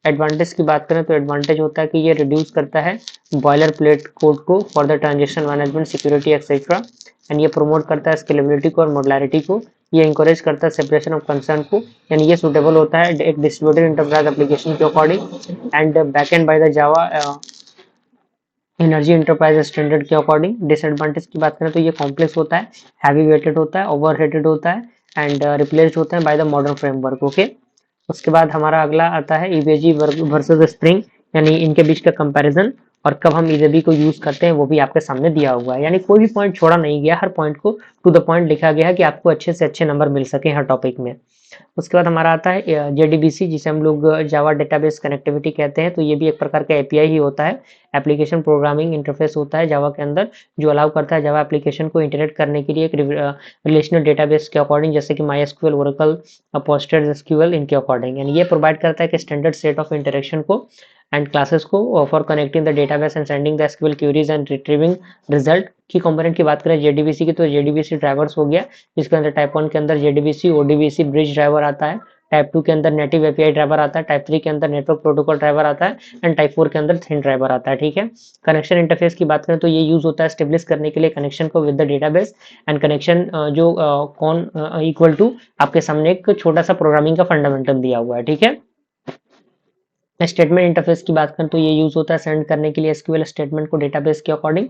Advantage की बात करें तो एडवांटेज होता है कि ये रिड्यूस करता है बॉयलर प्लेट कोड को for the transaction management, security etcetera, and ये प्रमोट करता है स्केलेबिलिटी को और मॉडुलैरिटी को। ये इंकरेज करता है सेपरेशन ऑफ कंसर्न को, यानी ये सुटेबल होता है एक डिस्ट्रीब्यूटेड एंटरप्राइज एप्लीकेशन के according and backend by the Java energy enterprise standard के अकॉर्डिंग। डिसएडवांटेज की बात करें तो ये कॉम्प्लेक्स होता है, हैवी वेटेड होता है, ओवरहेडेड होता है, एंड रिप्लेस्ड होता है by the modern framework, okay. उसके बाद हमारा अगला आता है EVG वर्सेस स्प्रिंग, यानी इनके बीच का कंपैरिजन, और कब हम EVG को यूज करते हैं वो भी आपके सामने दिया हुआ है, यानी कोई भी पॉइंट छोड़ा नहीं गया, हर पॉइंट को टू द पॉइंट लिखा गया है कि आपको अच्छे से अच्छे नंबर मिल सके हर टॉपिक में। उसके बाद हमारा आता है JDBC, जिसे हम लोग जावा डेटाबेस कनेक्टिविटी कहते हैं। तो ये भी एक प्रकार का API ही होता है, एप्लीकेशन प्रोग्रामिंग इंटरफेस होता है जावा के अंदर, जो अलाउ करता है जावा एप्लीकेशन को इंटरनेट करने के लिए एक रिलेशनल डेटाबेस के अकॉर्डिंग, जैसे कि MySQL, ओरेकल, पोस्टग्रेसक्यूएल, इनके अकॉर्डिंग, यानी ये प्रोवाइड करता है कि स्टैंडर्ड सेट ऑफ इंटरेक्शन को एंड क्लासेस को for connecting the database and sending the SQL queries and retrieving result. की कंपोनेंट की बात करें जेडीबीसी की, तो जेडीबीसी ड्राइवर्स हो गया, जिसके अंदर टाइप 1 के अंदर जेडीबीसी ओडीबीसी ब्रिज ड्राइवर आता है, टाइप 2 के अंदर नेटिव एपीआई ड्राइवर आता है, टाइप 3 के अंदर नेटवर्क प्रोटोकॉल ड्राइवर आता है, एंड टाइप 4 के अंदर थिन ड्राइवर आता है। ठीक है, कनेक्शन इंटरफेस की बात करें तो ये यूज होता है स्टेब्लिश करने के लिए कनेक्शन को with the database and connection जो कौन इक्वल टू आपके सामने एक छोटा सा प्रोग्रामिंग का फंडामेंटल दिया हुआ है। ठीक है, स्टेटमेंट इंटरफेस की बात करें तो ये यूज होता है सेंड करने के लिए एसक्यूएल स्टेटमेंट को डेटाबेस के according.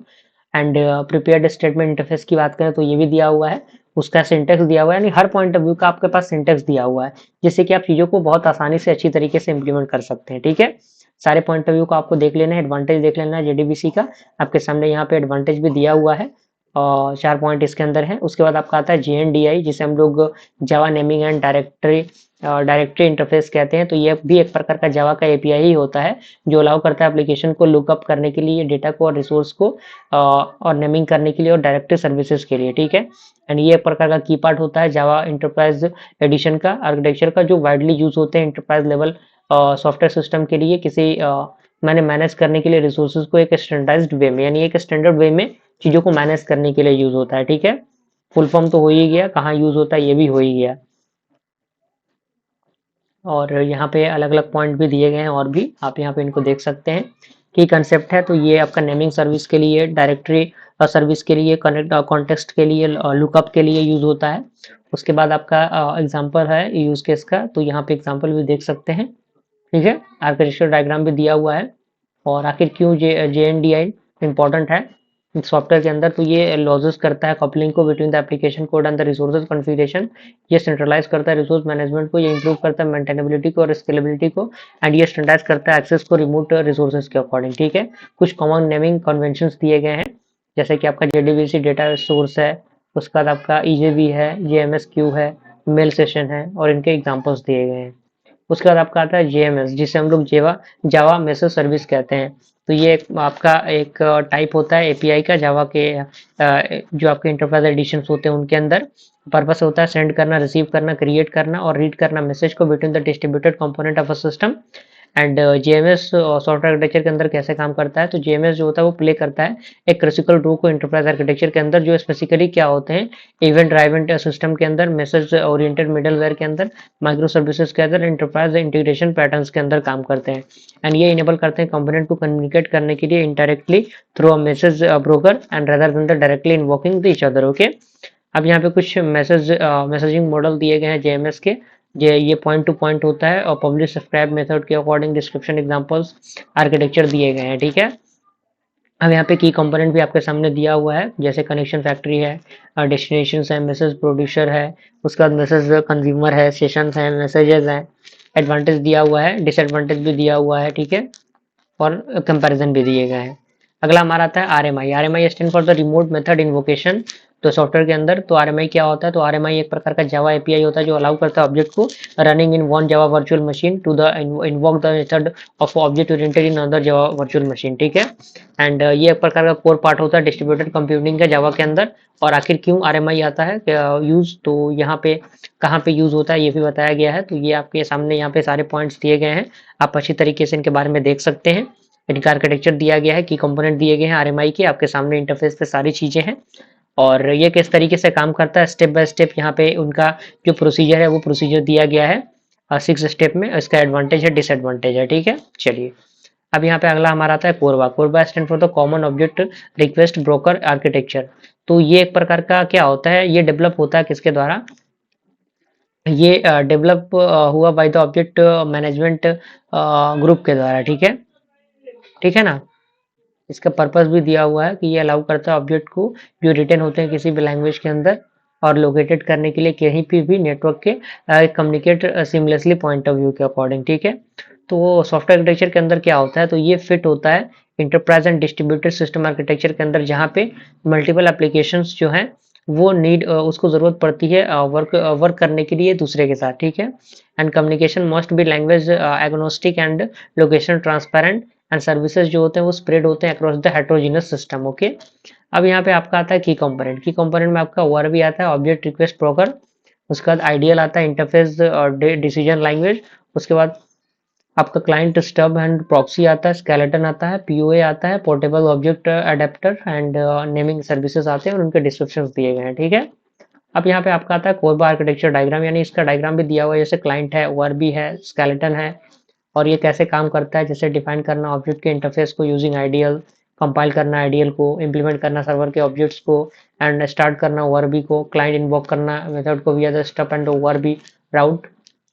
And prepared statement interface की बात करें तो ये भी दिया हुआ है, उसका सिंटेक्स दिया हुआ है, यानी हर पॉइंट ऑफ व्यू का आपके पास सिंटेक्स दिया हुआ है, जिससे कि आप चीजों को बहुत आसानी से अच्छी तरीके से इंप्लीमेंट कर सकते हैं। ठीक है, सारे पॉइंट ऑफ व्यू को आपको देख लेना है, एडवांटेज देख लेना है जेडीबीसी का, आपके सामने यहाँ पे एडवांटेज भी दिया हुआ है और 4 पॉइंट इसके अंदर है। उसके बाद आपका आता है जेएनडीआई, जिसे हम लोग जावा नेमिंग एंड डायरेक्टरी इंटरफेस कहते हैं। तो ये भी एक प्रकार का जावा का एपीआई ही होता है, जो अलाउ करता है एप्लीकेशन को लुकअप करने के लिए, डेटा को और रिसोर्स को और नेमिंग करने के लिए और डायरेक्टरी सर्विसेज के लिए। ठीक है, एंड ये एक प्रकार का की पार्ट होता है जावा इंटरप्राइज एडिशन का आर्किटेक्चर का, जो वाइडली यूज होते हैं इंटरप्राइज लेवल सॉफ्टवेयर सिस्टम के लिए, किसी मैंने मैनेज करने के लिए रिसोर्सेज को एक स्टैंडर्डाइज्ड वे में, यानी एक स्टैंडर्ड वे में चीजों को मैनेज करने के लिए यूज होता है। ठीक है, फुल फॉर्म तो हो ही गया, कहाँ यूज होता है ये भी हो ही गया, और यहाँ पे अलग अलग पॉइंट भी दिए गए हैं और भी आप यहाँ पे इनको देख सकते हैं। की कंसेप्ट है तो ये आपका नेमिंग सर्विस के लिए, डायरेक्टरी सर्विस के लिए, कनेक्ट कॉन्टेक्स्ट के लिए, लुकअप के लिए यूज होता है। उसके बाद आपका एग्जांपल है यूज केस का, तो यहाँ पे एग्जांपल भी देख सकते हैं। ठीक है, आर्किटेक्चर डायग्राम भी दिया हुआ है। और आखिर क्यों जेएनडीआई इंपॉर्टेंट है सॉफ्टवेयर के अंदर, तो ये लॉसेस करता है कपलिंग को between the application code and the resources configuration. ये सेंट्रलाइज करता है रिसोर्स मैनेजमेंट को, ये इंप्रूव करता है मेंटेनेबिलिटी को और स्केलेबिलिटी को, एंड ये स्टैंडर्डाइज करता है एक्सेस को रिमोट रिसोर्सेज के अकॉर्डिंग। ठीक है, कुछ कॉमन नेमिंग कन्वेंशंस दिए गए हैं, जैसे कि आपका जेडीबीसी डेटा सोर्स है, उसके बाद आपका ईजेवी है, जेएमएस क्यू है, मेल सेशन है, और इनके एग्जांपल्स दिए गए हैं। उसके बाद आपका आता है जेएमएस, जिसे हम लोग जावा मैसेज सर्विस कहते हैं। तो ये आपका एक टाइप होता है एपीआई का जावा के जो आपके इंटरप्राइज एडिशन होते हैं उनके अंदर। पर्पस होता है सेंड करना, रिसीव करना, क्रिएट करना और रीड करना मैसेज को between the distributed component of a system. And JMS software architecture के अंदर कैसे काम करता है, तो जेएमएस जो होता है वो प्ले करता है एक क्रिटिकल रोल को इंटरप्राइज आर्किटेक्चर के अंदर, जो स्पेसिफिकली क्या होते हैं इवेंट ड्राइवन सिस्टम के अंदर, मैसेज ओरिएंटेड मिडलवेयर के अंदर, माइक्रो सर्विसेज के अंदर, इंटरप्राइज इंटीग्रेशन पैटर्न्स के अंदर काम करते हैं। एंड ये इनेबल करते हैं कंपोनेंट को कम्युनिकेट करने के लिए indirectly through a message broker and rather than the directly invoking the each other. Okay, अब यहाँ पे कुछ मैसेजिंग मॉडल दिए गए हैं जेएमएस के, ये पॉइंट टू पॉइंट होता है और पब्लिश सब्सक्राइब मेथड के अकॉर्डिंग डिस्क्रिप्शन एग्जांपल्स आर्किटेक्चर दिए गए हैं। ठीक है, अब यहाँ पे की कंपोनेंट भी आपके सामने दिया हुआ है, जैसे कनेक्शन फैक्ट्री है, डेस्टिनेशन है, मैसेज प्रोड्यूसर है, उसके बाद मैसेज कंज्यूमर है, सेशन है, मैसेजेस है, एडवांटेज दिया हुआ है, डिसएडवांटेज भी दिया हुआ है। ठीक है, और कंपैरिजन भी दिए गए हैं। अगला हमारा आता है RMI. RMI stand for the remote method invocation. तो सॉफ्टवेयर के अंदर तो आरएमआई क्या होता है, तो आरएमआई एक प्रकार का जावा एपीआई होता है जो अलाउ करता है ऑब्जेक्ट को running in one Java virtual machine to the invoke the method of object oriented in other Java virtual machine. ठीक है, एंड ये एक प्रकार का कोर पार्ट होता है डिस्ट्रीब्यूटेड कंप्यूटिंग का जावा के अंदर। और आखिर क्यों आरएमआई आता है यूज, तो यहाँ पे कहाँ पे यूज होता है ये भी बताया गया है। तो ये आपके सामने यहाँ पे सारे पॉइंट्स दिए गए हैं, आप अच्छी तरीके से इनके बारे में देख सकते हैं। इनका आर्किटेक्चर दिया गया है, की कंपोनेंट दिए गए हैं आरएमआई के, आपके सामने इंटरफेस पे सारी चीजें हैं और ये किस तरीके से काम करता है स्टेप बाय स्टेप यहाँ पे उनका जो प्रोसीजर है वो प्रोसीजर दिया गया है 6 स्टेप में। इसका एडवांटेज है, डिसएडवांटेज है। ठीक है, चलिए अब यहाँ पे अगला हमारा आता है Korba. Korba stand for the common object request broker architecture. तो ये एक प्रकार का क्या होता है, ये डेवलप होता है किसके द्वारा, ये डेवलप हुआ by the object management group के द्वारा। ठीक है, ठीक है ना। इसका पर्पस भी दिया हुआ है कि ये अलाउ करता है ऑब्जेक्ट को जो रिटर्न होते हैं किसी भी लैंग्वेज के अंदर और लोकेटेड करने के लिए कहीं पे भी नेटवर्क के कम्युनिकेट सिमलेसली पॉइंट ऑफ व्यू के अकॉर्डिंग। ठीक है, तो सॉफ्टवेयर आर्किटेक्चर के अंदर क्या होता है, तो ये फिट होता है enterprise and distributed system architecture के अंदर, जहाँ पे मल्टीपल एप्लीकेशंस जो हैं वो उसको जरूरत पड़ती है वर्क करने के लिए दूसरे के साथ। ठीक है, and communication must be language agnostic and location transparent and services जो होते हैं वो स्प्रेड होते हैं across the heterogeneous system. Okay, अब यहाँ पे आपका आता है की कंपोनेंट। की कंपोनेंट में आपका ओआर भी आता है, ऑब्जेक्ट रिक्वेस्ट ब्रोकर, उसके बाद आइडियल आता है इंटरफेस और डिसीजन लैंग्वेज, उसके बाद आपका क्लाइंट स्टब एंड प्रॉक्सी आता है, स्केलेटन आता है, पीओए आता है, portable object adapter and naming services आते हैं और उनके डिस्क्रिप्शंस दिए गए हैं, ठीक है। अब यहाँ पे आपका आता है कोरबा आर्किटेक्चर डायग्राम, यानी इसका डायग्राम भी दिया हुआ है, जैसे क्लाइंट है, ओआरबी है, स्केलेटन है, और ये कैसे काम करता है, जैसे डिफाइन करना ऑब्जेक्ट के इंटरफेस को यूजिंग आइडियल, कंपाइल करना आइडियल को, इम्प्लीमेंट करना सर्वर के ऑब्जेक्ट्स को, एंड स्टार्ट करना ओआरबी को, क्लाइंट इन्वोक करना मेथड को via the stub and ORB route,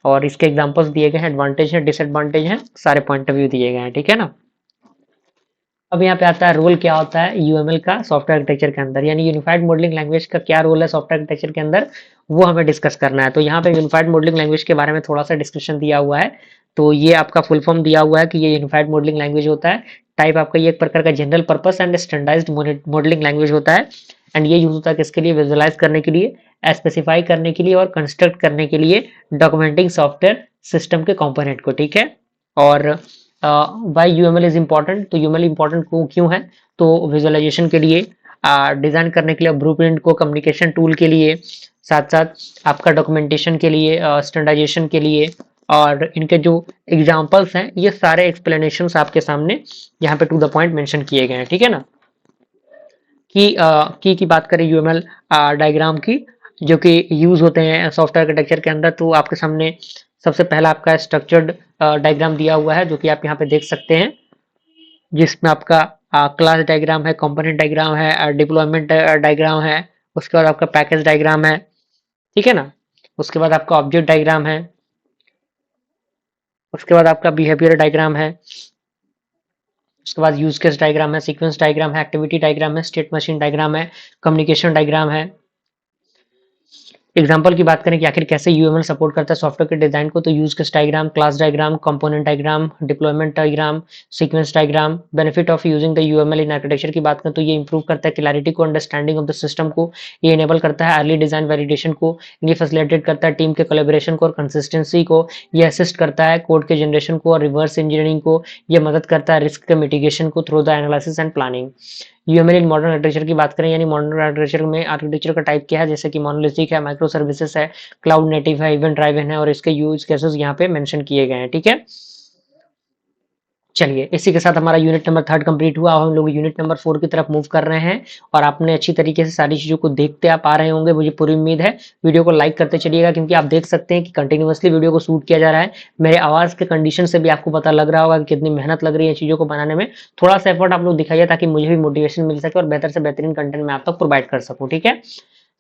और इसके एग्जांपल्स दिए गए हैं, एडवांटेज है, डिसएडवांटेज है, सारे पॉइंट ऑफ व्यू दिए गए हैं, ठीक है ना। अब यहाँ पे आता है रोल क्या होता है यूएमएल का सॉफ्टवेयर आर्किटेक्चर के अंदर, यानी यूनिफाइड मॉडलिंग लैंग्वेज का क्या रोल है सॉफ्टवेयर आर्किटेक्चर के अंदर, वो हमें डिस्कस करना है। तो यहाँ पे यूनिफाइड मॉडलिंग लैंग्वेज के बारे में थोड़ा सा डिस्क्रिप्शन दिया हुआ है। तो ये आपका फुल फॉर्म दिया हुआ है कि ये यूनिफाइड मॉडलिंग लैंग्वेज होता है। टाइप आपका ये एक प्रकार का general purpose and standardised modelling language होता है। एंड ये यूज होता है किसके लिए, विजुअलाइज करने के लिए, स्पेसिफाई करने के लिए और कंस्ट्रक्ट करने के लिए डॉक्यूमेंटिंग सॉफ्टवेयर सिस्टम के कंपोनेंट को, ठीक है। और वाई यूएमएल इज इम्पॉर्टेंट, तो यूएमएल इम्पॉर्टेंट क्यों है, तो विजुअलाइजेशन के लिए, डिजाइन करने के लिए, ब्लूप्रिंट को, कम्युनिकेशन टूल के लिए, साथ साथ आपका डॉक्यूमेंटेशन के लिए, स्टैंडर्डाइजेशन के लिए, और इनके जो एग्जांपल्स हैं ये सारे एक्सप्लेनेशंस आपके सामने यहाँ पे टू द पॉइंट मेंशन किए गए हैं, ठीक है ना। की बात करें यूएमएल डायग्राम की, जो कि यूज होते हैं सॉफ्टवेयर आर्किटेक्चर के अंदर, तो आपके सामने सबसे पहला आपका स्ट्रक्चर्ड डायग्राम दिया हुआ है, जो कि आप यहाँ पे देख सकते हैं, जिसमें आपका क्लास डायग्राम है, कंपोनेंट डायग्राम है, डिप्लॉयमेंट डायग्राम है, उसके बाद आपका पैकेज डायग्राम है, ठीक है ना। उसके बाद आपका ऑब्जेक्ट डायग्राम है, उसके बाद आपका बिहेवियर डायग्राम है, उसके बाद यूज केस डायग्राम है, सीक्वेंस डायग्राम है, एक्टिविटी डायग्राम है, स्टेट मशीन डायग्राम है, कम्युनिकेशन डायग्राम है। एग्जाम्पल की बात करें कि आखिर कैसे यूएमएल सपोर्ट करता है सॉफ्टवेयर के डिजाइन को, तो use case diagram, class diagram, component diagram, deployment diagram, sequence diagram. Benefit of using the UML in architecture की बात करें तो ये इंप्रूव करता है क्लैरिटी को, अंडरस्टैंडिंग ऑफ द सिस्टम को, ये इनेबल करता है अर्ली डिजाइन वैलिडेशन को, ये फैसिलिटेट करता है टीम के कोलेबोरेशन को और कंसिस्टेंसी को, ये असिस्ट करता है कोड के जनरेशन को और रिवर्स इंजीनियरिंग को, ये मदद करता है रिस्क के मिटिगेशन को through the analysis and planning. UML in modern architecture की बात करें, यानी मॉडर्न आर्किटेक्चर में आर्किटेक्चर का टाइप क्या है, जैसे कि मोनोलिथिक है, माइक्रो सर्विसेज है, क्लाउड नेटिव है, इवेंट ड्राइवन है, और इसके यूज केसेस यहाँ पे मेंशन किए गए हैं, ठीक है। चलिए इसी के साथ हमारा यूनिट नंबर 3 कंप्लीट हुआ। अब हम लोग यूनिट नंबर 4 की तरफ मूव कर रहे हैं, और आपने अच्छी तरीके से सारी चीजों को देखते आप आ रहे होंगे, मुझे पूरी उम्मीद है। वीडियो को लाइक करते चलिएगा, क्योंकि आप देख सकते हैं कि कंटिन्यूअसली वीडियो को शूट किया जा रहा है। मेरे आवाज के कंडीशन से भी आपको पता लग रहा होगा कि कितनी मेहनत लग रही है चीजों को बनाने में। थोड़ा सा एफर्ट आप लोग दिखाइए, ताकि मुझे भी मोटिवेशन मिल सके और बेहतर से बेहतरीन कंटेंट मैं आप तक प्रोवाइड कर सकूं, ठीक है।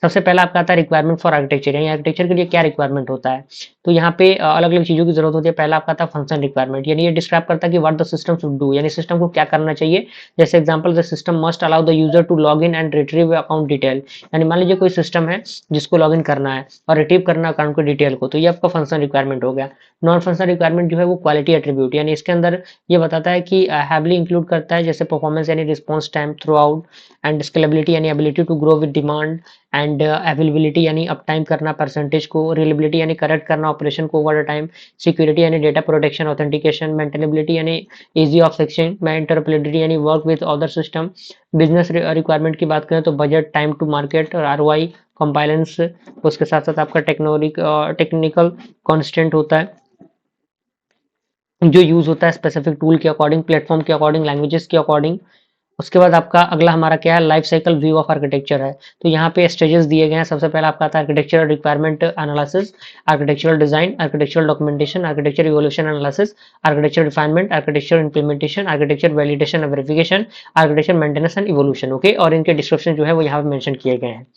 सबसे पहला आपका आता है रिक्वायरमेंट फॉर आर्किटेक्चर, यानी आर्किटेक्चर के लिए क्या रिक्वायरमेंट होता है। तो यहाँ पे अलग अलग चीजों की जरूरत होती है। पहला आपका आता है फंक्शन रिक्वायरमेंट, यानी ये डिस्क्राइब करता है कि what the system should do, यानी सिस्टम को क्या करना चाहिए। जैसे example, the system must allow the user to log in and retrieve account detail, यानी मान लीजिए कोई सिस्टम है जिसको लॉग इन करना है और रिट्रीव करना अकाउंट के डिटेल को, तो ये आपका फंक्शन रिक्वायरमेंट हो गया। नॉन फंक्शन रिक्वायरमेंट जो है वो क्वालिटी एट्रीब्यूट, यानी इसके अंदर ये बताता है कि हैवली इंक्लूड करता है, जैसे परफॉर्मेंस यानी response time throughput, and scalability यानी ability to grow with demand, and availability यानी अप टाइम करना परसेंटेज को, रिलेबिलिटी यानी करेक्ट करना ऑपरेशन को ओवर टाइम, सिक्योरिटी यानी डेटा प्रोटेक्शन ऑथेंटिकेशन, मेंटेनेबिलिटी यानी इजी ऑफ सेक्शन, इंटरऑपरेबिलिटी यानी work with other system. Business requirement की बात करें तो बजट, टाइम टू मार्केट और आरओआई, कंपाइलेंस। उसके साथ साथ आपका टेक्निकल कॉन्स्टेंट होता है जो यूज होता है स्पेसिफिक टूल के अकॉर्डिंग, प्लेटफॉर्म के अकॉर्डिंग, लैंग्वेजेस के अकॉर्डिंग। उसके बाद आपका अगला हमारा क्या है, life cycle view of architecture है। तो यहाँ पे स्टेजेस दिए गए हैं। सबसे पहला आपका आता है architectural requirement analysis, architectural design, architectural documentation, architecture evolution analysis, architecture refinement, architecture implementation, architecture validation और verification, architecture maintenance and evolution, okay. और इनके डिस्क्रिप्शन जो है वो यहाँ पे मेंशन किए गए हैं।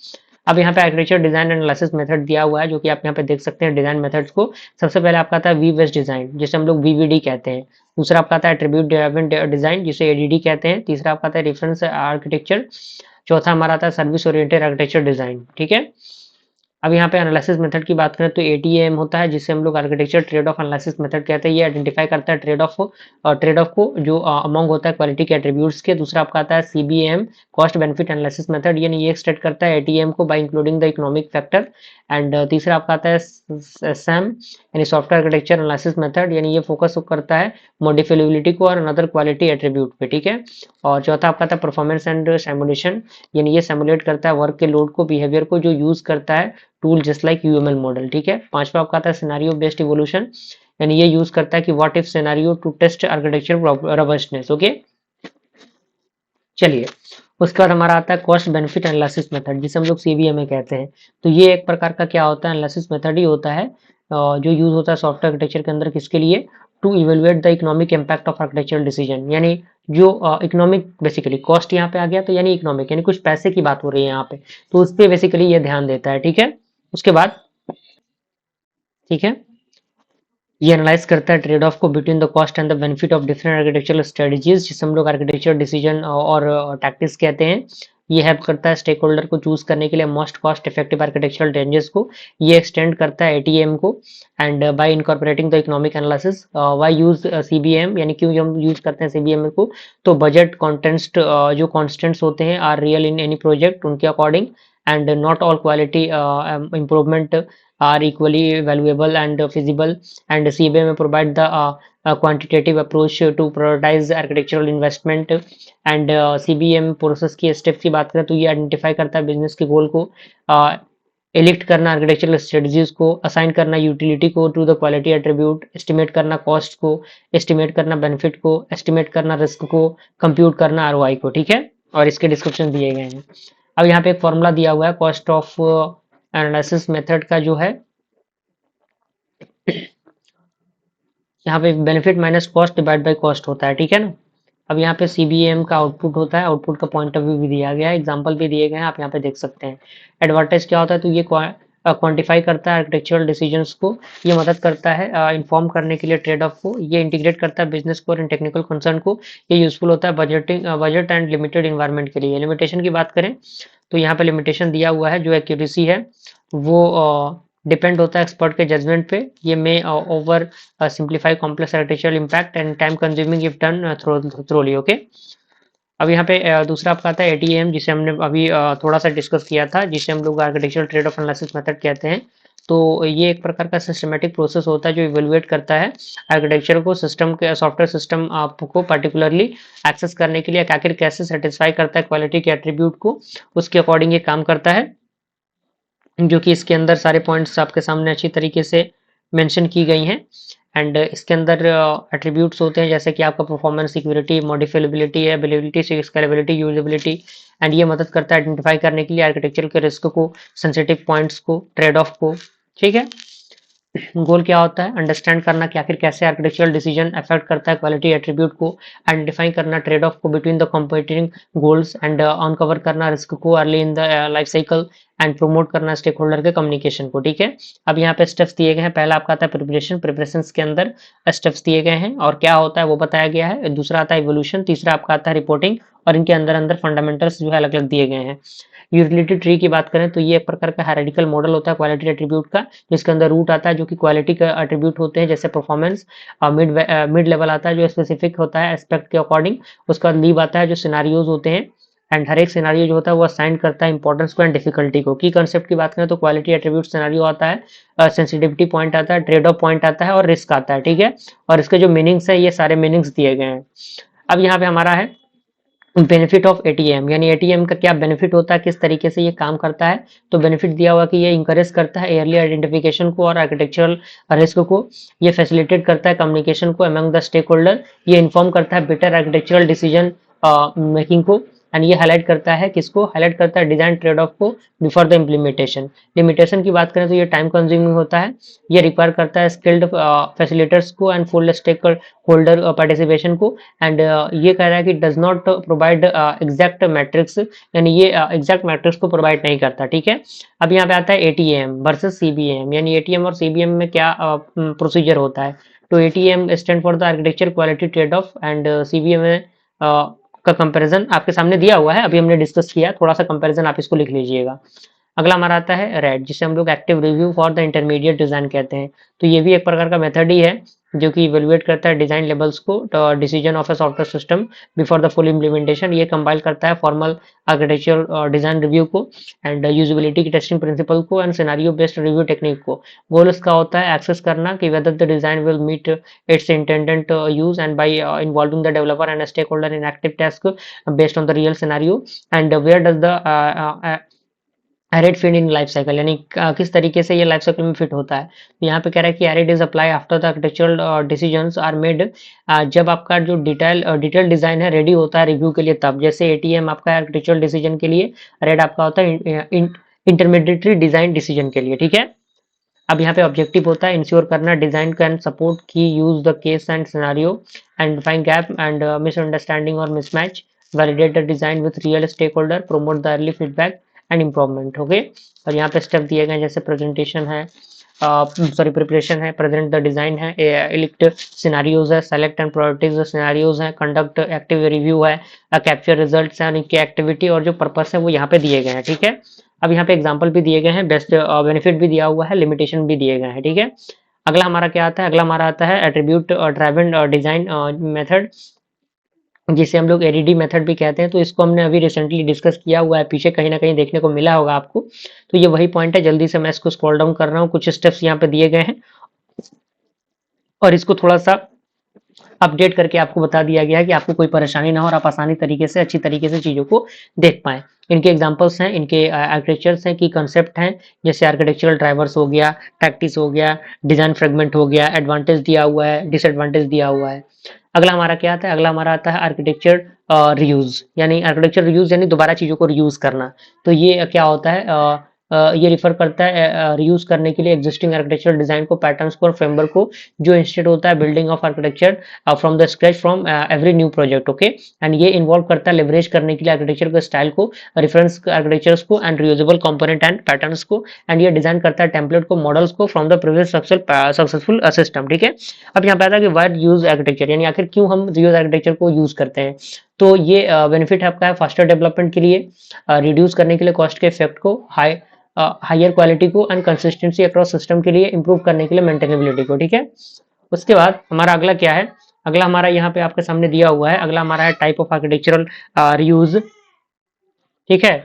अब यहाँ पे आर्किटेक्चर डिजाइन एनालिसिस मेथड दिया हुआ है, जो कि आप यहाँ पे देख सकते हैं डिजाइन मेथड्स को। सबसे पहले आपका आता है वी बेस्ड डिजाइन, जिसे हम लोग वीवीडी कहते हैं। दूसरा आपका आता है एट्रीब्यूट ड्रिवन डिजाइन, जिसे एडीडी कहते हैं। तीसरा आपका आता है रेफरेंस आर्किटेक्चर। चौथा हमारा आता है सर्विस ओरिएंटेड आर्किटेक्चर डिजाइन, ठीक है। अब यहाँ पे एनालिसिस मेथड की बात करें तो एटीएम होता है, जिसे हम लोग architecture trade off analysis method कहते हैं। ये आइडेंटिफाई करता है ट्रेड ऑफ को जो अमंग होता है क्वालिटी के एट्रीब्यूट्स के। दूसरा आपका आता है CBM, cost benefit analysis method, यानी ये स्टेट करता है एटीएम को bye including the economic factor. And तीसरा आपका आता है सैम, यानी सॉफ्टवेयर आर्किटेक्चर एनालिसिस मेथड, यानी ये फोकस करता है मॉडिफिलेबिलिटी को और अनदर क्वालिटी एट्रीब्यूट पे, ठीक है। और चौथा आपका आता है परफॉर्मेंस एंड सिमुलेशन, यानी ये सिमुलेट करता है वर्क के लोड को, बिहेवियर को, जो यूज करता है tool just like UML model. ठीक है, पांचवा आपका आता है सिनेरियो बेस्ड इवोल्यूशन, यानी ये यूज करता है कि what if scenario to test architecture robustness. Okay, चलिए उसके बाद हमारा आता है कॉस्ट बेनिफिट एनालिसिस मेथड, जिसे हम लोग सीबीएमए कहते हैं। तो ये एक प्रकार का क्या होता है, एनालिसिस मेथड ही होता है जो यूज होता है सॉफ्टवेयर आर्किटेक्चर के अंदर, किसके लिए, to evaluate the economic impact of architectural decision, यानी जो इकोनॉमिक बेसिकली कॉस्ट यहाँ पे आ गया, तो यानी इकोनॉमिक यानी कुछ पैसे की बात हो रही है यहाँ पे, तो उस पर बेसिकली ये ध्यान देता है। ठीक है, उसके बाद ठीक है, ये एनालाइज करता है ट्रेड ऑफ को between the cost and the benefit of different architectural strategies, जिसे हम लोग आर्किटेक्चर डिसीजन और टैक्टिक्स कहते हैं। ये हेल्प करता है स्टेक होल्डर को चूज करने के लिए most cost effective architectural ranges को। ये एक्सटेंड करता है एटीएम को, and by incorporating the economic analysis why use CBM, यानी क्यों हम यूज करते हैं सीबीएम को, तो बजट कॉन्टेंट्स जो कॉन्स्टेंट्स होते हैं are real in any project, उनके according, and not all quality improvement are equally valuable and feasible, and CBM provide the quantitative approach to prioritize architectural investment, and CBM process की स्टेप्स की बात करें तो ये आइडेंटिफाई करता है बिजनेस के गोल को, एलिक्ट करना आर्किटेक्चरल स्ट्रेटजीज को, असाइन करना यूटिलिटी को to the quality attribute, estimate करना कॉस्ट को, एस्टिमेट करना बेनिफिट को, एस्टिमेट करना रिस्क को, कंप्यूट करना आरओआई को। ठीक है, और इसके डिस्क्रिप्शन दिए गए हैं। अब यहाँ पे एक फॉर्मूला दिया हुआ है कॉस्ट ऑफ एनालिसिस मेथड का, जो है यहाँ पे benefit minus cost divide by cost होता है। ठीक है ना, अब यहाँ पे सीबीएम का आउटपुट होता है, आउटपुट का पॉइंट ऑफ व्यू भी दिया गया है, एग्जांपल भी दिए गए हैं, आप यहाँ पे देख सकते हैं। एडवांटेज क्या होता है, तो ये क्वांटिफाई करता है आर्किटेक्चरल डिसीजंस को, ये मदद करता है इन्फॉर्म करने के लिए ट्रेड ऑफ को, ये इंटीग्रेट करता है बिजनेस को और टेक्निकल कंसर्न को, ये यूजफुल होता है बजट एंड लिमिटेड इन्वायरमेंट के लिए। लिमिटेशन की बात करें तो यहाँ पे लिमिटेशन दिया हुआ है, जो एक्यूरेसी है वो डिपेंड होता है एक्सपर्ट के जजमेंट पे, ये may oversimplify complex architectural impact and time consuming if done thoroughly. Okay, अब यहाँ पे दूसरा आपका आता है एटीएम, जिसे हमने अभी थोड़ा सा डिस्कस किया था, जिसे हम लोग architectural trade off analysis method कहते हैं। तो ये एक प्रकार का सिस्टमेटिक प्रोसेस होता है जो इवेलुएट करता है आर्किटेक्चर को, सिस्टम के सॉफ्टवेयर सिस्टम आपको पर्टिकुलरली एक्सेस करने के लिए आखिर कैसे सेटिस्फाई करता है क्वालिटी के एट्रीब्यूट को, उसके अकॉर्डिंग ये काम करता है, जो कि इसके अंदर सारे पॉइंट्स आपके सामने अच्छी तरीके से मेंशन की गई हैं। एंड इसके अंदर एट्रीब्यूट्स होते हैं जैसे कि आपका performance, security, modifiability, availability, scalability, usability, and ये मदद करता है आइडेंटिफाई करने के लिए आर्किटेक्चर के रिस्क को, सेंसिटिव पॉइंट्स को, ट्रेड ऑफ को। ठीक है, गोल क्या होता है, अंडरस्टैंड करना कि आखिर कैसे आर्किटेक्चरल डिसीजन अफेक्ट करता है क्वालिटी एट्रीब्यूट को, आइडेंटिफाई करना ट्रेड ऑफ को between the competing goals, and uncover करना रिस्क को early in the life cycle, and promote करना स्टेक होल्डर के कम्युनिकेशन को। ठीक है, अब यहाँ पे स्टेप्स दिए गए हैं, पहला आपका आता है प्रिपरेशन, प्रिपरेशन के अंदर स्टेप्स दिए गए हैं और क्या होता है वो बताया गया है, दूसरा आता है इवोल्यूशन, तीसरा आपका आता है रिपोर्टिंग, और इनके अंदर अंदर फंडामेंटल्स जो है अलग अलग दिए गए हैं। यूटिलिटी ट्री की बात करें तो ये एक प्रकार का हायरार्किकल मॉडल होता है क्वालिटी एट्रीब्यूट का, जिसके अंदर रूट आता है जो कि क्वालिटी का एट्रीब्यूट होते हैं जैसे परफॉर्मेंस, मिड लेवल आता है जो स्पेसिफिक होता है एस्पेक्ट के अकॉर्डिंग, उसका लीव आता है जो सिनारियोज होते हैं, एंड हर एक सिनारियो जो होता है वो असाइन करता है इंपॉर्टेंस को एंड डिफिकल्टी को। की कंसेप्ट की बात करें तो क्वालिटी एट्रीब्यूट सिनारियो आता है, सेंसिटिविटी पॉइंट आता है, ट्रेड ऑफ पॉइंट आता है और रिस्क आता है। ठीक है, और इसके जो मीनिंग्स है ये सारे मीनिंग्स दिए गए हैं। अब यहाँ पे हमारा है बेनिफिट ऑफ एटीएम, यानी एटीएम का क्या बेनिफिट होता है, किस तरीके से ये काम करता है। तो बेनिफिट दिया हुआ कि ये इंकरेज करता है एयरली आइडेंटिफिकेशन को और आर्किटेक्चरल रिस्क को, ये फैसिलिटेट करता है कम्युनिकेशन को अमंग द स्टेक होल्डर, ये इन्फॉर्म करता है बेटर आर्किटेक्चरल डिसीजन मेकिंग को, एंड ये हाईलाइट करता है किसको, हाईलाइट करता है डिजाइन ट्रेड ऑफ को बिफोर द इम्प्लीमेंटेशन। लिमिटेशन की बात करें तो ये टाइम कंज्यूमिंग होता है, ये रिक्वायर करता है स्किल्ड फैसिलिटेटर्स को and full stack holder participation को, एंड ये कह रहा है कि does not provide exact matrix, यानी ये एग्जैक्ट मैट्रिक्स को प्रोवाइड नहीं करता। ठीक है, अब यहाँ पे आता है एटीएम वर्सेस सीबीएम, यानी एटीएम और सीबीएम में क्या प्रोसीजर होता है। तो ATM stand for the architecture quality trade off, and CBM में का कंपैरिजन आपके सामने दिया हुआ है, अभी हमने डिस्कस किया, थोड़ा सा कंपैरिजन आप इसको लिख लीजिएगा। अगला हमारा आता है रेड, जिसे हम लोग active review for the intermediate design कहते हैं। तो ये भी एक प्रकार का मेथड ही है जो कि इवेलुएट करता है डिजाइन लेवल्स को, decision of a software system before the full implementation, ये कंपाइल करता है फॉर्मल आर्किटेक्चर डिजाइन रिव्यू को, एंड यूजिबिलिटी की टेस्टिंग प्रिंसिपल को, and scenario based review technique को। गोल इसका होता है एक्सेस करना कि whether the design will meet its intended use, and by involving the developer and stakeholder in active task based on the real scenario, and where does the arid fit in life cycle, यानी किस तरीके से ये लाइफ साइकिल में फिट होता है। तो यहाँ पे कह रहा है कि ARID is apply after the architectural decisions are made, जब आपका जो डिटेल डिजाइन है रेडी होता है रिव्यू के लिए, तब जैसे एटीएम आपका आर्किटेक्चरल डिसीजन के लिए, रेड आपका होता है इंटरमीडिएटरी डिजाइन डिसीजन के लिए, ठीक है। अब यहाँ पे ऑब्जेक्टिव होता है इंश्योर करना design can support key use the case and scenario and find gap and misunderstanding और mismatch, validate the design with real stakeholder, promote the early feedback and improvement, okay. और यहाँ पे स्टेप दिए गए जैसे प्रेजेंटेशन है, सॉरी प्रिपरेशन है, प्रेजेंट द डिजाइन है, इलिक्ट सिनारियोज है, select and prioritise the scenarios है, कंडक्ट एक्टिव रिव्यू है, कैप्चर रिजल्ट्स है, उनकी एक्टिविटी और जो पर्पस है वो यहाँ पे दिए गए हैं, ठीक है। अब यहाँ पे एग्जांपल भी दिए गए हैं, बेस्ट बेनिफिट भी दिया हुआ है, लिमिटेशन भी दिए गए हैं, ठीक है। अगला हमारा क्या आता है, अगला हमारा आता है एट्रीब्यूट ड्राइवन डिजाइन मेथड, जिसे हम लोग एडीडी मेथड भी कहते हैं। तो इसको हमने अभी रिसेंटली डिस्कस किया हुआ है, पीछे कहीं ना कहीं देखने को मिला होगा आपको। तो ये वही पॉइंट है, जल्दी से मैं इसको स्क्रॉल डाउन कर रहा हूँ, कुछ स्टेप्स यहाँ पे दिए गए हैं और इसको थोड़ा सा अपडेट करके आपको बता दिया गया है कि आपको कोई परेशानी ना हो और आप आसानी तरीके से अच्छी तरीके से चीज़ों को देख पाएँ। इनके एग्जांपल्स हैं, इनके आर्किटेक्चर्स हैं, की कंसेप्ट हैं, जैसे आर्किटेक्चरल ड्राइवर्स हो गया, टैक्टिस हो गया, डिजाइन फ्रेगमेंट हो गया, एडवांटेज दिया हुआ है, डिसएडवांटेज दिया हुआ है। अगला हमारा क्या आता है, अगला हमारा आता है आर्किटेक्चर रियूज, यानी आर्किटेक्चर रियूज यानी दोबारा चीज़ों को रियूज करना। तो ये क्या होता है, ये रिफर करता है रियूज करने के लिए एग्जिस्टिंग आर्किटेक्चर डिजाइन को, पैटर्न्स को और फ्रेमवर्क को, जो इंस्टेड होता है building of architecture from the scratch from every new project, okay. And ये इन्वॉल्व करता है लेवरेज करने के लिए आर्किटेक्चर के स्टाइल को, रेफरेंस आर्किटेक्चर्स को and reusable component and patterns को, एंड ये डिजाइन करता है टेम्पलेट को, मॉडल्स को from the previous successful system, ठीक है। अब यहाँ पे आता है कि वाई यूज आर्किटेक्चर, यानी आखिर क्यों हम यूज आर्किटेक्चर को यूज करते हैं। तो ये बेनिफिट है आपका है फास्टर डेवलपमेंट के लिए, रिड्यूस करने के लिए कॉस्ट के इफेक्ट को, हायर क्वालिटी को एंड कंसिस्टेंसी अक्रॉस सिस्टम के लिए, इंप्रूव करने के लिए मेंटेनेबिलिटी को, ठीक है। उसके बाद हमारा अगला क्या है, अगला हमारा यहाँ पे आपके सामने दिया हुआ है, अगला हमारा है टाइप ऑफ आर्किटेक्चरल रियूज, ठीक है।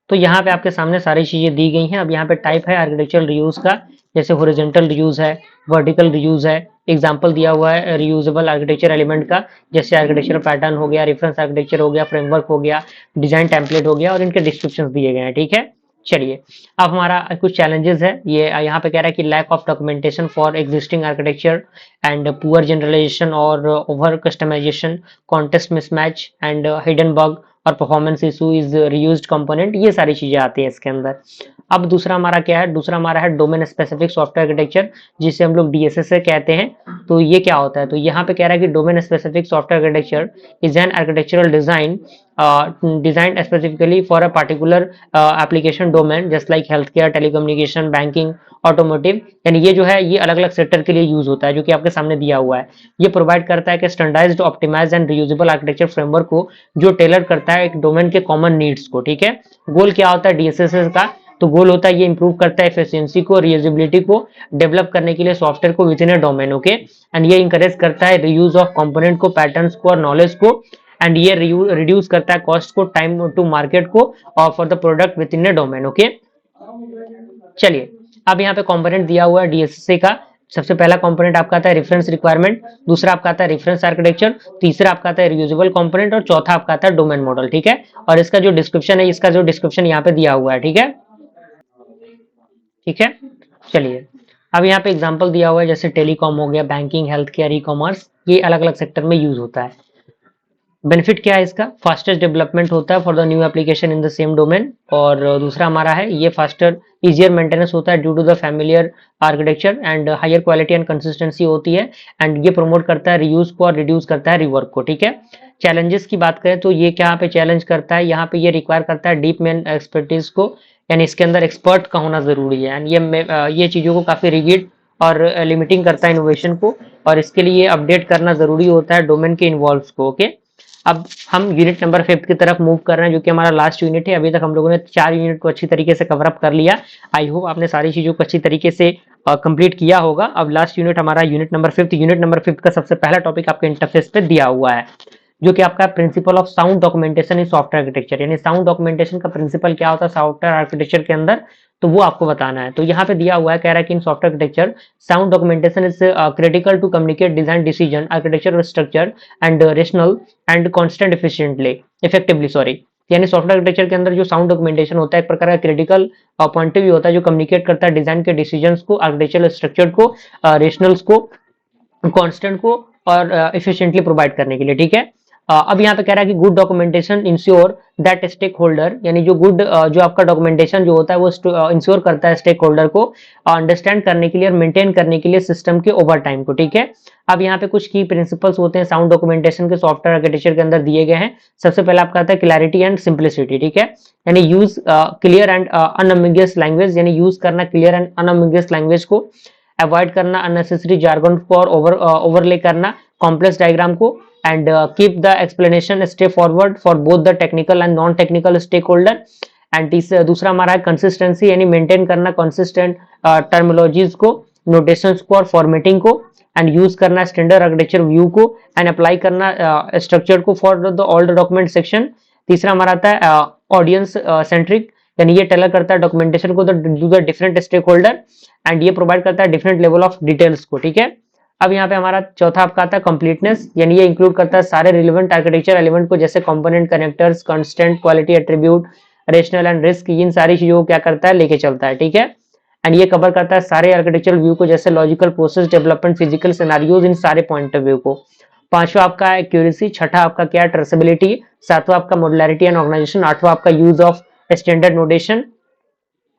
तो यहाँ पे आपके सामने सारी चीजें दी गई हैं। अब यहाँ पे टाइप है आर्किटेक्चरल रियूज का, जैसे हॉरिजॉन्टल रियूज है, वर्टिकल रियूज है, एग्जांपल दिया हुआ है रियूजेबल आर्किटेक्चर एलिमेंट का, जैसे आर्किटेक्चर पैटर्न हो गया, रेफरेंस आर्किटेक्चर हो गया, फ्रेमवर्क हो गया, डिजाइन टेम्पलेट हो गया और इनके डिस्क्रिप्शन दिए गए हैं, ठीक है। चलिए, अब हमारा कुछ चैलेंजेस है, ये यहाँ पे कह रहा है कि lack of documentation for existing architecture and poor generalisation और over customisation, context mismatch and hidden bug और performance issue is reused component, ये सारी चीजें आती हैं इसके अंदर। अब दूसरा हमारा क्या है, दूसरा हमारा है डोमेन स्पेसिफिक सॉफ्टवेयर आर्किटेक्चर, जिसे हम लोग डीएसएस से कहते हैं। तो ये क्या होता है, तो यहाँ पे कह रहा है कि domain specific software architecture is an architectural design designed specifically for a particular application domain just like healthcare, telecommunication, banking, automotive, यानी ये जो है ये अलग अलग सेक्टर के लिए यूज होता है, जो कि आपके सामने दिया हुआ है। ये प्रोवाइड करता है कि standardised, optimised and reusable architecture framework को, जो टेलर करता है एक डोमेन के कॉमन नीड्स को, ठीक है। गोल क्या होता है डीएसएस का, तो गोल होता है ये इंप्रूव करता है एफिशिएंसी को, रीयूजेबिलिटी को डेवलप करने के लिए सॉफ्टवेयर को with in A domain, okay. And ये इंकरेज करता है रीयूज ऑफ कंपोनेंट को, पैटर्न्स को और नॉलेज को, एंड ये रिड्यूस करता है कॉस्ट को, टाइम टू मार्केट को और for the product with in A domain, okay. चलिए, अब यहाँ पे कंपोनेंट दिया हुआ है डीएससी का। सबसे पहला कंपोनेंट आपका आता है रेफरेंस रिक्वायरमेंट, दूसरा आपका आता है रेफरेंस आर्किटेक्चर, तीसरा आपका आता है रियूजेबल कंपोनेंट और चौथा आपका आता है डोमेन मॉडल, ठीक है। और इसका जो डिस्क्रिप्शन है, इसका जो डिस्क्रिप्शन यहाँ पे दिया हुआ है, ठीक है, ठीक है। चलिए, अब यहाँ पे एग्जांपल दिया हुआ है, जैसे टेलीकॉम हो गया, banking, health care, e commerce, ये अलग अलग सेक्टर में यूज होता है। बेनिफिट क्या है इसका, फास्टेस्ट डेवलपमेंट होता है for the new application in the same domain, और दूसरा हमारा है ये फास्टर इजियर मेंटेनेंस होता है due to the familiar architecture and higher quality and consistency होती है, एंड ये प्रमोट करता है रीयूज को और रिड्यूस करता है रिवर्क को, ठीक है। चैलेंजेस की बात करें तो ये क्या पे चैलेंज करता है, यहाँ पे ये रिक्वायर करता है डीप मैन एक्सपर्टीज को, यानी इसके अंदर एक्सपर्ट का होना जरूरी है, एंड ये चीजों को काफी रिगिड और लिमिटिंग करता है इनोवेशन को, और इसके लिए अपडेट करना जरूरी होता है डोमेन के इन्वॉल्व को, ओके। अब हम यूनिट नंबर 5 की तरफ मूव कर रहे हैं, जो कि हमारा लास्ट यूनिट है। अभी तक हम लोगों ने 4 यूनिट को अच्छी तरीके से कवर अप कर लिया। आई होप आपने सारी चीजों को अच्छी तरीके से कंप्लीट किया होगा। अब लास्ट यूनिट हमारा यूनिट नंबर 5, यूनिट नंबर 5 का सबसे पहला टॉपिक आपके इंटरफेस पे दिया हुआ है, जो कि आपका principle of sound documentation in software architecture, यानी साउंड डॉक्यूमेंटेशन का प्रिंसिपल क्या होता है सॉफ्टवेयर आर्किटेक्चर के अंदर, तो वो आपको बताना है। तो यहाँ पे दिया हुआ है, कह रहा है कि in software architecture sound documentation is critical to communicate design decision architecture structure and rational and constant efficiently effectively, sorry. यानी सॉफ्टवेयर आर्किटेक्चर के अंदर जो साउंड डॉक्यूमेंटेशन होता है एक प्रकार का क्रिटिकल पॉइंट ऑफ व्यू होता है जो कम्युनिकेट करता है डिजाइन के डिसीजंस को, आर्किटेक्चरल स्ट्रक्चर को, रेशनल्स को, कांस्टेंट को और एफिशिएंटली प्रोवाइड करने के लिए। ठीक है, अब यहाँ पे कह रहा है कि good documentation ensure that stakeholder, यानी जो गुड जो आपका डॉक्यूमेंटेशन जो होता है वो इंश्योर करता है स्टेक होल्डर को अंडरस्टैंड करने के लिए और मेंटेन करने के लिए सिस्टम के ओवर टाइम को। ठीक है, अब यहाँ पे कुछ की प्रिंसिपल्स होते हैं साउंड डॉक्यूमेंटेशन के सॉफ्टवेयर आर्किटेक्चर के अंदर दिए गए हैं। सबसे पहले आपका आता है क्लैरिटी एंड सिंप्लिसिटी। ठीक है, यानी use clear and unambiguous language, यानी यूज करना क्लियर एंड अनएम्बिगियस लैंग्वेज को, अवॉइड करना अननेसेसरी जार्गन को और ओवरले करना कॉम्प्लेक्स डायग्राम को, and keep the explanation stay forward for both the technical and non technical stakeholder। And दूसरा हमारा है कंसिस्टेंसी, यानी मेंटेन करना कंसिस्टेंट टर्मिनोलॉजीज को, नोटेशंस को और फॉर्मेटिंग को, एंड यूज करना स्टैंडर्ड आर्किटेक्चर व्यू को, एंड अप्लाई करना स्ट्रक्चर को for the all document section. तीसरा हमारा आता है ऑडियंस सेंट्रिक, यानी ये टेलर करता है डॉक्यूमेंटेशन को to the different stakeholder, and ये प्रोवाइड करता है डिफरेंट लेवल ऑफ डिटेल्स को। ठीक है, अब यहाँ पे हमारा चौथा आपका आता है कंप्लीटनेस, यानी ये इंक्लूड करता है सारे रिलेवेंट आर्किटेक्चर एलिमेंट को, जैसे component, connectors, constant, quality attribute, rational and risk, इन सारी चीजों को क्या करता है लेके चलता है। ठीक है, एंड ये कवर करता है सारे आर्किटेक्चरल व्यू को, जैसे logical process development, physical scenarios, इन सारे पॉइंट ऑफ व्यू को। पांचवा आपका है एक्यूरेसी, छठा आपका क्या है ट्रेसेबिलिटी, सातवां आपका मॉड्युलैरिटी एंड ऑर्गेनाइजेशन, आठवां आपका use of standard notation,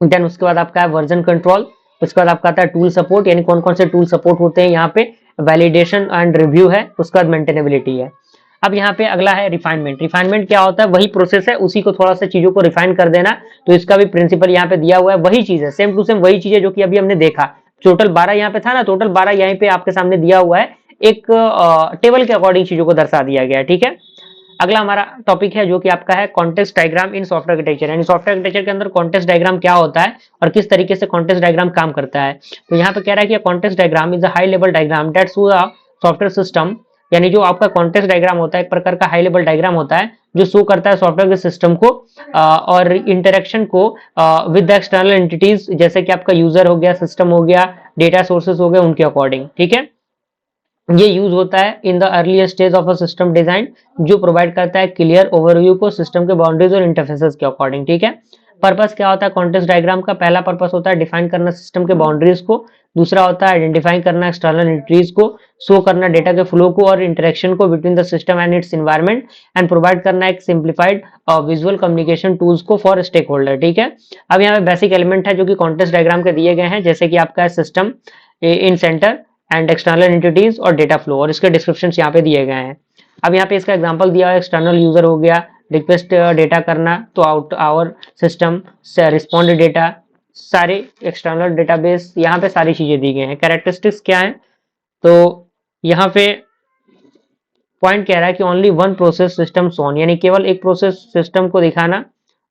then उसके बाद आपका है वर्जन कंट्रोल, उसके बाद आपका आता है टूल सपोर्ट, यानी कौन कौन से टूल सपोर्ट होते हैं यहाँ पे, वैलिडेशन एंड रिव्यू है, उसके बाद मेंटेनेबिलिटी है। अब यहाँ पे अगला है रिफाइनमेंट। रिफाइनमेंट क्या होता है, वही प्रोसेस है, उसी को थोड़ा सा चीजों को रिफाइन कर देना, तो इसका भी प्रिंसिपल यहाँ पे दिया हुआ है, वही चीज है, सेम टू सेम वही चीज है जो कि अभी हमने देखा। टोटल 12 यहाँ पे था ना, टोटल 12 यहाँ पे आपके सामने दिया हुआ है, एक टेबल के अकॉर्डिंग चीजों को दर्शा दिया गया है। ठीक है, अगला हमारा टॉपिक है जो कि आपका है context diagram in software architecture, यानी सॉफ्टवेयर आर्किटेक्चर के अंदर कॉन्टेक्स्ट डायग्राम क्या होता है और किस तरीके से कॉन्टेक्स्ट डायग्राम काम करता है। तो यहाँ पे कह रहा है कि context diagram is a high level diagram that shows a software system, यानी जो आपका कॉन्टेक्स्ट डायग्राम होता है एक प्रकार का हाई लेवल डायग्राम होता है जो शो करता है सॉफ्टवेयर के सिस्टम को और इंटरेक्शन को विद द एक्सटर्नल एंटिटीज, जैसे कि आपका यूजर हो गया, सिस्टम हो गया, डेटा सोर्सेस हो गए, उनके अकॉर्डिंग। ठीक है, ये यूज होता है in the early stage of a system design, जो प्रोवाइड करता है क्लियर ओवरव्यू को सिस्टम के बाउंड्रीज और इंटरफेसेस के अकॉर्डिंग। ठीक है, पर्पस क्या होता है कॉन्टेक्स्ट डायग्राम का, पहला पर्पस होता है डिफाइन करना सिस्टम के बाउंड्रीज को, दूसरा होता है आइडेंटिफाई करना एक्सटर्नल एंटिटीज को, शो करना डेटा के फ्लो को और इंटरेक्शन को between the system and it's environment, and provide करना एक सिंप्लीफाइड विजुअल कम्युनिकेशन टूल्स को फॉर स्टेक होल्डर। ठीक है, अब यहाँ पे बेसिक एलिमेंट है जो कि कॉन्टेक्स्ट डायग्राम के दिए गए हैं, जैसे कि आपका system in centre and external entities और डेटा फ्लो, और इसके डिस्क्रिप्शन यहाँ पे दिए गए हैं। अब यहाँ पे इसका एग्जांपल दिया है, एक्सटर्नल यूजर हो गया, रिक्वेस्ट डेटा करना तो आउट आवर सिस्टम से रिस्पॉन्ड डेटा, सारे एक्सटर्नल डेटाबेस, यहाँ पे सारी चीजें दी गई हैं। कैरेक्टरिस्टिक्स क्या है, तो यहाँ पे पॉइंट कह रहा है कि only one process system shown, यानी केवल एक प्रोसेस सिस्टम को दिखाना,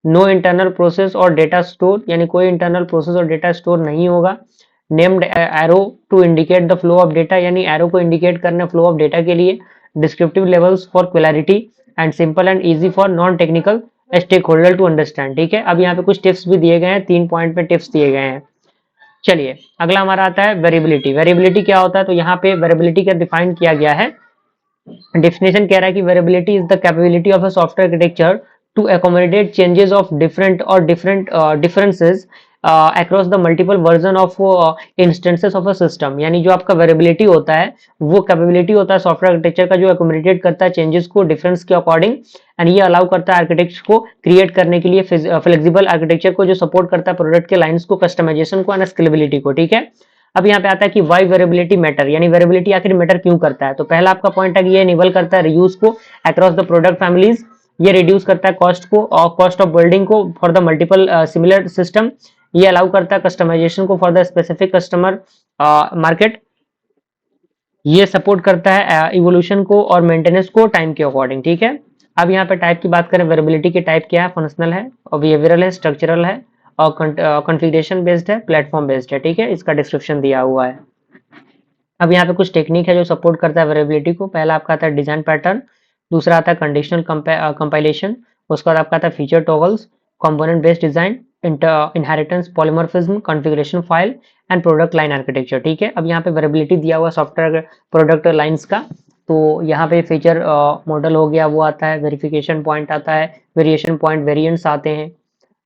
नो इंटरनल प्रोसेस और डेटा स्टोर, यानी कोई इंटरनल प्रोसेस और डेटा स्टोर नहीं होगा। Named arrow to indicate the flow of data, यानी एरो को इंडिकेट करना फ्लो ऑफ डेटा के लिए। Descriptive levels for clarity and simple and easy for non technical stakeholder to understand. ठीक है, अब यहाँ पे कुछ टिप्स भी दिए गए हैं, 3 पॉइंट पे टिप्स दिए गए हैं। चलिए अगला हमारा आता है वेरिएबिलिटी। वेरिएबिलिटी क्या होता है, तो यहाँ पे वेरिएबिलिटी का डिफाइन किया गया है, डेफिनेशन कह रहा है कि variability is the capability of a software architecture to accommodate changes of different differences across the multiple version of instances of a system, यानी जो आपका वेरिएबिलिटी होता है वो कैपेबिलिटी होता है सॉफ्टवेयर आर्किटेक्चर का जो अकोमोडेट करता है चेंजेस को डिफरेंस के अकॉर्डिंग, एंड ये अलाउ करता है आर्किटेक्ट को क्रिएट करने के लिए फ्लेक्सिबल आर्किटेक्चर को जो सपोर्ट करता है प्रोडक्ट के लाइंस को, कस्टमाइजेशन को एंड स्केलेबिलिटी को। ठीक है, अब यहाँ पे आता है कि वाई वेरिएबिलिटी मैटर, यानी वेरिएबिलिटी आखिर मैटर क्यों करता है। तो पहला आपका पॉइंट है कि ये इनेबल करता है रीयूज को अक्रॉस द प्रोडक्ट फैमिलीज, ये रिड्यूस करता है कॉस्ट को और कॉस्ट ऑफ बिल्डिंग को for the multiple similar system, ये अलाउ करता है कस्टमाइजेशन को for the specific customer market, ये सपोर्ट करता है इवोल्यूशन को और मेंटेनेंस को टाइम के अकॉर्डिंग। ठीक है, अब यहाँ पे टाइप की बात करें, वेरिएबिलिटी के टाइप क्या है, फंक्शनल है और बिहेवियरल है, स्ट्रक्चरल है और कॉन्फ़िगरेशन बेस्ड है, प्लेटफॉर्म बेस्ड है। ठीक है, इसका डिस्क्रिप्शन दिया हुआ है। अब यहाँ पे कुछ टेक्निक है जो सपोर्ट करता है वेरिएबिलिटी को। पहला आपका आता है डिजाइन पैटर्न, दूसरा आता है कंडीशनल कंपाइलेशन, उसके बाद आपका आता है feature toggles, component based design, inheritance, polymorphism, configuration file and product line architecture. ठीक है, अब यहाँ पे वेरिएबिलिटी दिया हुआ सॉफ्टवेयर प्रोडक्ट लाइंस का, तो यहाँ पे फीचर मॉडल हो गया वो आता है, वेरिफिकेशन पॉइंट आता है, वेरिएशन पॉइंट वेरिएंट्स आते हैं,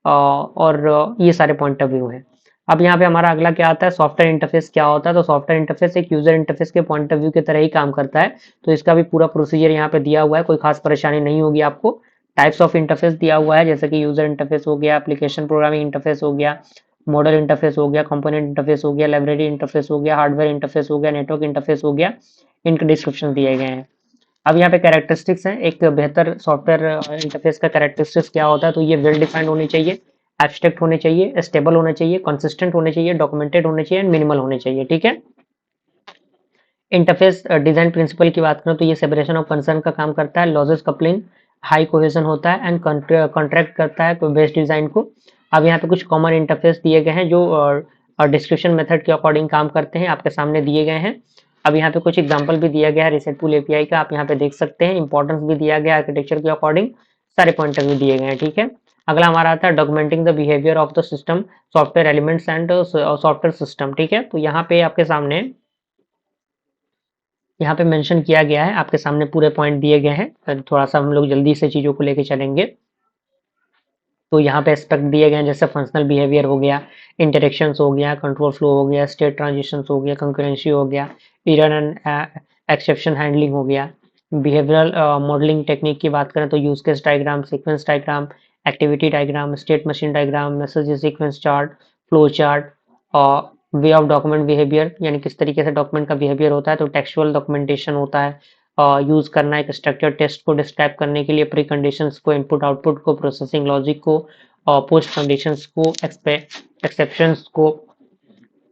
और ये सारे पॉइंट ऑफ व्यू हैं। अब यहाँ पे हमारा अगला क्या आता है, सॉफ्टवेयर इंटरफेस क्या होता है। तो सॉफ्टवेयर इंटरफेस एक यूजर इंटरफेस के पॉइंट ऑफ व्यू की तरह ही काम करता है। तो इसका भी पूरा प्रोसीजर यहाँ पे दिया हुआ है, कोई खास परेशानी नहीं होगी आपको। टाइप्स ऑफ इंटरफेस दिया हुआ है, जैसे कि यूजर इंटरफेस हो गया, एप्लीकेशन प्रोग्रामिंग इंटरफेस हो गया, मॉडल इंटरफेस हो गया, कंपोनेंट इंटरफेस हो गया, लाइब्रेरी इंटरफेस हो गया, हार्डवेयर इंटरफेस हो गया, नेटवर्क इंटरफेस हो गया। इनके डिस्क्रिप्शन दिए गए हैं। अब यहाँ पे कैरेक्टरिस्टिक्स हैं, एक बेहतर सॉफ्टवेयर इंटरफेस का कैरेक्टरिस्टिक्स क्या होता है। तो ये वेल डिफाइंड होनी चाहिए, एब्स्ट्रैक्ट होने चाहिए, स्टेबल होने चाहिए, कंसिस्टेंट होने चाहिए, डॉक्यूमेंटेड होने चाहिए एंड मिनिमल होने चाहिए। ठीक है। इंटरफेस डिजाइन प्रिंसिपल की बात करें तो ये सेपरेशन ऑफ कंसर्न का काम करता है, लॉसेस कपलिंग, हाई कोहेजन होता है एंड कॉन्ट्रैक्ट करता है बेस्ट डिजाइन को। अब यहाँ पे कुछ कॉमन इंटरफेस दिए गए हैं जो डिस्क्रिप्शन मेथड के अकॉर्डिंग काम करते हैं, आपके सामने दिए गए हैं। अब यहाँ पे कुछ एग्जांपल भी दिया गया है रिसेटफुल एपीआई का, आप यहाँ पे देख सकते हैं। इंपॉर्टेंस भी दिया गया है आर्किटेक्चर के अकॉर्डिंग, सारे पॉइंट भी दिए गए हैं। ठीक है। अगला हमारा आता है documenting the behaviour of the system, software elements and software system. ठीक है। तो यहाँ पे आपके सामने यहाँ पे मेंशन किया गया है, आपके सामने पूरे पॉइंट दिए गए हैं। थोड़ा सा हम लोग जल्दी से चीज़ों को लेके चलेंगे। तो यहाँ पे एस्पेक्ट दिए गए हैं, जैसे फंक्शनल बिहेवियर हो गया, इंटरेक्शंस हो गया, कंट्रोल फ्लो हो गया, स्टेट ट्रांजिशंस हो गया, कंकरेंसी हो गया, एरर एंड एक्सेप्शन हैंडलिंग हो गया। बिहेवियरल मॉडलिंग टेक्निक की बात करें तो use case diagram, sequence diagram, activity diagram, state machine diagram, message sequence chart, flow chart, और वे ऑफ डॉक्यूमेंट बिहेवियर, यानी किस तरीके से डॉक्यूमेंट का बिहेवियर होता है। तो टेक्सुअल डॉक्यूमेंटेशन होता है, यूज करना एक स्ट्रक्चर टेस्ट को डिस्क्राइब करने के लिए, प्री कंडीशंस को, इनपुट आउटपुट को, प्रोसेसिंग लॉजिक को, और पोस्ट कंडीशंस को, एक्सेप्शंस को,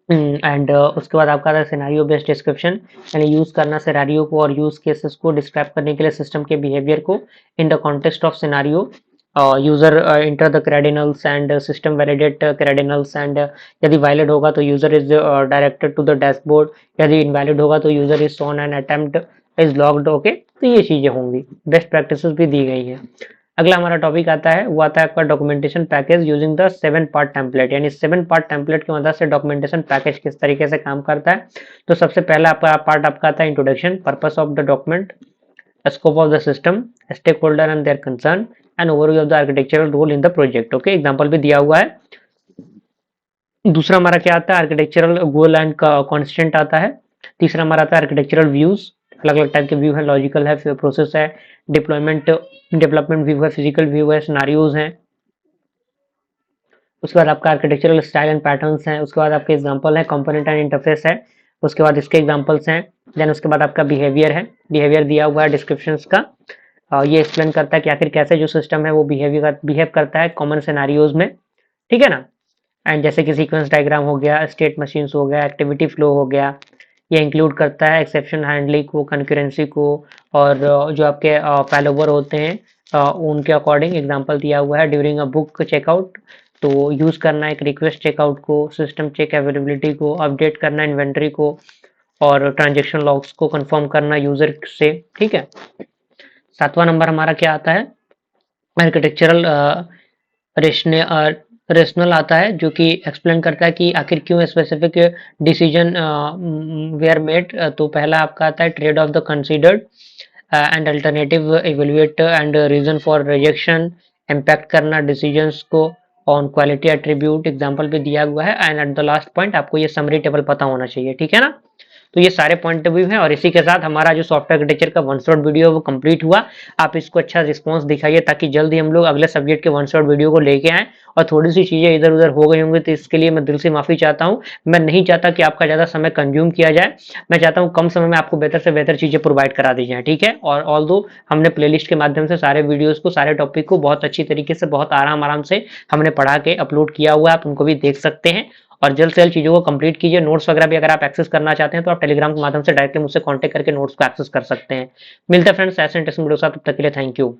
एंड उसके बाद आपका आता है सिनेरियो बेस्ड डिस्क्रिप्शन, यानी यूज करना सिनेरियो को और यूज केसेस को डिस्क्राइब करने के लिए सिस्टम के बिहेवियर को in the context of scenario. User enter the credentials and system validate credentials, and यदि वैलिड होगा तो user is directed to the dashboard, यदि इनवैलिड होगा तो user is shown an attempt is logged. Okay, तो ये चीजें होंगी, बेस्ट प्रैक्टिसेस भी दी गई हैं। अगला हमारा टॉपिक आता है, वो आता है आपका documentation package using the 7 part template, यानी 7 पार्ट टेम्पलेट की मदद से डॉक्यूमेंटेशन पैकेज किस तरीके से काम करता है। तो सबसे पहला आपका पार्ट आपका आता है introduction, purpose of the document, scope of the system, stakeholder and their concern, and overview of the architectural role in the project। Okay, example भी दिया हुआ है। दूसरा हमारा क्या आता है, आर्किटेक्चरल गोल एंड कॉन्स्टेंट आता है। तीसरा हमारा आता है आर्किटेक्चरल व्यूज, अलग अलग टाइप के व्यू है, लॉजिकल है, फिर प्रोसेस है, डिप्लॉयमेंट डेवलपमेंट व्यू है, फिजिकल व्यू है, सिनारियोज हैं। उसके बाद आपका आर्किटेक्चरल स्टाइल एंड पैटर्न्स हैं। उसके बाद आपके एग्जांपल है, कंपोनेंट एंड इंटरफेस है। उसके बाद इसके एग्जांपल्स हैं। देन उसके बाद आपका बिहेवियर है, बिहेवियर दिया हुआ है डिस्क्रिप्शंस का। ये एक्सप्लेन करता है कि आखिर कैसे जो सिस्टम है वो बिहेव करता है कॉमन सिनारियोज में। ठीक है ना। एंड जैसे कि सीक्वेंस डायग्राम हो गया, स्टेट मशीन्स हो गया, एक्टिविटी फ्लो हो गया। ये इंक्लूड करता है एक्सेप्शन हैंडलिंग को, कंकरेंसी को, और जो आपके फैलोवर होते हैं उनके अकॉर्डिंग एग्जांपल दिया हुआ है। ड्यूरिंग अ बुक चेकआउट, तो यूज करना एक रिक्वेस्ट चेकआउट को, सिस्टम चेक अवेलेबिलिटी को, अपडेट करना इन्वेंटरी को, और ट्रांजेक्शन लॉग्स को कंफर्म करना यूजर से। ठीक है। 7वां नंबर हमारा क्या आता है, आर्किटेक्चरल रेशनल आता है, जो कि एक्सप्लेन करता है कि आखिर क्यों स्पेसिफिक डिसीजन वेयर मेड। तो पहला आपका आता है trade off the considered and alternative evaluate and reason for rejection, impact करना डिसीजंस को ऑन क्वालिटी एट्रीब्यूट, एग्जांपल भी दिया हुआ है। And at the last point आपको ये समरी टेबल पता होना चाहिए। ठीक है ना। तो ये सारे पॉइंट ऑफ व्यू हैं, और इसी के साथ हमारा जो सॉफ्टवेयर आर्किटेक्चर का वन शॉट वीडियो वो कंप्लीट हुआ। आप इसको अच्छा रिस्पांस दिखाइए, ताकि जल्द ही हम लोग अगले सब्जेक्ट के वन शॉट वीडियो को लेके आए। और थोड़ी सी चीजें इधर उधर हो गई होंगी तो इसके लिए मैं दिल से माफी चाहता हूँ। मैं नहीं चाहता कि आपका ज्यादा समय कंज्यूम किया जाए, मैं चाहता हूँ कम समय में आपको बेहतर से बेहतर चीजें प्रोवाइड करा दी जाए। ठीक है। और ऑल्दो हमने प्लेलिस्ट के माध्यम से सारे वीडियोस को, सारे टॉपिक को बहुत अच्छी तरीके से, बहुत आराम से हमने पढ़ा के अपलोड किया हुआ है, आप उनको भी देख सकते हैं। और जल्द से जल्द चीज़ों को कंप्लीट कीजिए। नोट्स वगैरह भी अगर आप एक्सेस करना चाहते हैं तो आप टेलीग्राम के माध्यम से डायरेक्टली मुझसे कांटेक्ट करके नोट्स को एक्सेस कर सकते हैं। मिलते हैं फ्रेंड्स ऐसे इंटरेस्टिंग वीडियो के साथ, तब तक के लिए थैंक यू।